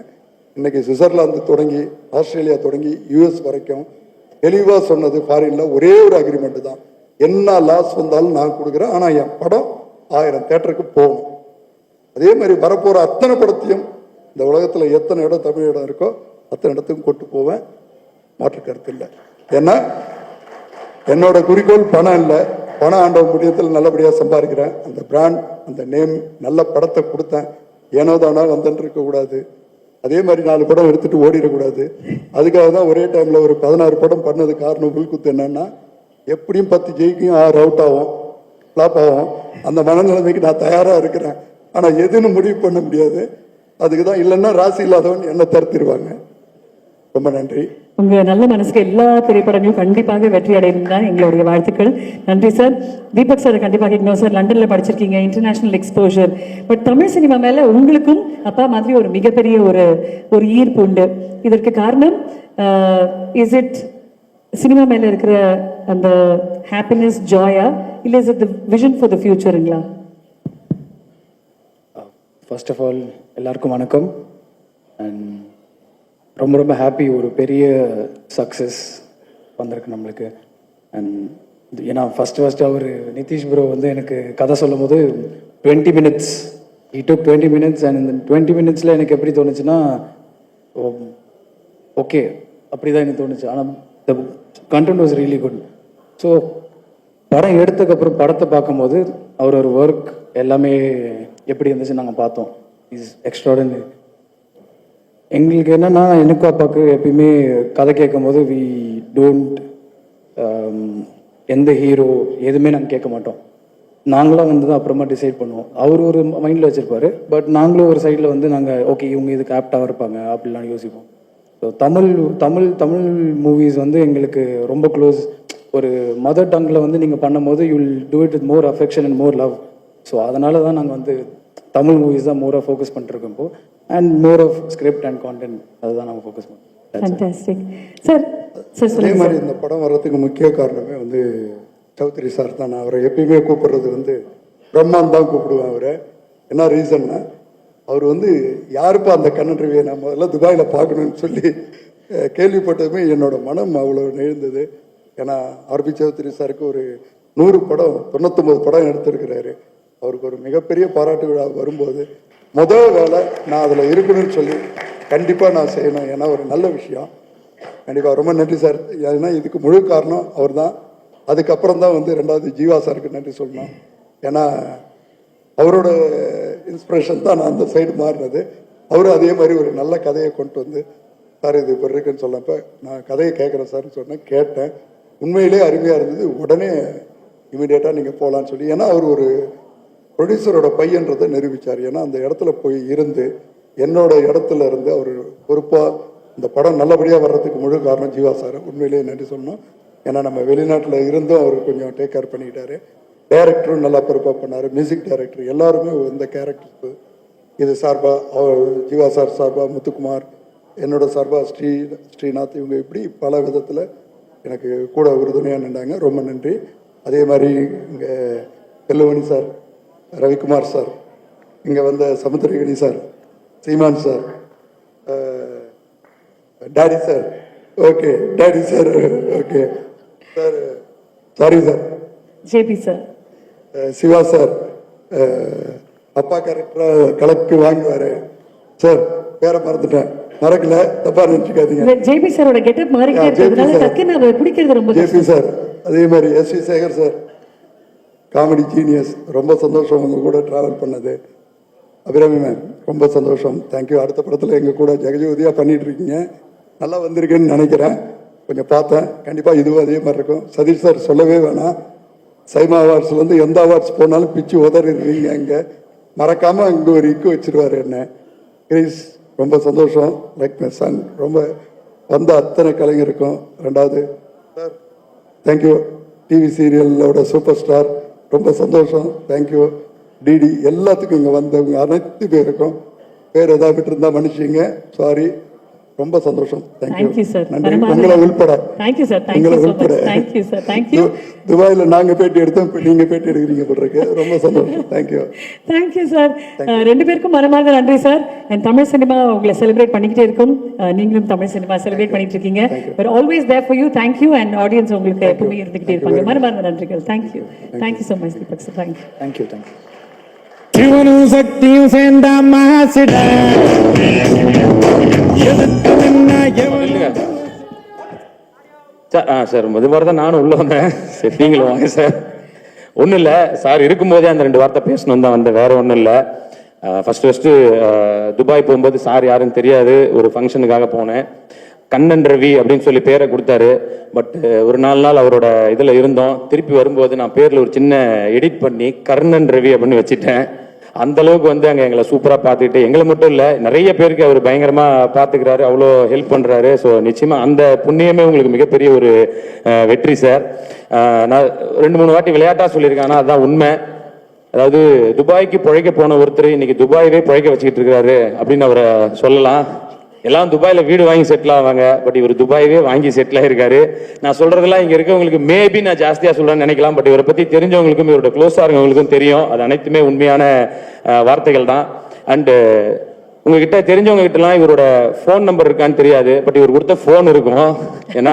[SPEAKER 11] இன்னைக்கு சுவிட்சர்லாந்து தொடங்கி ஆஸ்திரேலியா தொடங்கி US வரைக்கும் தெளிவாக சொன்னது ஃபாரினில் ஒரே ஒரு அக்ரிமெண்ட் தான். என்ன லாஸ் வந்தாலும் நான் கொடுக்குறேன், ஆனால் என் படம் 1000 தியேட்டருக்கு போகணும். அதே மாதிரி வரப்போகிற அத்தனை படத்தையும் இந்த உலகத்தில் எத்தனை இடம் தமிழ் இடம் இருக்கோ அத்தனை இடத்துக்கும் கொண்டு போவேன். மாற்று கருத்து இல்லை. ஏன்னா என்னோட குறிக்கோள் பணம் இல்லை, பணம் ஆண்ட முடியத்தில் நல்லபடியாக சம்பாதிக்கிறேன். அந்த பிராண்ட், அந்த நேம், நல்ல படத்தை கொடுத்தேன். ஏனோ தானா வந்துட்டு இருக்கக்கூடாது. அதே மாதிரி 4 படம் எடுத்துட்டு ஓடிடக்கூடாது. அதுக்காக தான் ஒரே டைமில் ஒரு 16 படம் பண்ணது காரணம். உள்குத்து என்னன்னா, எப்படியும் 10 ஜெயிக்கும், 6 அவுட் ஆகும், ஃப்ளாப் ஆகும். அந்த மனநிலைமைக்கு நான் தயாராக இருக்கிறேன். ஆனால் எதுன்னு முடிவு பண்ண முடியாது. அதுக்கு தான், இல்லைன்னா ராசி இல்லாதவன் என்ன தடுத்துருவாங்க. ரொம்ப நன்றி.
[SPEAKER 3] உங்க நல்ல மனசுக்கு எல்லா திரைப்படங்களும் கண்டிப்பாக வெற்றி அடையும் தான் எங்களுடைய வாழ்த்துக்கள். நன்றி சார். தீபக் சார் கண்டிப்பாக இன்னும் சார் லண்டன்ல படிச்சிருக்கீங்க, international exposure. But Tamil cinema மேல உங்களுக்கும் அப்பா மாதிரி ஒரு மிகப்பெரிய ஒரு ஈர்ப்பு உண்டு. இதற்கு காரணம் இஸ் இட் சினிமா மேல இருக்கிற அந்த ஹாப்பினஸ், ஜாயா, இல்லை is it the vision for the ஃபியூச்சருங்களா?
[SPEAKER 5] ஃபர்ஸ்ட் ஆஃப் ஆல் எல்லாருக்கும் வணக்கம். அண்ட் ரொம்ப ரொம்ப ஹாப்பி, ஒரு பெரிய சக்ஸஸ் வந்திருக்கு நம்மளுக்கு. அண்ட் ஏன்னா ஃபஸ்ட்டு அவர் நிதிஷ் ப்ரோ வந்து எனக்கு கதை சொல்லும் போது 20 minutes, he took 20 minutes. And இந்த 20 minutesல எனக்கு எப்படி தோணுச்சுன்னா, ஓகே அப்படி தான் எனக்கு தோணுச்சு. ஆனால் the content was really good. So படம் எடுத்ததுக்கப்புறம் படத்தை பார்க்கும்போது அவர் ஒரு ஒர்க் எல்லாமே எப்படி இருந்துச்சு நாங்கள் பார்த்தோம். Is extraordinary. எங்களுக்கு என்னென்னா, எனக்கும் அப்பாவுக்கு எப்பயுமே கதை கேட்கும் போது வி டோன்ட் எந்த ஹீரோ எதுவுமே நாங்கள் கேட்க மாட்டோம். நாங்களாம் வந்து தான் அப்புறமா டிசைட் பண்ணுவோம். அவர் ஒரு மைண்டில் வச்சுருப்பாரு, பட் நாங்களும் ஒரு சைடில் வந்து நாங்கள் ஓகே இவங்க இதுக்கு ஆப்டாக இருப்பாங்க அப்படிலாம் யோசிப்போம். ஸோ தமிழ் மூவிஸ் வந்து எங்களுக்கு ரொம்ப க்ளோஸ். ஒரு மதர் டங்கில் வந்து நீங்கள் பண்ணும்போது you will do it with more affection and more love. So அதனால தான் நாங்கள் வந்து தமிழ் மூவிஸ் தான் மோராக ஃபோக்கஸ் பண்ணிருக்கோம் இப்போ. And more of script and content அதுதான் நாங்கள் ஃபோக்கஸ் பண்ணுறோம்.
[SPEAKER 3] Fantastic sir.
[SPEAKER 11] அதே மாதிரி இந்த படம் வர்றதுக்கு முக்கிய காரணமே வந்து சௌத்ரி சார் தான். நான் அவரை எப்பயுமே கூப்பிடுறது வந்து பிரம்மான் தான் கூப்பிடுவேன் அவரை. என்ன ரீசன்னா, அவர் வந்து யாருப்பா அந்த கண்ணன் ரவியை நான் முதல்ல துபாயில் பார்க்கணும்னு சொல்லி கேள்விப்பட்டதுமே என்னோட மனம் அவ்வளோ நெழுந்தது. ஏன்னா ஆர்பி சௌத்ரி சாருக்கு ஒரு 100 படம் 99 படம் எடுத்திருக்கிறாரு. அவருக்கு ஒரு மிகப்பெரிய பாராட்டு விழா வரும்போது முதல் வேலை நான் அதில் இருக்கணும்னு சொல்லி கண்டிப்பாக நான் செய்யணும். ஏன்னா ஒரு நல்ல விஷயம். கண்டிப்பாக ரொம்ப நன்றி சார். ஏன்னா இதுக்கு முழு காரணம் அவர் தான். அதுக்கப்புறம் தான் வந்து 2வது ஜீவா சாருக்கு நன்றி சொல்லணும். ஏன்னா அவரோட இன்ஸ்பிரேஷன் தான் நான் அந்த சைடு மாறினது. அவரும் அதே மாதிரி ஒரு நல்ல கதையை கொண்டு வந்து, சார் இது இப்போ இருக்குன்னு சொன்னப்போ நான் கதையை கேட்குறேன் சார்னு சொன்னேன். கேட்டேன், உண்மையிலே அருமையாக இருந்தது. உடனே இமீடியட்டாக நீங்கள் போகலான்னு சொல்லி, ஏன்னா அவர் ஒரு ப்ரொடியூசரோட பையன்றதை நிரூபித்தார். ஏன்னா அந்த இடத்துல போய் இருந்து என்னோட இடத்துல இருந்து அவர் பொறுப்பாக இந்த படம் நல்லபடியாக வர்றதுக்கு முழு காரணம் ஜீவா சார். உண்மையிலேயே நன்றி சொல்லணும். ஏன்னா நம்ம வெளிநாட்டில் இருந்தும் அவர் கொஞ்சம் டேக் கேர் பண்ணிக்கிட்டாரு. டைரக்டரும் நல்லா பொறுப்பாக பண்ணார். மியூசிக் டைரக்டர் எல்லாருமே இந்த கேரக்டர்ஸ் இது சார்பாக அவர் ஜீவா சார் சார்பாக முத்துக்குமார், என்னோட சார்பாக ஸ்ரீநாத், இவங்க இப்படி பல விதத்தில் எனக்கு கூட உறுதுணையாக நின்றாங்க. ரொம்ப நன்றி. அதே மாதிரி இங்கே செல்லுமணி சார், ரவிக்குமார் சார், இங்கே வந்த Samuthirakani sir, Seeman sir, daddy sir, okay daddy sir, okay sir, sorry sir,
[SPEAKER 3] JP sir,
[SPEAKER 11] Siva sir, அப்பா கேரக்டராக கலக்கு வாங்குவார் சார், பேரை மறந்துட்டேன், மறக்கல, தப்பா நினைச்சுக்காதீங்க.
[SPEAKER 3] ஜேபி சாரோட கெட்டப் மாறிட்டே இருக்கிறதுனால டக்குன்னு அதை பிடிக்கிறது ரொம்ப
[SPEAKER 11] ஜேபி சார். அதே மாதிரி SV. Sekar sir, comedy genius. ரொம்ப சந்தோஷம் உங்க கூட டிராவல் பண்ணது. அபிராமி மேம் ரொம்ப சந்தோஷம், தேங்க்யூ. அடுத்த படத்தில் எங்கள் கூட ஜெகஜோதியாக பண்ணிட்டு இருக்கீங்க, நல்லா வந்திருக்குன்னு நினைக்கிறேன். கொஞ்சம் பார்த்தேன், கண்டிப்பாக இதுவும் அதே மாதிரி இருக்கும். சதீஷ் சார் சொல்லவே வேணாம், சைமா அவார்ட்ஸ்லேருந்து எந்த அவார்ட்ஸ் போனாலும் பிச்சு உதறிடுறீங்க. அங்கே மறக்காமல் அங்கே ஒரு இக்கு வச்சிருவார் என்ன. கிரீஸ் ரொம்ப சந்தோஷம், லைக் மை சன். ரொம்ப வந்த அத்தனை கலைஞருக்கும். 2வது சார் தேங்க்யூ, டிவி சீரியலோட சூப்பர் ஸ்டார், ரொம்ப சந்தோஷம், தேங்க்யூ. டிடி எல்லாத்துக்கும் இங்கே வந்தவங்க அனைத்து பேருக்கும் பேர் ஏதாவது விட்டுருந்தா மன்னிச்சிங்க, சாரி. ரொம்ப சந்தோஷம், தேங்க்யூ சார். நன்றி. உங்களை உள்பட உங்களை உள்பட துபாயில் நாங்கள் பேட்டி எடுத்தோம், நீங்கள் பேட்டி எடுக்கிறீங்க போட்டிருக்கு. ரொம்ப சந்தோஷம், தேங்க்யூ.
[SPEAKER 3] Thank you sir. 2 பேருக்கும் மனமார்ந்த நன்றி சார். தமிழ் சினிமா உங்களை செலிப்ரேட் பண்ணிக்கிட்டே இருக்கும், நீங்களும் தமிழ் சினிமா செலிப்ரேட் பண்ணிட்டு இருக்கீங்க. we're always there for you. thank you. and audience உங்களுக்கு எப்பவுமே இருந்துகிட்டே இருப்பாங்க. மனமார்ந்த நன்றிகள். Thank you. Thank you so much Deepak sir. Thank you.
[SPEAKER 5] Thank you. Thank you.
[SPEAKER 4] சிவனும் சக்தியும் சேர்ந்த மாசிட
[SPEAKER 22] சார் இது மாதிரி தான் நானும் உள்ள வந்தேன். சரி நீங்களும் வாங்க சார்.
[SPEAKER 6] ஒன்றும் இல்லை சார் இருக்கும்போதே அந்த 2 வார்த்தை பேசணும் தான் வந்தேன், வேற ஒன்றும் இல்லை. ஃபர்ஸ்ட் துபாய் போகும்போது சார் யாருன்னு தெரியாது, ஒரு ஃபங்க்ஷனுக்காக போனேன். கண்ணன் ரவி அப்படின்னு சொல்லி பேரை கொடுத்தாரு. பட் ஒரு 4 நாள் அவரோட இதில் இருந்தோம். திருப்பி வரும்போது நான் பேரில் ஒரு சின்ன எடிட் பண்ணி கர்ணன் ரவி அப்படின்னு வச்சுட்டேன். அந்த அளவுக்கு வந்து அங்கே எங்களை சூப்பராக பார்த்துக்கிட்டு, எங்களை மட்டும் இல்லை நிறைய பேருக்கு அவர் பயங்கரமாக பார்த்துக்கிறாரு, அவ்வளோ ஹெல்ப் பண்ணுறாரு. ஸோ நிச்சயமாக அந்த புண்ணியமே உங்களுக்கு மிகப்பெரிய ஒரு வெற்றி சார். நான் 2-3 வாட்டி விளையாட்டாக சொல்லியிருக்கேன், ஆனால் அதுதான் உண்மை. அதாவது துபாய்க்கு பிழைக்க போன ஒருத்தர் இன்னைக்கு துபாயவே பிழைக்க வச்சுக்கிட்டு இருக்கிறாரு அப்படின்னு அவரை சொல்லலாம். எல்லாம் துபாயில வீடு வாங்கி செட்டில் ஆவாங்க, பட் இவர் துபாயவே வாங்கி செட்டில் ஆயிருக்காரு. நான் சொல்றதெல்லாம் இங்க இருக்கவங்களுக்கு மேபி நான் ஜாஸ்தியா சொல்றேன்னு நினைக்கலாம், பட் இவரை பத்தி தெரிஞ்சவங்களுக்கும் இவரோட க்ளோஸா இருக்கவங்களுக்கும் தெரியும். அது அனைத்துமே உண்மையான வார்த்தைகள் தான். அண்டு உங்ககிட்ட தெரிஞ்சவங்க கிட்டலாம் இவரோட ஃபோன் நம்பர் இருக்கான்னு தெரியாது, பட் இவர் கொடுத்த ஃபோன் இருக்கும். ஏன்னா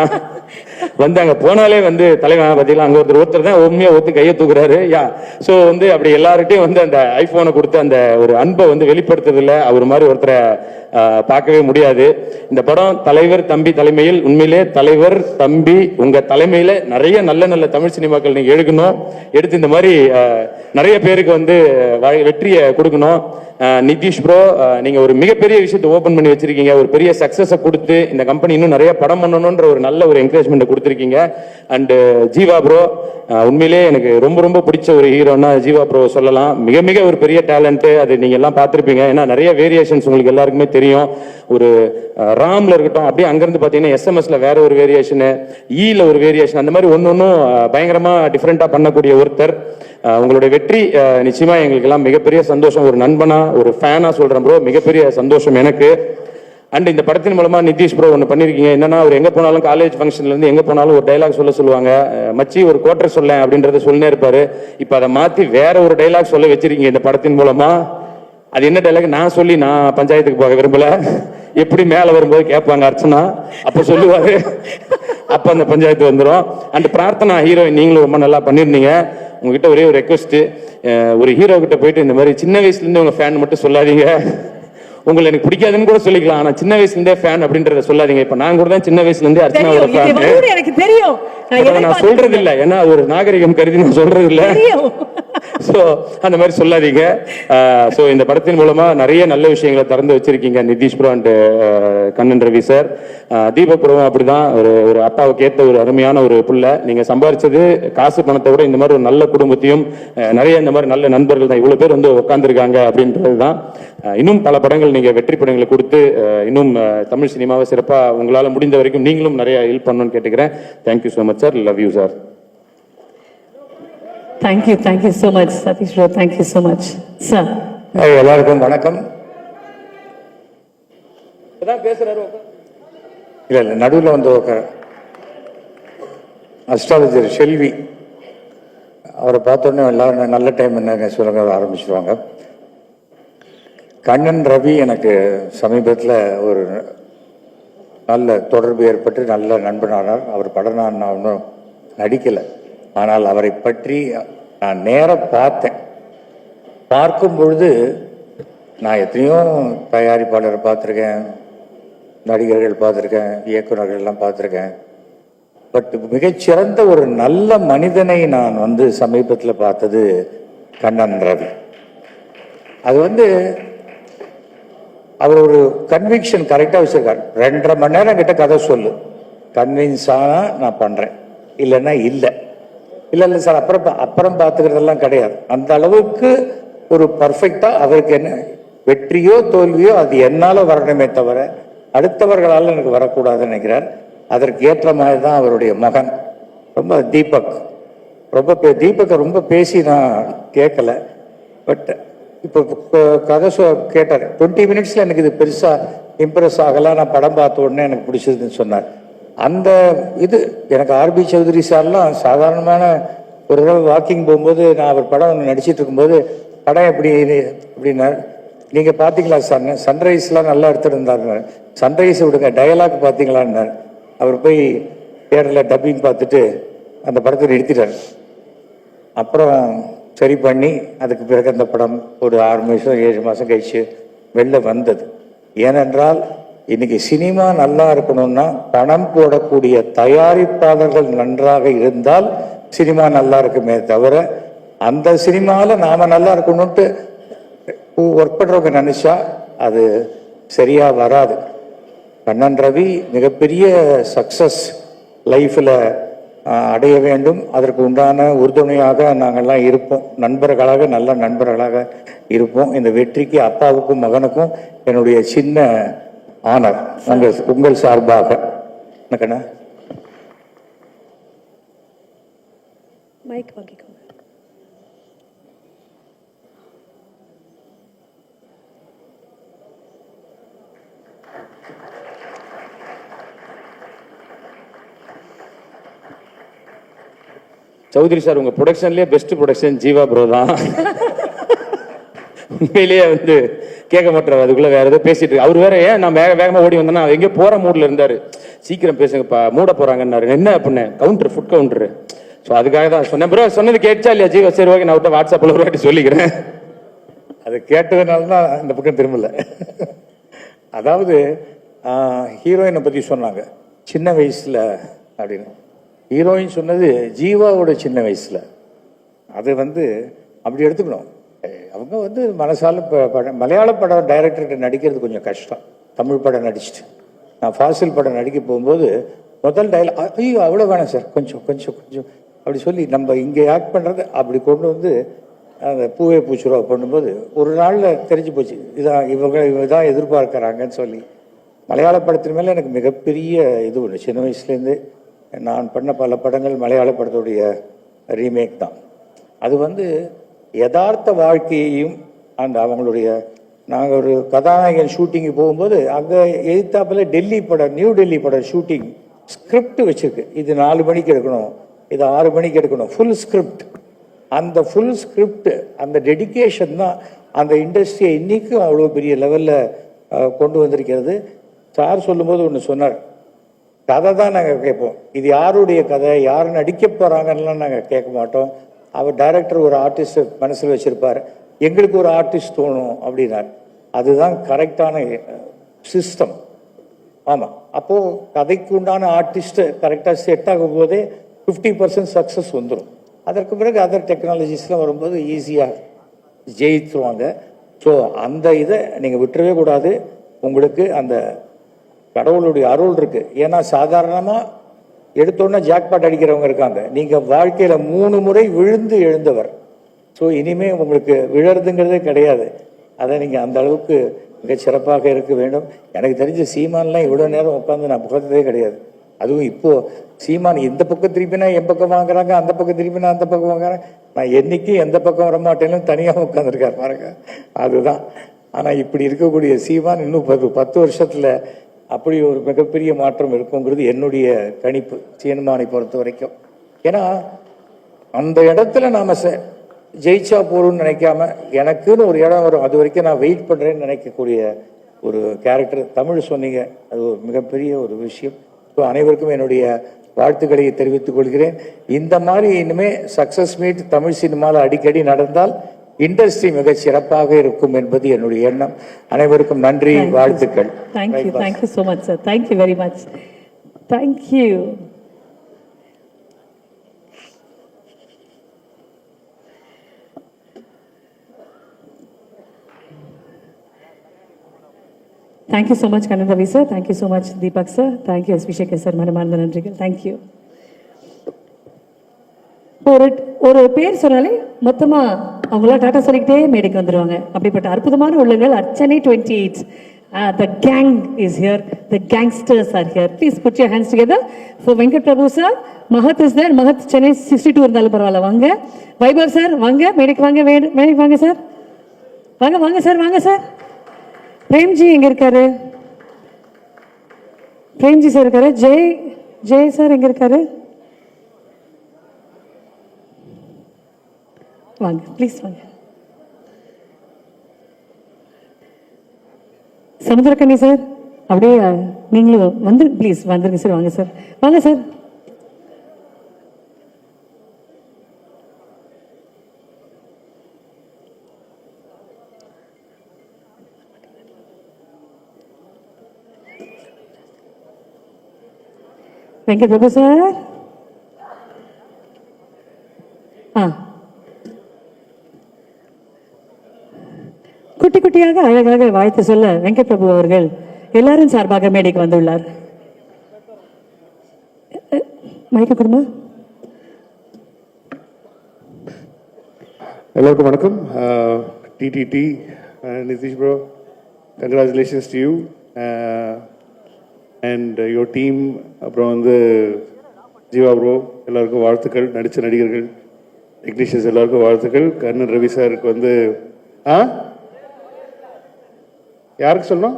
[SPEAKER 6] வந்து அங்க போனாலே வந்து தலைவன் பார்த்தீங்களா, அங்க ஒருத்தர் தான் உண்மையா ஒத்து கையை தூக்குறாரு. ஸோ வந்து அப்படி எல்லார்கிட்டையும் வந்து அந்த ஐபோனை கொடுத்து அந்த ஒரு அன்பை வந்து வெளிப்படுத்துறதுல அவர் மாதிரி ஒருத்தரை பார்க்கவே முடியாது. இந்த படம் தலைவர் தம்பி தலைமையில், உண்மையிலே தலைவர் தம்பி உங்க தலைமையில நிறைய நல்ல நல்ல தமிழ் சினிமாக்கள் நீங்க எடுக்கணும், எடுத்து இந்த மாதிரி நிறைய பேருக்கு வந்து வெற்றியை கொடுக்கணும். நிதிஷ் ப்ரோ, நீங்க ஒரு மிகப்பெரிய விஷயத்தை ஓபன் பண்ணி வச்சிருக்கீங்க, ஒரு பெரிய சக்சஸை கொடுத்து இந்த கம்பெனி இன்னும் நிறைய படம் பண்ணணும்ன்ற ஒரு நல்ல ஒரு என்கரேஜ்மெண்ட் கொடுத்துருக்கீங்க. அண்ட் ஜீவா ப்ரோ, உண்மையிலே எனக்கு ரொம்ப ரொம்ப பிடிச்ச ஒரு ஹீரோன்னா ஜீவா ப்ரோ சொல்லலாம். மிக மிக ஒரு பெரிய டேலண்ட், அது நீங்க எல்லாம் பார்த்துருப்பீங்க. ஏன்னா நிறைய வேரியேஷன்ஸ் உங்களுக்கு எல்லாருக்குமே தெரியும். ஒரு ராம்ல இருக்கட்டும், அப்படியே அங்கிருந்து பாத்தீங்கன்னா எஸ்எம்எஸ்ல வேற ஒரு வேரியேஷனு, ஈல ஒரு வேரியேஷன், அந்த மாதிரி ஒன்னொன்னும் பயங்கரமா டிஃப்ரெண்டா பண்ணக்கூடிய ஒருத்தர். உங்களுடைய வெற்றி நிச்சயமா எங்களுக்கு எல்லாம் மிகப்பெரிய சந்தோஷம். ஒரு நண்பனா ஒரு ஃபேனா சொல்றேன் ப்ரோ, மிகப்பெரிய சந்தோஷம் எனக்கு. அண்ட் இந்த படத்தின் மூலமா நிதிஷ் ப்ரோ ஒன்று பண்ணிருக்கீங்க. என்னன்னா அவர் எங்க போனாலும் காலேஜ் ஃபங்க்ஷன்ல இருந்து எங்க போனாலும் ஒரு டைலாக் சொல்லுவாங்க, மச்சி ஒரு குவார்டர் சொல்ல அப்படின்றத சொல்லினே இருப்பாரு. இப்ப அதை மாத்தி வேற ஒரு டைலாக் சொல்ல வச்சிருக்கீங்க இந்த படத்தின் மூலமா. அது என்ன டைலாக் நான் பஞ்சாயத்துக்கு போக விரும்பல, எப்படி மேல வரும்போது கேட்பாங்க அர்ச்சனா, அப்ப சொல்லுவாரு, அப்ப அந்த பஞ்சாயத்து வந்துடும். அண்ட் பிரார்த்தனா ஹீரோயின் நீங்களும் ரொம்ப நல்லா பண்ணிருந்தீங்க. உங்ககிட்ட ஒரே ஒரு ரெக்வஸ்ட், ஒரு ஹீரோ கிட்ட போயிட்டு இந்த மாதிரி சின்ன வயசுல இருந்து உங்க ஃபேன் மட்டும் சொல்லாதீங்க, உங்களை எனக்கு பிடிக்காதுன்னு கூட சொல்லிக்கலாம், ஆனா சின்ன வயசுல இருந்தே ஃபேன் அப்படின்றத சொல்லாதீங்க. இப்ப நான் கூட தான் சின்ன வயசுல இருந்தே அர்ச்சனாவோட ஃபேன்.
[SPEAKER 3] எனக்கு தெரியும்,
[SPEAKER 6] நான் சொல்றது இல்ல, ஏன்னா ஒரு நாகரிகம் கருதி நான் சொல்றது இல்ல. சோ அந்த மாதிரி சொல்லாதீங்க. சோ இந்த படத்தின் மூலமா நிறைய நல்ல விஷயங்களை திறந்து வச்சிருக்கீங்க Nithish bro and Kannan Ravi sir. Deepak ப்ரோவும் அப்படிதான், ஒரு அப்பாவுக்கு ஏற்ற ஒரு அருமையான ஒரு புள்ள. நீங்க சம்பாதிச்சது காசு பணத்தை விட இந்த மாதிரி ஒரு நல்ல குடும்பத்தையும் நிறைய இந்த மாதிரி நல்ல நண்பர்கள் தான் இவ்வளவு பேர் வந்து உட்கார்ந்துருக்காங்க அப்படின்றது தான். இன்னும் பல படங்கள் நீங்க வெற்றி படங்களை கொடுத்து இன்னும் தமிழ் சினிமாவை சிறப்பா உங்களால முடிந்த வரைக்கும் நீங்களும் நிறைய ஹெல்ப் பண்ணணும்னு கேட்டுக்கிறேன். Thank you so much sir, love you sir.
[SPEAKER 3] Thank you so much Satish bro, thank you so much sir.
[SPEAKER 22] எல்லாருக்கும் வணக்கம். இல்ல நடுவில் வந்து அஸ்ட்ராலஜர் ஷெல்வி, அவரை பார்த்தோன்னே எல்லாரும் நல்ல டைம் என்னங்க சொல்லுங்க ஆரம்பிச்சிருவாங்க. கண்ணன் ரவி எனக்கு சமீபத்தில் ஒரு நல்ல தொடர்பு ஏற்பட்டு நல்ல நண்பனானார். அவர் படம் நான் ஒன்றும் நடிக்கலை, ஆனால் அவரை பற்றி நான் நேராக பார்த்தேன். பார்க்கும் பொழுது நான் எத்தனையோ தயாரிப்பாளரை பார்த்துருக்கேன், நடிகர்கள் பார்த்துருக்கேன், இயக்குநர்கள்லாம் பார்த்துருக்கேன். பட் மிகச்சிறந்த ஒரு நல்ல மனிதனை நான் வந்து சமீபத்தில் பார்த்தது கண்ணன் ரவி. அது வந்து அவர் ஒரு கன்விக்ஷன் கரெக்டாக வச்சிருக்கார். 2.5 மணி நேரம் கிட்ட கதை சொல்லு, கன்வின்ஸ் ஆனா நான் பண்ணுறேன், இல்லைன்னா இல்லை இல்லை சார் அப்புறம் பார்த்துக்கிறதெல்லாம் கிடையாது. அந்த அளவுக்கு ஒரு பர்ஃபெக்டாக அவருக்கு என்ன வெற்றியோ தோல்வியோ அது என்னால் வரணுமே தவிர அடுத்தவர்களால் எனக்கு வரக்கூடாதுன்னு நினைக்கிறார். அதற்கு ஏற்ற மாதிரி தான் அவருடைய மகன் ரொம்ப தீபக்கை ரொம்ப பேசி நான் கேட்கல. பட் இப்போ கதை கேட்டார், 20 மினிட்ஸில் எனக்கு இது பெருசாக இம்ப்ரெஸ் ஆகலாம், நான் படம் பார்த்த உடனே எனக்கு பிடிச்சதுன்னு சொன்னார். அந்த இது எனக்கு ஆர்பி சௌத்ரி சார்லாம் சாதாரணமான ஒரு தடவை வாக்கிங் போகும்போது நான் அவர் படம் ஒன்று நடிச்சிட்டு இருக்கும்போது படம் எப்படி அப்படின்னார். நீங்கள் பார்த்தீங்களா சார், சன்ரைஸ்லாம் நல்லா எடுத்துருந்தாருங்க, சன்ரைஸ் விடுங்க டயலாக் பார்த்தீங்களான்னார். அவர் போய் தேட்டரில் டப்பிங் பார்த்துட்டு அந்த படத்தை நிறுத்திட்டார். அப்புறம் சரி பண்ணி அதுக்கு பிறகு அந்த படம் ஒரு 6 மாதம் 7 மாதம் கழிச்சு வெளில வந்தது. ஏனென்றால் இன்னைக்கு சினிமா நல்லா இருக்கணும்னா பணம் போடக்கூடிய தயாரிப்பாளர்கள் நன்றாக இருந்தால் சினிமா நல்லா இருக்குமே தவிர அந்த சினிமாவில் நாம் நல்லா இருக்கணும்ட்டு ஒர்க் பண்ணுறவங்க நினச்சா அது சரியாக வராது. கண்ணன் ரவி மிகப்பெரிய சக்ஸஸ் லைஃப்பில் அடைய வேண்டும். அதற்கு உண்டான உறுதுணையாக நாங்கள்லாம் இருப்போம். நண்பர்களாக, நல்ல நண்பர்களாக இருப்போம். இந்த வெற்றிக்கு அப்பாவுக்கும் மகனுக்கும் என்னுடைய சின்ன ஆனர் உங்கள் சார்பாக. என்னக்கண்ணா
[SPEAKER 3] மைக் வாங்கிக்கோங்க.
[SPEAKER 6] சௌத்ரி சார், உங்க ப்ரொடக்ஷன்லயே பெஸ்ட் ப்ரொடக்ஷன் ஜீவா ப்ரோ தான். உண்மையிலேயே வந்து கேட்க மாட்டார். அதுக்குள்ள வேற ஏதோ பேசிட்டு இருக்கு. அவர் வேற ஏன் நான் வேகமா ஓடி வந்தேன்னா எங்கேயோ போற மூட்ல இருந்தாரு. சீக்கிரம் பேசுங்கப்பா, மூட போறாங்கன்னாரு. என்ன அப்படின்னு கவுண்டர், ஃபுட் கவுண்டர். ஸோ அதுக்காக தான் சொன்னேன். ப்ரோ சொன்னது கேட்டா இல்லையா ஜீவா? சரி ஓகே, நான் விட்ட வாட்ஸ்அப்பில் ஒரு வாட்டி சொல்லிக்கிறேன்.
[SPEAKER 22] அது கேட்டதுனால தான் இந்த பக்கம் திரும்பல. அதாவது ஹீரோயினை பற்றி சொன்னாங்க சின்ன வயசில் அப்படின்னு. ஹீரோயின் சொன்னது ஜீவாவோட சின்ன வயசில். அது வந்து அப்படி எடுத்துக்கணும். அவங்க வந்து மனசால மலையாள படம் டைரக்டர்கிட்ட நடிக்கிறது கொஞ்சம் கஷ்டம். தமிழ் படம் நடிச்சுட்டு நான் ஃபாசில் படம் நடிக்க போகும்போது முதல் டைலாக், ஐயோ அவ்வளோ வேணாம் சார், கொஞ்சம் கொஞ்சம் கொஞ்சம் அப்படி சொல்லி நம்ம இங்கே ஆக்ட் பண்ணுறது அப்படி கொண்டு வந்து அந்த பூவே பூச்சுருவா பண்ணும்போது ஒரு நாளில் தெரிஞ்சு போச்சு இவங்க தான் எதிர்பார்க்குறாங்கன்னு சொல்லி. மலையாள படத்தின் மேலே எனக்கு மிகப்பெரிய இது ஒன்று. சின்ன வயசுலேருந்து நான் பண்ண பல படங்கள் மலையாள படத்துடைய ரீமேக் தான். அது வந்து யதார்த்த வாழ்க்கையையும் அந்த அவங்களுடைய நாங்கள் ஒரு கதாநாயகன் ஷூட்டிங்கு போகும்போது அங்கே எதிர்த்தாப்பில் டெல்லி படம், நியூ டெல்லி படம் ஷூட்டிங் ஸ்கிரிப்ட் வச்சுருக்கு. இது 4 மணிக்கு எடுக்கணும், இது 6 மணிக்கு எடுக்கணும், ஃபுல் ஸ்கிரிப்ட். அந்த ஃபுல் ஸ்கிரிப்ட், அந்த டெடிக்கேஷன் தான் அந்த இண்டஸ்ட்ரியை இன்றைக்கும் அவ்வளோ பெரிய லெவலில் கொண்டு வந்திருக்கிறது. சார் சொல்லும்போது ஒன்று சொன்னார், கதை தான் நாங்கள் கேட்போம், இது யாருடைய கதை, யார் நடிக்க போகிறாங்கலாம் நாங்கள் கேட்க மாட்டோம். அவர் டைரக்டர் ஒரு ஆர்டிஸ்ட் மனசில் வச்சுருப்பார், எங்களுக்கு ஒரு ஆர்டிஸ்ட் தோணும் அப்படின்னார். அதுதான் கரெக்டான சிஸ்டம். ஆமாம், அப்போது கதைக்கு உண்டான ஆர்டிஸ்ட்டு கரெக்டாக செட் ஆகும் போதே 50% சக்ஸஸ் வந்துடும். அதற்கு பிறகு அதர் டெக்னாலஜிஸ்லாம் வரும்போது ஈஸியாக ஜெயித்துருவாங்க. ஸோ அந்த இதை நீங்கள் விட்டுறவே கூடாது. உங்களுக்கு அந்த கடவுளுடைய அருள் இருக்குது. ஏன்னா சாதாரணமாக எடுத்தோன்னே ஜாக்பாட் அடிக்கிறவங்க இருக்காங்க. நீங்கள் வாழ்க்கையில் 3 முறை விழுந்து எழுந்தவர். ஸோ இனிமேல் உங்களுக்கு விழறதுங்கிறதே கிடையாது. அதை நீங்கள் அந்த அளவுக்கு மிக சிறப்பாக இருக்க வேண்டும். எனக்கு தெரிஞ்ச சீமான்லாம் இவ்வளோ நேரம் உட்காந்து நான் புகழ்ந்ததே கிடையாது. அதுவும் இப்போது சீமான் இந்த பக்கம் திருப்பினா என் பக்கம் வாங்குறாங்க, அந்த பக்கம் திருப்பினா அந்த பக்கம் வாங்குறாங்க. நான் என்றைக்கும் எந்த பக்கம் வரமாட்டேன்னு தனியாக உட்காந்துருக்கார் பாருங்க, அதுதான். ஆனால் இப்படி இருக்கக்கூடிய சீமான் இன்னும் 10 வருஷத்தில் அப்படி ஒரு மிகப்பெரிய மாற்றம் இருக்குங்கிறது என்னுடைய கணிப்பு, சீமானை பொறுத்த வரைக்கும். ஏன்னா அந்த இடத்துல நாம் ஜெயிச்சா போறோம்னு நினைக்காம எனக்குன்னு ஒரு இடம் வரும், அது வரைக்கும் நான் வெயிட் பண்ணுறேன்னு நினைக்கக்கூடிய ஒரு கேரக்டர். தமிழ் சொன்னீங்க, அது ஒரு மிகப்பெரிய ஒரு விஷயம். ஸோ அனைவருக்கும் என்னுடைய வாழ்த்துக்களை தெரிவித்துக் கொள்கிறேன். இந்த மாதிரி இனிமே சக்சஸ் மீட் தமிழ் சினிமாவில் அடிக்கடி நடந்தால் இண்டஸ்ட்ரி மிக சிறப்பாக இருக்கும் என்பது என்னுடைய எண்ணம். அனைவருக்கும் நன்றி, வாழ்த்துக்கள்.
[SPEAKER 3] Thank you so much sir. Thank you very much. Thank you. Thank you so much Kannan Ravi sir. Thank you so much Deepak sir. Thank you S.V. Shekhar sir. மனமார்ந்த நன்றிகள். Thank you. ஒரு பேர் சொன்னாலே மொத்தமா அவங்களா டாட்டா சொல்லிக்கிட்டே மேடைக்கு வந்துடுவாங்க. அப்படிப்பட்ட அற்புதமான உள்ளங்கள் அர்ச்சனை 28. The gang is here. The gangsters are here. Please put your hands together for Venkat Prabhu sir. Mahat is there. Mahat Chennai 62 இருந்தாலும் பரவாயில்ல, வாங்க. வைபவ் சார் வாங்க, மேடைக்கு வாங்க, மேடைக்கு வாங்க சார், வாங்க வாங்க சார், வாங்க சார். பிரேம்ஜி எங்க இருக்காரு? பிரேம்ஜி சார் இருக்காரு. ஜெய் சார் எங்க இருக்காரு? வாங்க ப்ளீஸ் வாங்க. சமுத்திரக்கண்ணி சார் அப்படியே நீங்களும் வந்து ப்ளீஸ் வந்துருங்க சார். வாங்க சார், வாங்க சார். வெங்கட் பிரபு சார். குட்டியாக அழகாக வாழ்த்து சொல்ல வெங்கட் பிரபு அவர்கள் எல்லாரும் சார்பாக மேடைக்கு வந்துள்ளார். மைக்க கொடுமா.
[SPEAKER 7] எல்லாருக்கும் வணக்கம். TTT Nithish bro, congratulations to you and your team. அப்புறம் வந்து ஜீவா ப்ரோ, எல்லாருக்கும் வாழ்த்துக்கள். நடித்த நடிகர்கள், டெக்னீஷியன்ஸ் எல்லாருக்கும் வாழ்த்துக்கள். கண்ணன் ரவி சாருக்கு வந்து யாருக்கு சொல்லணும்?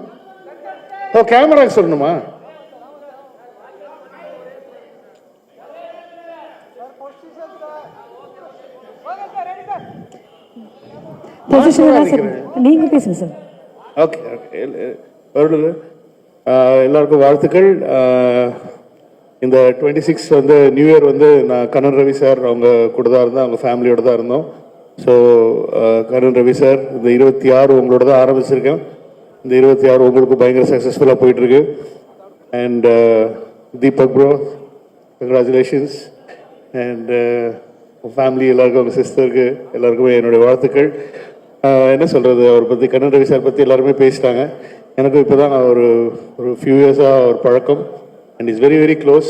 [SPEAKER 7] ஓ, கேமராக்கு சொல்லணுமா?
[SPEAKER 3] நீங்க பேசுங்க சார்.
[SPEAKER 7] ஓகே ஓகே, எல்லாருக்கும் வாழ்த்துக்கள். இந்த 26 வந்து நியூ இயர் வந்து நான் கண்ணன் ரவி சார் அவங்க கூட தான் இருந்தேன், அவங்க ஃபேமிலியோட தான் இருந்தோம். ஸோ கண்ணன் ரவி சார், இந்த 26 உங்களோட தான் ஆரம்பிச்சிருக்கேன். இந்த 26 உங்களுக்கு பயங்கர சக்ஸஸ்ஃபுல்லாக போயிட்டுருக்கு. And Deepak bro, congratulations. And family எல்லாருக்கும், அவங்க சிஸ்டருக்கு எல்லாருக்குமே என்னுடைய வாழ்த்துக்கள். என்ன சொல்கிறது, அவரை பற்றி, கண்ணன் ரவி சார் பற்றி எல்லாருமே பேசிட்டாங்க. எனக்கும் இப்போ தான் ஒரு ஃபியூ இயர்ஸாக ஒரு பழக்கம். And is very very close.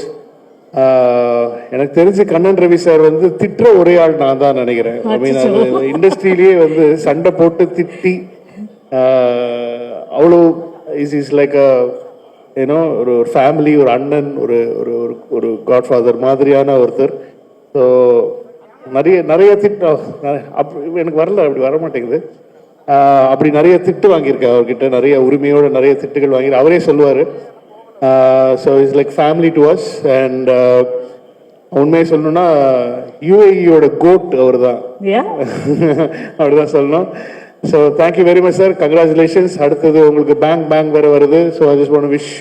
[SPEAKER 7] எனக்கு தெரிஞ்சு கண்ணன் ரவி சார் வந்து திட்டுற ஒரே ஆள் நான் தான் நினைக்கிறேன். ஐ மீன், அது இண்டஸ்ட்ரியிலேயே வந்து சண்டை போட்டு திட்டி அவ்வளோ இஸ் லைக் ஏன்னோ ஒரு ஃபேமிலி, ஒரு அண்ணன், ஒரு ஒரு காட்ஃபாதர் மாதிரியான ஒருத்தர். ஸோ நிறைய திட்டு எனக்கு வரல, அப்படி வர மாட்டேங்குது. அப்படி நிறைய திட்டு வாங்கியிருக்கேன் அவர்கிட்ட, நிறைய உரிமையோட நிறைய திட்டுகள் வாங்கி அவரே சொல்லுவார். So it's like family to us. And உண்மையை சொல்லணும்னா யூஏஇயோட கோட் அவர் தான், அப்படிதான் சொல்லணும். So thank you very much sir, congratulations. அடுத்தது உங்களுக்கு பேங்க் வேறு வருது. So I just want to wish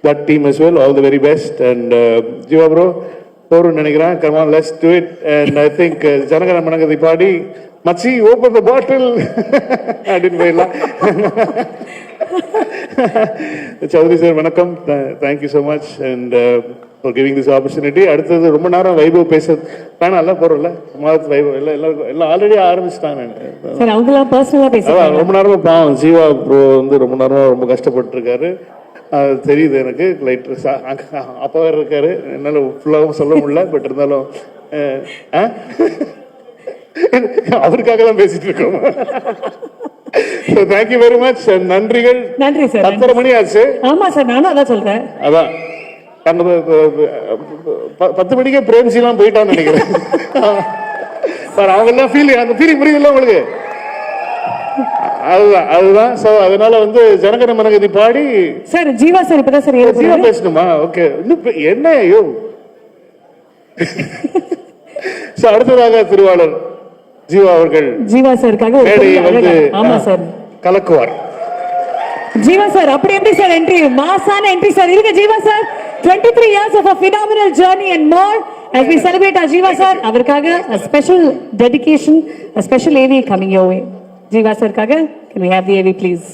[SPEAKER 7] that team as well all the very best. And Jeeva bro போறோம்னு நினைக்கிறேன். come on, let's do it. and I think ஜனகன மனகதி பாடி மச்சி open the பாட்டில் அப்படின்னு போயிடலாம். Chowdhury sir வணக்கம், thank you so much and for giving this opportunity. அடுத்தது ரொம்ப நேரம் வைபவ் பேசுறது வேணாம், எல்லாம் போறோம்ல வைபவ் எல்லாம் ஆல்ரெடி ஆரம்பிச்சுட்டாங்க. ரொம்ப நேரமா பாவம் ஜீவா ப்ரோ வந்து ரொம்ப நேரமா ரொம்ப கஷ்டப்பட்டு இருக்காரு, அது தெரியுது எனக்கு. லைட் அப்பா வேறு இருக்காரு, என்னால் ஃபுல்லாகவும் சொல்ல முடியல. பட் இருந்தாலும் அவருக்காக தான் பேசிட்டு இருக்கோம். Thank you very much. நன்றிகள்.
[SPEAKER 3] நன்றி சார்.
[SPEAKER 7] 10:30 மணி ஆச்சு.
[SPEAKER 3] ஆமா சார், நானும் அதான் சொல்றேன்.
[SPEAKER 7] அதான் 10 மணிக்கே பிரேம்ஜிலாம் போயிட்டான்னு நினைக்கிறேன். சார் அவங்க எல்லாம் அந்த ஃபீலிங் புரியுதுல்ல உங்களுக்கு? அதுதான். சோ அதனால வந்து ஜனகன மனகதி பாடி
[SPEAKER 3] சார் ஜீவா சார் இப்பதான் சார்
[SPEAKER 7] ஜீவா பேசணுமா? ஓகே, என்ன ஐயோ. சோ அடுத்ததாக திருவாளர் ஜீவா அவர்கள்
[SPEAKER 3] ஜீவா சாருக்காக
[SPEAKER 7] வந்து
[SPEAKER 3] ஆமா சார்
[SPEAKER 7] கலக்குவார்.
[SPEAKER 3] ஜீவா சார் அப்படி எப்படி சார் என்ட்ரி, மாசான என்ட்ரி சார். இருங்க Jeeva sir, 23 years of a phenomenal journey and more as we celebrate our Jeeva sir. அவருக்காக a special dedication, a special AV coming your way. Jeeva சாருக்காக can we have the AV please?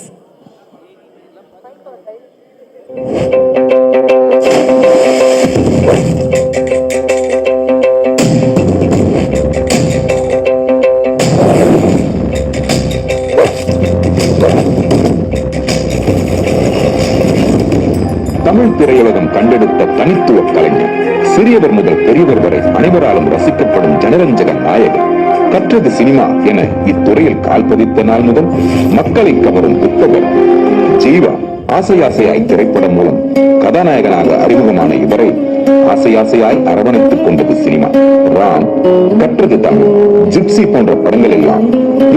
[SPEAKER 2] Tamil திரையுலகம் கண்டெடுத்த தனித்துவ கலைஞர், சிறியவர் முதல் பெரியவர் வரை அனைவராலும் ரசிக்கப்படும் ஜனரஞ்சக நாயகர், கற்றது சினிமா என இத்துறையில் கால் பதித்த நாள் முதல் மக்களை கவரும் புத்தகர் ஜீவா. ஆசையாசையாய் திரைப்படம் மூலம் கதாநாயகனாக அறிமுகமான இவரை ஆசையாசையாய் அரவணைத்துக் கொண்டது சினிமா. ராம், கற்றது தமிழ், ஜிப்சி போன்ற படங்கள் எல்லாம்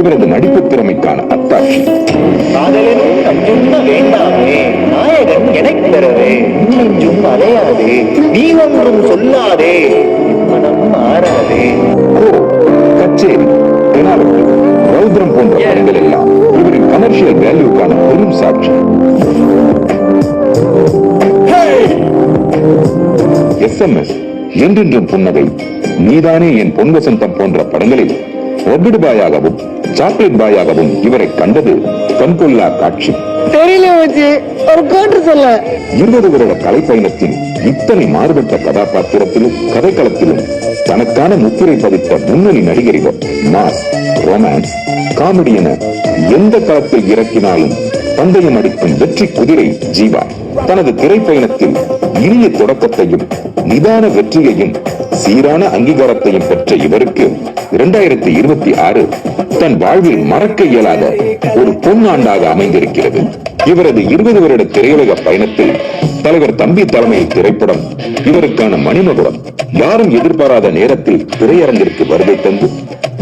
[SPEAKER 2] இவரது நடிப்பு திறமைக்கான அத்தாட்சி.
[SPEAKER 4] நாயகன் எனக்கு தரவே நெஞ்சும் அலையாதே, நீ ஒன்றும் சொல்லாதே, மனம் மாறாதே.
[SPEAKER 2] கச்சேரி, பெனாவெட்டு, ரௌத்ரம் போன்ற படங்கள் எல்லாம் இவரின் கமர்ஷியல் வேல்யூக்கான பெரும் சாட்சி. SMS, என்றென்றும் புன்னகை, நீதானே என் பொன் வசந்தம் போன்ற படங்களில் ஒபிடு பாயாகவும் சாக்லேட் பாயாகவும் இவரை கண்டது கண்கொள்ளா காட்சி.
[SPEAKER 4] தெரியல ஒரு கோட்டு சொல்ல
[SPEAKER 2] 20 வருட கலை பயணத்தின் இத்தனை மாறுபட்ட கதாபாத்திரத்திலும் கதைக்களத்திலும் தனக்கான முத்திரை பதித்த முன்னணி நடிகர் இவர். மாஸ், ரொமான்ஸ், காமெடி என எந்த களத்தில் இறக்கினாலும் பந்தயம் அடிக்கும் வெற்றி குதிரை ஜீவா. தனது திரைப்பயணத்தில் இனிய தொடக்கத்தையும் நிதான வெற்றியையும் சீரான அங்கீகாரத்தையும் பெற்ற இவருக்கு 2026 தன் வாழ்வில் மறக்க இயலாத ஒரு பொன்னாண்டாக அமைந்திருக்கிறது. இவரது 20 வருட திரையுலக பயணத்தில் தலைவர் தம்பி தலைமையில் திரைப்படம் இவருக்கான மணிமகுடம். யாரும் எதிர்பாராத நேரத்தில் திரையரங்கிற்கு வருகை தந்து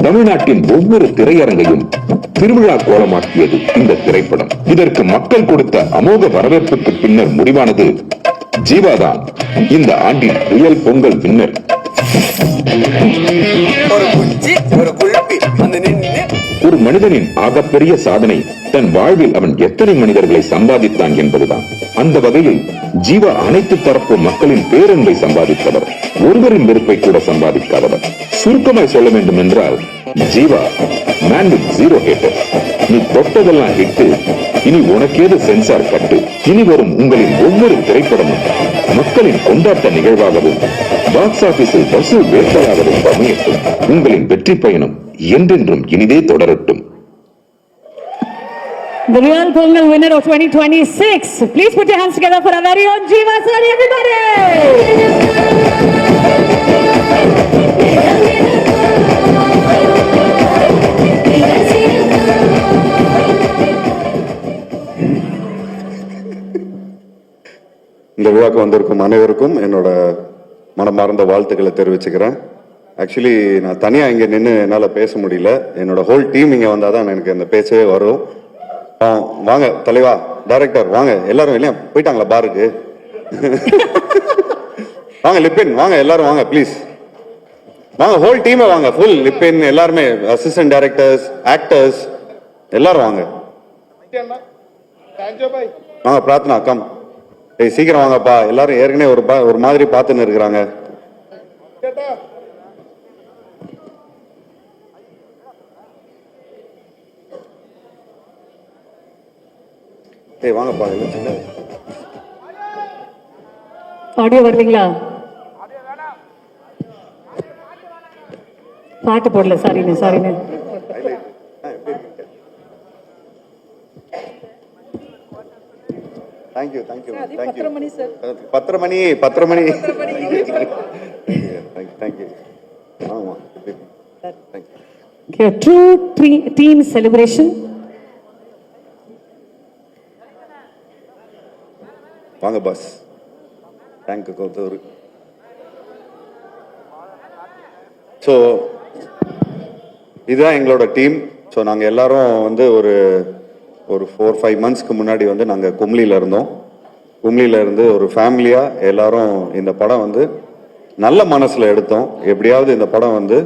[SPEAKER 2] தமிழ்நாட்டின் ஒவ்வொரு திரையரங்கையும் திருவிழா கோலமாக்கியது இந்த திரைப்படம். இதற்கு மக்கள் கொடுத்த அமோக வரவேற்புக்கு பின்னர் முடிவானது ஜீவாதான் இந்த ஆண்டின் ரியல் பொங்கல் வின்னர். ஒரு மனிதனின் ஆகப்பெரிய சாதனை தன் வாழ்வில் அவன் எத்தனை மனிதர்களை சம்பாதித்தான் என்பதுதான். அந்த வகையில் ஜீவா அனைத்து தரப்பு மக்களின் பேரன்பை சம்பாதித்தவர், ஒருவரின் வெறுப்பை கூட சம்பாதிக்காதவர். சுருக்கமாய் சொல்ல வேண்டும் என்றால் Jiiva man with zero hater. நீ தொட்டதெல்லாம் ஹிட்டு, இனி உனக்கேது சென்சார் கட்டு. இனி வரும் உங்களின் ஒவ்வொரு திரைப்படமும் மக்களின் கொண்டாட்ட நிகழ்வாகவும் பாக்ஸ் ஆபீஸில் வசூல் வேட்டையாகவும் அமையட்டும். உங்களின் வெற்றி பயணம் என்றென்றும் இனிதே தொடரட்டும்.
[SPEAKER 3] The real Pongal winner of 2026. Please put your hands together for our very own Jeeva sir, everybody.
[SPEAKER 8] இந்த விழாக்கு வந்திருக்கும் அனைவருக்கும் என்னோட மனமார்ந்த வாழ்த்துக்களை தெரிவிச்சுக்கிறேன். ஆக்சுவலி நான் தனியாக இங்கே நின்று என்னால் பேச முடியல. என்னோட ஹோல் டீம் இங்கே வந்தால் தான் எனக்கு அந்த பேச்சே வரும். வாங்க தலைவா, டைரக்டர் வாங்க, எல்லாரும் இல்லையா போயிட்டாங்களா பாருக்கு? வாங்க லிப்பின் வாங்க, எல்லாரும் வாங்க ப்ளீஸ் வாங்க, ஹோல் டீமே வாங்க, ஃபுல் லிப்பின் எல்லாருமே, அசிஸ்டன்ட் டைரக்டர்ஸ், ஆக்டர்ஸ் எல்லாரும் வாங்க. வாங்க பிரார்த்தனா கம். ஏய் சீக்கிரம் வாங்கப்பா, எல்லாரும் ஏற்கனவே ஒரு மாதிரி பார்த்துன்னு இருக்கிறாங்க. ஏய் வாங்கப்பா.
[SPEAKER 3] ஆடியோ வருவீங்களா? பாட்டு போடல, சாரிண்ணே சாரிண்ணே.
[SPEAKER 8] Thank you thank you thank you. 10 மணி 10 மணி. தேங்க்யூ. ஆமா
[SPEAKER 3] தேங்க்யூ. True team celebration.
[SPEAKER 8] வாங்க பாஸ். தேங்க்யூ கோத்தூர். ஸோ இதுதான் எங்களோட டீம். ஸோ நாங்கள் எல்லாரும் வந்து ஒரு 4-5 மந்த்ஸ்க்கு முன்னாடி வந்து நாங்கள் கும்ளியில் இருந்தோம். கும்ளியில் இருந்து ஒரு ஃபேமிலியாக எல்லாரும் இந்த படம் வந்து நல்ல மனசில் எடுத்தோம். எப்படியாவது இந்த படம் வந்து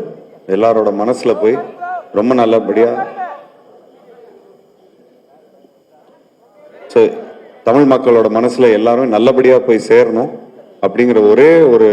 [SPEAKER 8] எல்லாரோட மனசில் போய் ரொம்ப நல்லபடியாக ஸோ தமிழ் மக்களோட மனசில் எல்லாரும் நல்லபடியாக போய் சேரணும் அப்படிங்கிற ஒரே ஒரு